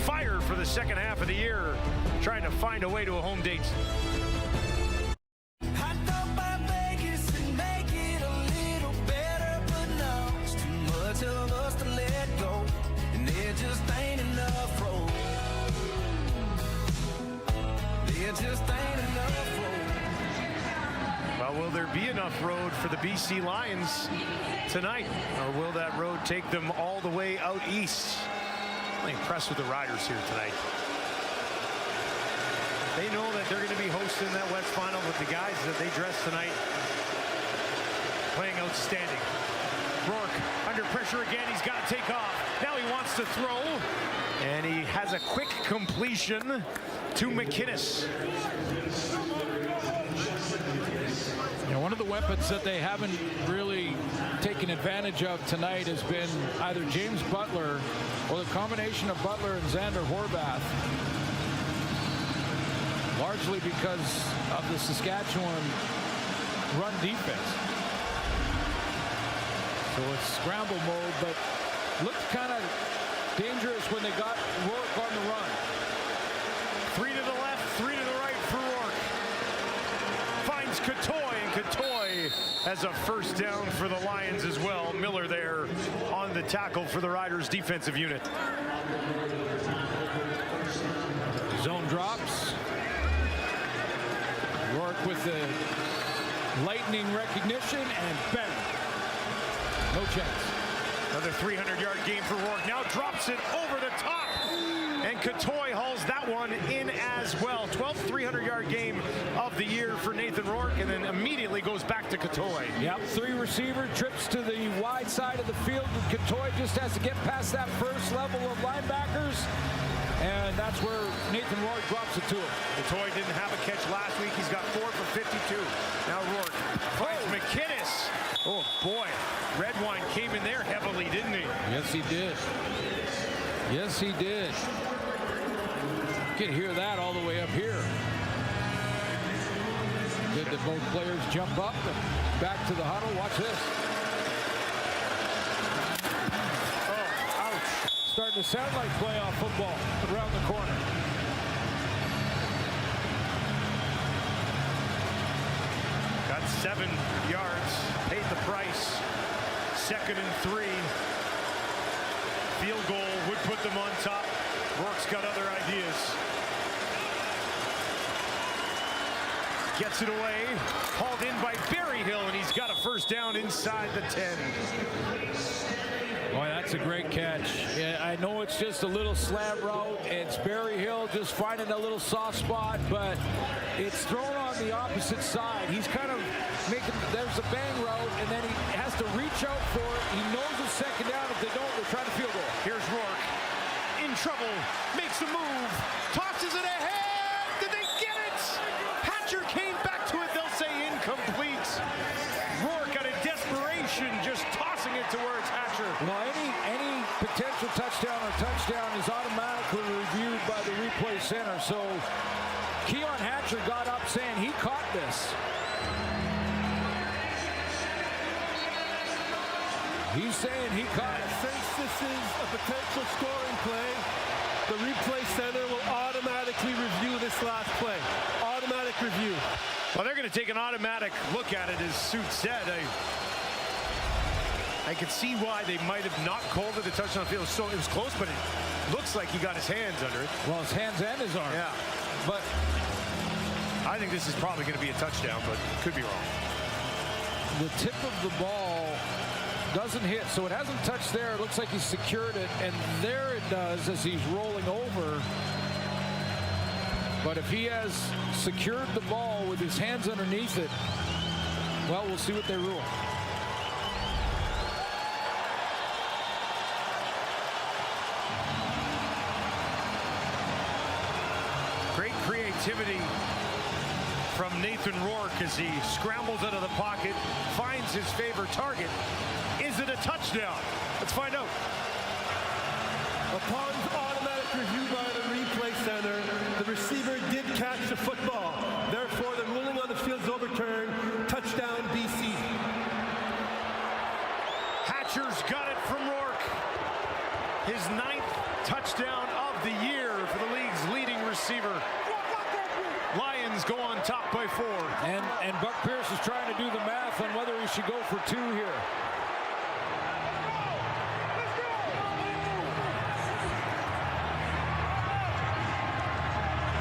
J: fired for the second half of the year, trying to find a way to a home date. Well, will there be enough road for the BC Lions tonight, or will that road take them all the way out east? I'm impressed with the Riders here tonight. They know that they're going to be hosting that West Final, but the guys that they dress tonight playing outstanding. Rourke under pressure again. He's got to take off. Now he wants to throw, and he has a quick completion to McInnes.
I: One of the weapons that they haven't really taken advantage of tonight has been either James Butler or the combination of Butler and Xander Horvath, largely because of the Saskatchewan run defense. So it's scramble mode, but looked kind of dangerous when they got Rourke on the run.
J: 3 to the left, 3 to the right for Rourke. Finds Catoy, and Catoy has a first down for the Lions as well. Miller there on the tackle for the Riders defensive unit.
I: Zone drops. Rourke with the lightning recognition, and bang. No chance.
J: Another 300-yard game for Rourke. Now drops it over the top. And Catoy hauls that one in as well. 12th 300-yard game of the year for Nathan Rourke, and then immediately goes back to Catoy.
I: Yep, 3 receiver trips to the wide side of the field. And Catoy just has to get past that first level of linebackers, and that's where Nathan Rourke drops it to him.
J: Catoy didn't have a catch last week. He's got 4 for 52. Now Rourke finds McInnes. Oh boy, Redwine came in there heavily, didn't he?
I: Yes, he did. Yes, he did. You can hear that all the way up here. Good that both players jump up and back to the huddle. Watch this. Oh, ouch. Starting to sound like playoff football around the corner.
J: Got 7 yards, paid the price. 2nd and 3. Field goal would put them on top. Rourke's got other ideas. Gets it away, hauled in by Berryhill, and he's got a first down inside the 10.
I: Boy, that's a great catch. Yeah, I know it's just a little slant route. It's Berryhill just finding a little soft spot, but it's thrown on the opposite side. He's kind of making, there's a bang route, and then he has to reach out for it. He knows it's second down. If they don't, they're trying to field goal.
J: Here's Rourke, in trouble, makes a move, tosses it ahead. Did they get it? Hatcher came back to it. They'll say incomplete. Rourke out of desperation, just tossing it towards Hatcher.
I: Well, any potential touchdown or touchdown is automatically reviewed by the replay center. So Keon Hatcher got up saying he caught this. He's saying he caught it.
M: Since this is a potential scoring play, the replay center will automatically review this last play. Automatic review.
J: Well, they're going to take an automatic look at it, as Suit said. I could see why they might have not called it a touchdown field. So it was close, but it looks like he got his hands under it.
I: Well, his hands and his arm.
J: Yeah.
I: But
J: I think this is probably going to be a touchdown, but could be wrong.
I: The tip of the ball doesn't hit, so it hasn't touched there. It looks like he secured it, and there it does as he's rolling over. But if he has secured the ball with his hands underneath it, well, we'll see what they rule.
J: Great creativity from Nathan Rourke as he scrambles out of the pocket, finds his favorite target. Is it a touchdown? Let's find out.
M: Upon automatic review by the replay center, the receiver did catch the football. Therefore, the ruling on the field is overturned. Touchdown, BC.
J: Hatcher's got it from Rourke. His 9th touchdown of the year for the league's leading receiver. Lions go on top by 4.
I: And Buck Pierce is trying to do the math on whether he should go for 2 here.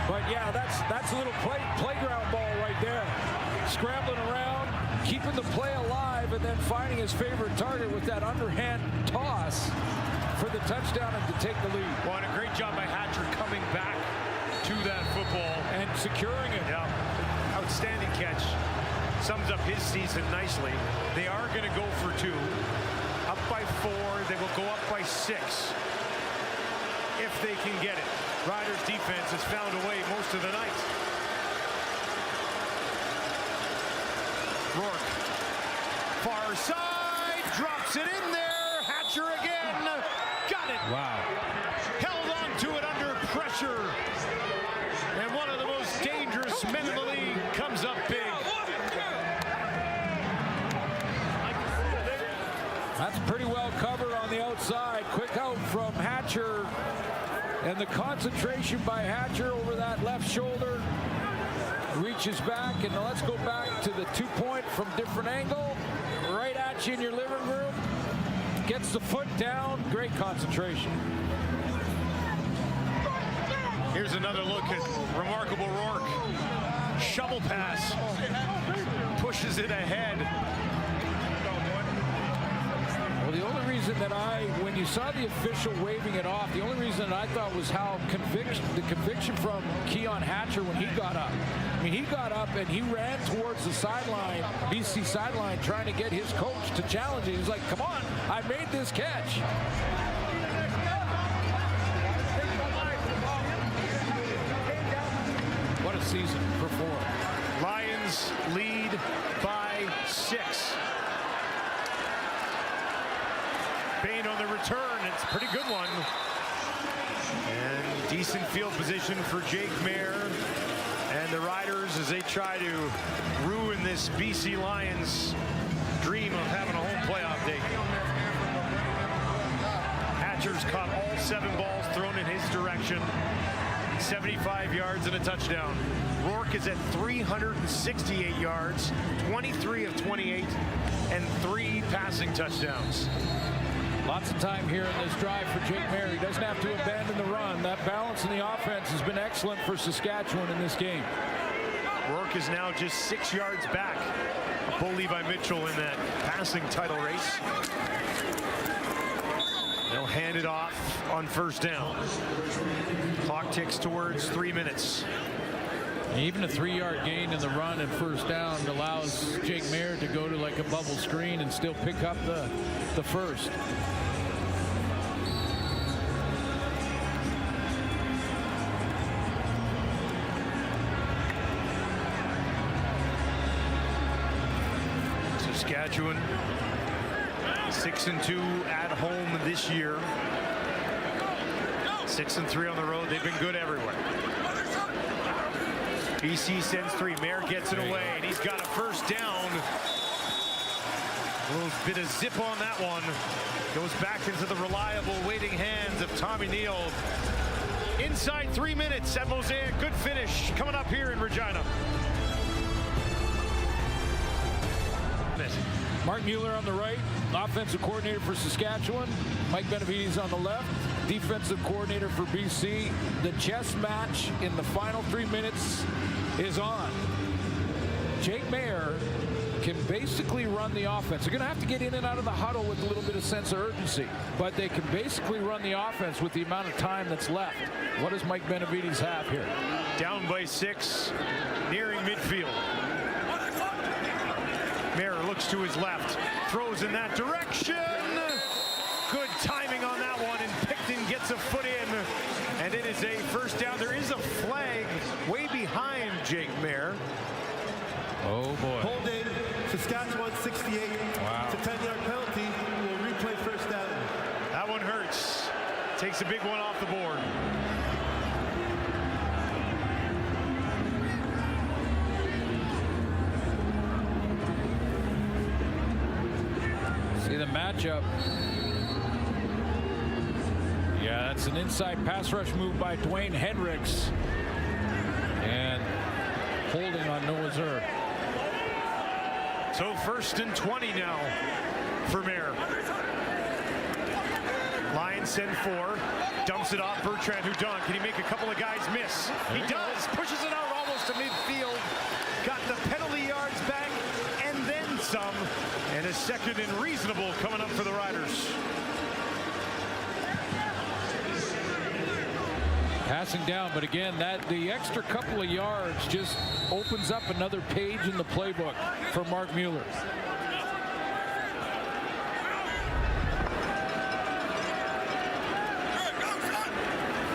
I: But yeah, that's a little playground ball right there. Scrambling around, keeping the play alive, and then finding his favorite target with that underhand toss for the touchdown and to take the lead.
J: Well, and a great job by Hatcher coming back to that football.
I: And securing it.
J: Yeah, outstanding catch. Sums up his season nicely. They are going to go for 2. Up by 4, they will go up by 6. If they can get it. Riders defense has found a way most of the night. Rourke, far side, drops it in there. Hatcher again, got it.
I: Wow.
J: Held on to it under pressure. And one of the most dangerous men in the league comes up big.
I: That's pretty well covered on the outside. Quick out from Hatcher. And the concentration by Hatcher over that left shoulder. Reaches back, and let's go back to the 2-point from different angle. Right at you in your living room. Gets the foot down. Great concentration.
J: Here's another look at remarkable Rourke. Shovel pass. Pushes it ahead.
I: Well, the only reason that when you saw the official waving it off, the only reason that I thought was how the conviction from Keon Hatcher when he got up. I mean, he got up and he ran towards the sideline, BC sideline, trying to get his coach to challenge it. He's like, come on, I made this catch. What a season for 4.
J: Lions lead by 6. Bain on the return. It's a pretty good one. Decent field position for Jake Mayer and the Riders as they try to ruin this BC Lions dream of having a home playoff day. Hatcher's caught all 7 balls thrown in his direction. 75 yards and a touchdown. Rourke is at 368 yards, 23 of 28, and 3 passing touchdowns.
I: Lots of time here in this drive for Jake Mayer. He doesn't have to abandon the run. That balance in the offense has been excellent for Saskatchewan in this game.
J: Rourke is now just 6 yards back. Bo Levi Mitchell in that passing title race. They'll hand it off on first down. Clock ticks towards 3 minutes.
I: Even a 3-yard gain in the run and first down allows Jake Mayer to go to like a bubble screen and still pick up the first.
J: Saskatchewan 6-2 at home this year. 6-3 on the road. They've been good everywhere. BC sends 3. Mayer gets it away, and he's got a first down. A little bit of zip on that one. Goes back into the reliable waiting hands of Tommy Neal. Inside 3 minutes at Mosaic. Good finish coming up here in Regina.
I: Mark Mueller on the right, offensive coordinator for Saskatchewan. Mike Benavides on the left, defensive coordinator for BC. The chess match in the final 3 minutes is on. Jake Mayer can basically run the offense. They're going to have to get in and out of the huddle with a little bit of sense of urgency, but they can basically run the offense with the amount of time that's left. What does Mike Benavides have here?
J: Down by 6, nearing midfield. Mayer looks to his left, throws in that direction. Good timing on that one, and Picton gets a foot in, and it is a first down. There is a flag way behind Jake Mayer.
I: Oh boy.
M: Holding, Saskatchewan 68.
I: Wow.
M: It's a 10-yard penalty. We'll replay first down.
J: That one hurts. Takes a big one off the board.
I: See the matchup. Yeah, that's an inside pass rush move by Dwayne Hendricks. And holding on Noah's Earth.
J: So 1st and 20 now for Mayer. Lions send 4. Dumps it off Bertrand Hudon. Can he make a couple of guys miss? He does. Pushes it out almost to midfield. Got the penalty yards back and then some. And a second and reasonable coming up for the Riders.
I: Passing down, but again, the extra couple of yards just opens up another page in the playbook for Mark Mueller.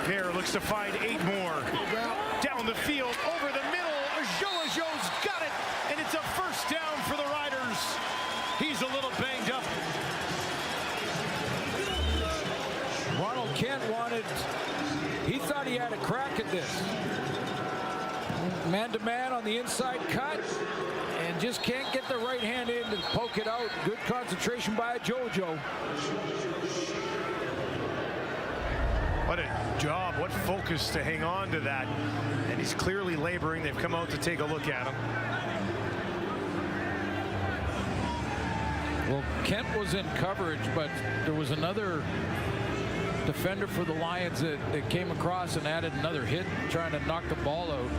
J: Mayer looks to find 8 more. Down the field, over the middle. Jo's got it, and it's a first down for the Riders. He's a little banged up.
I: Ronald Kent he thought he had a crack at this. Man-to-man on the inside cut, and just can't get the right hand in to poke it out. Good concentration by JoJo.
J: What a job, what focus to hang on to that. And he's clearly laboring. They've come out to take a look at him.
I: Well, Kent was in coverage, but there was another defender for the Lions that came across and added another hit trying to knock the ball out.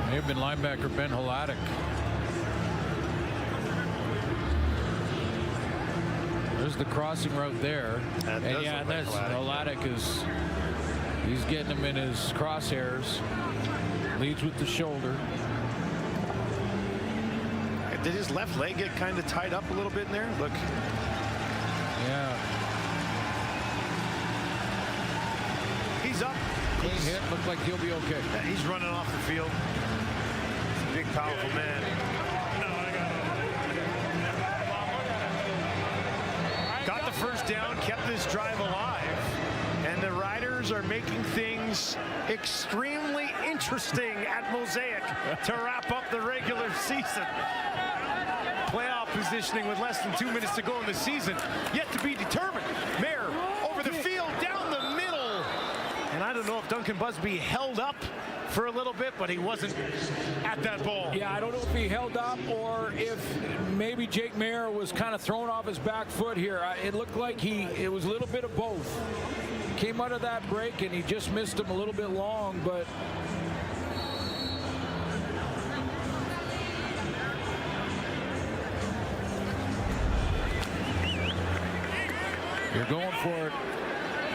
I: May have been linebacker Ben Holatic. There's the crossing route there. And yeah, that's Holatic he's getting him in his crosshairs. Leads with the shoulder.
J: Did his left leg get kind of tied up a little bit in there? Look.
I: Yeah.
J: He's up.
I: Clean hit. Looked like he'll be okay.
J: Yeah, he's running off the field. He's a big, powerful man. first down, kept this drive alive. And the Riders are making things extremely interesting at Mosaic to wrap up the regular season. Playoff positioning with less than 2 minutes to go in the season, yet to be determined. Mayer over the field, down the middle. And I don't know if Duncan Busby held up for a little bit, but he wasn't at that ball.
I: Yeah, I don't know if he held up or if maybe Jake Mayer was kind of thrown off his back foot here. It looked like it was a little bit of both. Came out of that break and he just missed him a little bit long, but you're going for it.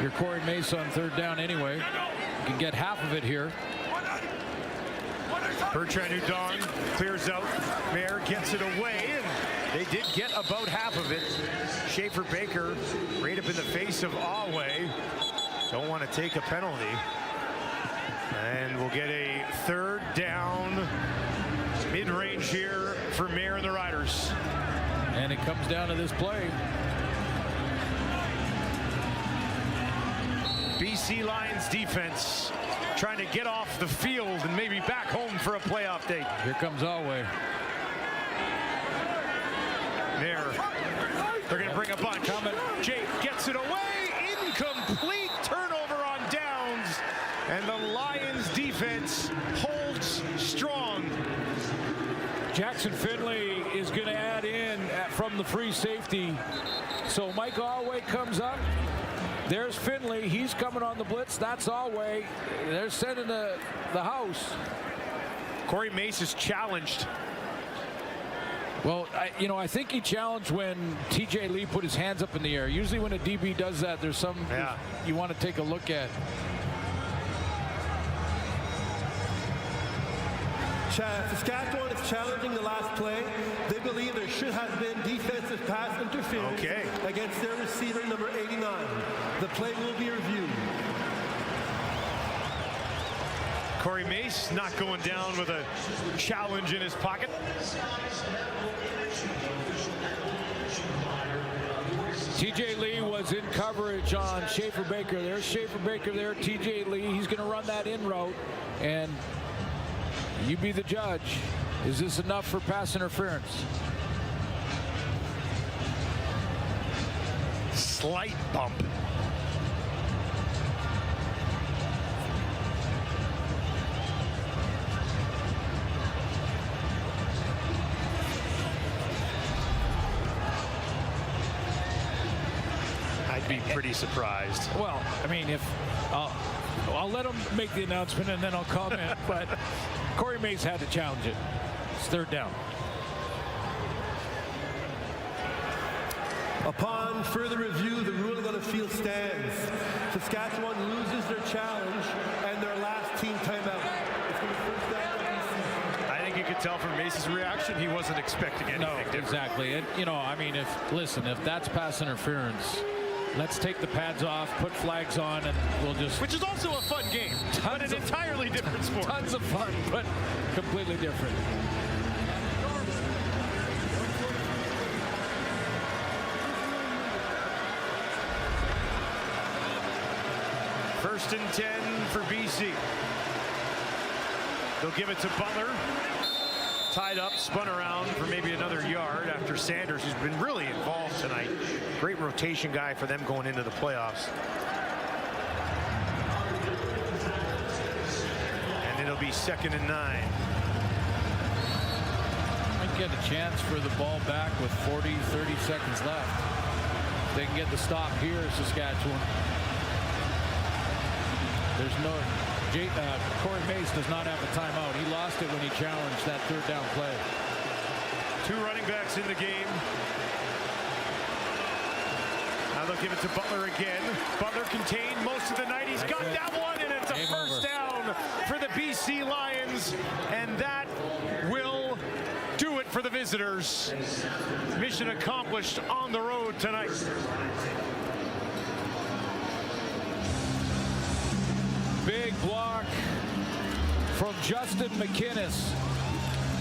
I: You're Corey Mace on third down anyway. You can get half of it here.
J: Bertrand Udong clears out. Mayer gets it away, and they did get about half of it. Schaefer Baker right up in the face of Awe. Don't want to take a penalty. And we'll get a third down mid-range here for Mayer and the Riders.
I: And it comes down to this play.
J: BC Lions defense trying to get off the field and maybe back home for a playoff date.
I: Here comes Alway.
J: There. They're going to bring a bunch. Jake gets it away. Incomplete. Turnover on downs. And the Lions defense holds strong.
I: Jackson Finley is going to add in from the free safety. So Mike Alway comes up. There's Finley. He's coming on the blitz. That's Alway. They're sending the house.
J: Corey Mace is challenged.
I: Well, I think he challenged when TJ Lee put his hands up in the air. Usually when a DB does that, there's some you want to take a look at.
M: Saskatchewan is challenging the last play. They believe there should have been defensive pass interference against their receiver, number 89. The play will be reviewed.
J: Corey Mace not going down with a challenge in his pocket.
I: TJ Lee was in coverage on Schaefer Baker. There's Schaefer Baker there. TJ Lee, he's going to run that in route. And you be the judge. Is this enough for pass interference?
J: Slight bump. I'd be pretty surprised.
I: Well, I mean, if I'll let him make the announcement and then I'll comment. But Corey Mace had to challenge it. It's third down.
M: Upon further review, the ruling on the field stands. Saskatchewan loses their challenge and their last team timeout. It's going to be first down to BC.
J: I think you could tell from Mace's reaction he wasn't expecting anything different.
I: Exactly. And, I mean, if that's pass interference, let's take the pads off, put flags on, and we'll just...
J: Which is also a fun game, but an entirely different sport.
I: Tons of fun, but completely different.
J: First and 10 for BC. They'll give it to Butler. Tied up, spun around for maybe another yard after Sanders, who's been really involved tonight. Great rotation guy for them going into the playoffs. And it'll be 2nd and 9.
I: Might get a chance for the ball back with 30 seconds left. They can get the stop here, Saskatchewan. There's no... Corey Mace does not have a timeout. He lost it when he challenged that third down play.
J: 2 running backs in the game. Now they'll give it to Butler again. Butler contained most of the night. He's got that one, and it's a first down for the BC Lions. And that will do it for the visitors. Mission accomplished on the road tonight.
I: Big block from Justin McInnes.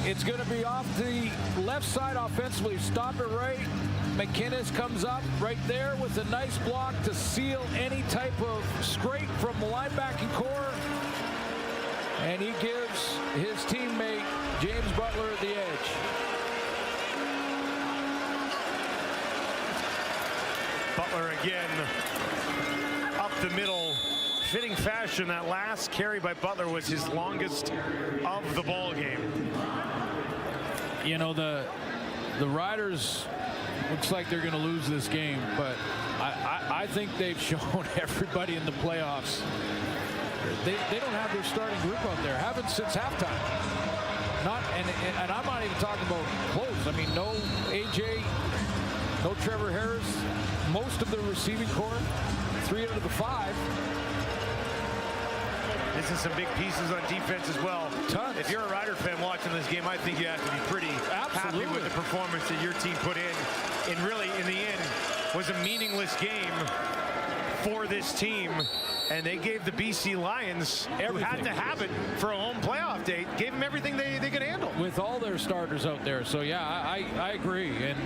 I: It's going to be off the left side offensively. Stop it right McInnes comes up right there with a nice block to seal any type of scrape from the linebacking core. And he gives his teammate James Butler the edge.
J: Butler again up the middle. Fitting fashion, that last carry by Butler was his longest of the ball game.
I: You know, the Riders looks like they're going to lose this game, but I think they've shown everybody in the playoffs they don't have their starting group out there. Haven't since halftime. And I'm not even talking about close. I mean, no AJ, no Trevor Harris. Most of the receiving core, 3 out of the 5.
J: Missing some big pieces on defense as well.
I: Tons.
J: If you're a Rider fan watching this game, I think you have to be pretty happy with the performance that your team put in. And really, in the end, was a meaningless game for this team. And they gave the BC Lions, who had to have it for a home playoff date, gave them everything they could handle.
I: With all their starters out there. So, yeah, I agree. And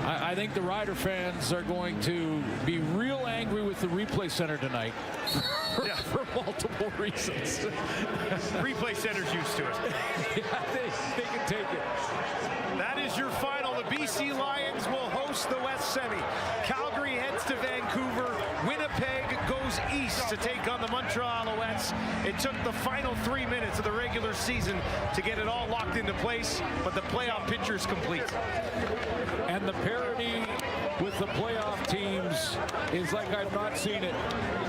I: I think the Rider fans are going to be real angry with the replay center tonight for multiple reasons.
J: Replay center's used to it.
I: Yeah, they can take it.
J: That is your final. The BC Lions will host the West Semi. Calgary heads to Vancouver. Winnipeg goes east to take on the Montreal Alouettes. It took the final 3 minutes of the regular season to get it all locked into place, but the playoff picture's complete.
I: And the parity with the playoff teams is like I've not seen it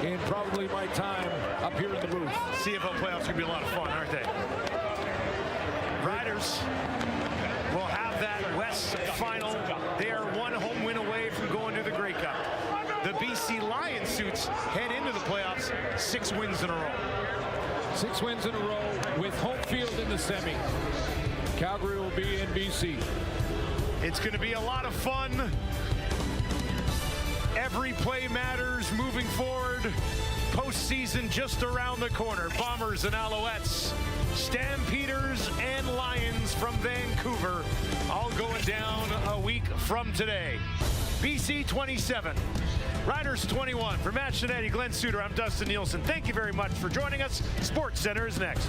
I: in probably my time up here in the booth.
J: CFL playoffs are going to be a lot of fun, aren't they? Riders will have that West final. They are 1 home win away from going to the Grey Cup. The BC Lions suits head into the playoffs 6 wins in a row.
I: 6 wins in a row with home field in the semi. Calgary will be in BC.
J: It's going to be a lot of fun. Every play matters moving forward. Postseason just around the corner. Bombers and Alouettes, Stampeders and Lions from Vancouver, all going down a week from today. BC 27, Riders 21. For Matt Shinetti, Glenn Suter, I'm Dustin Nielsen. Thank you very much for joining us. Sports Center is next.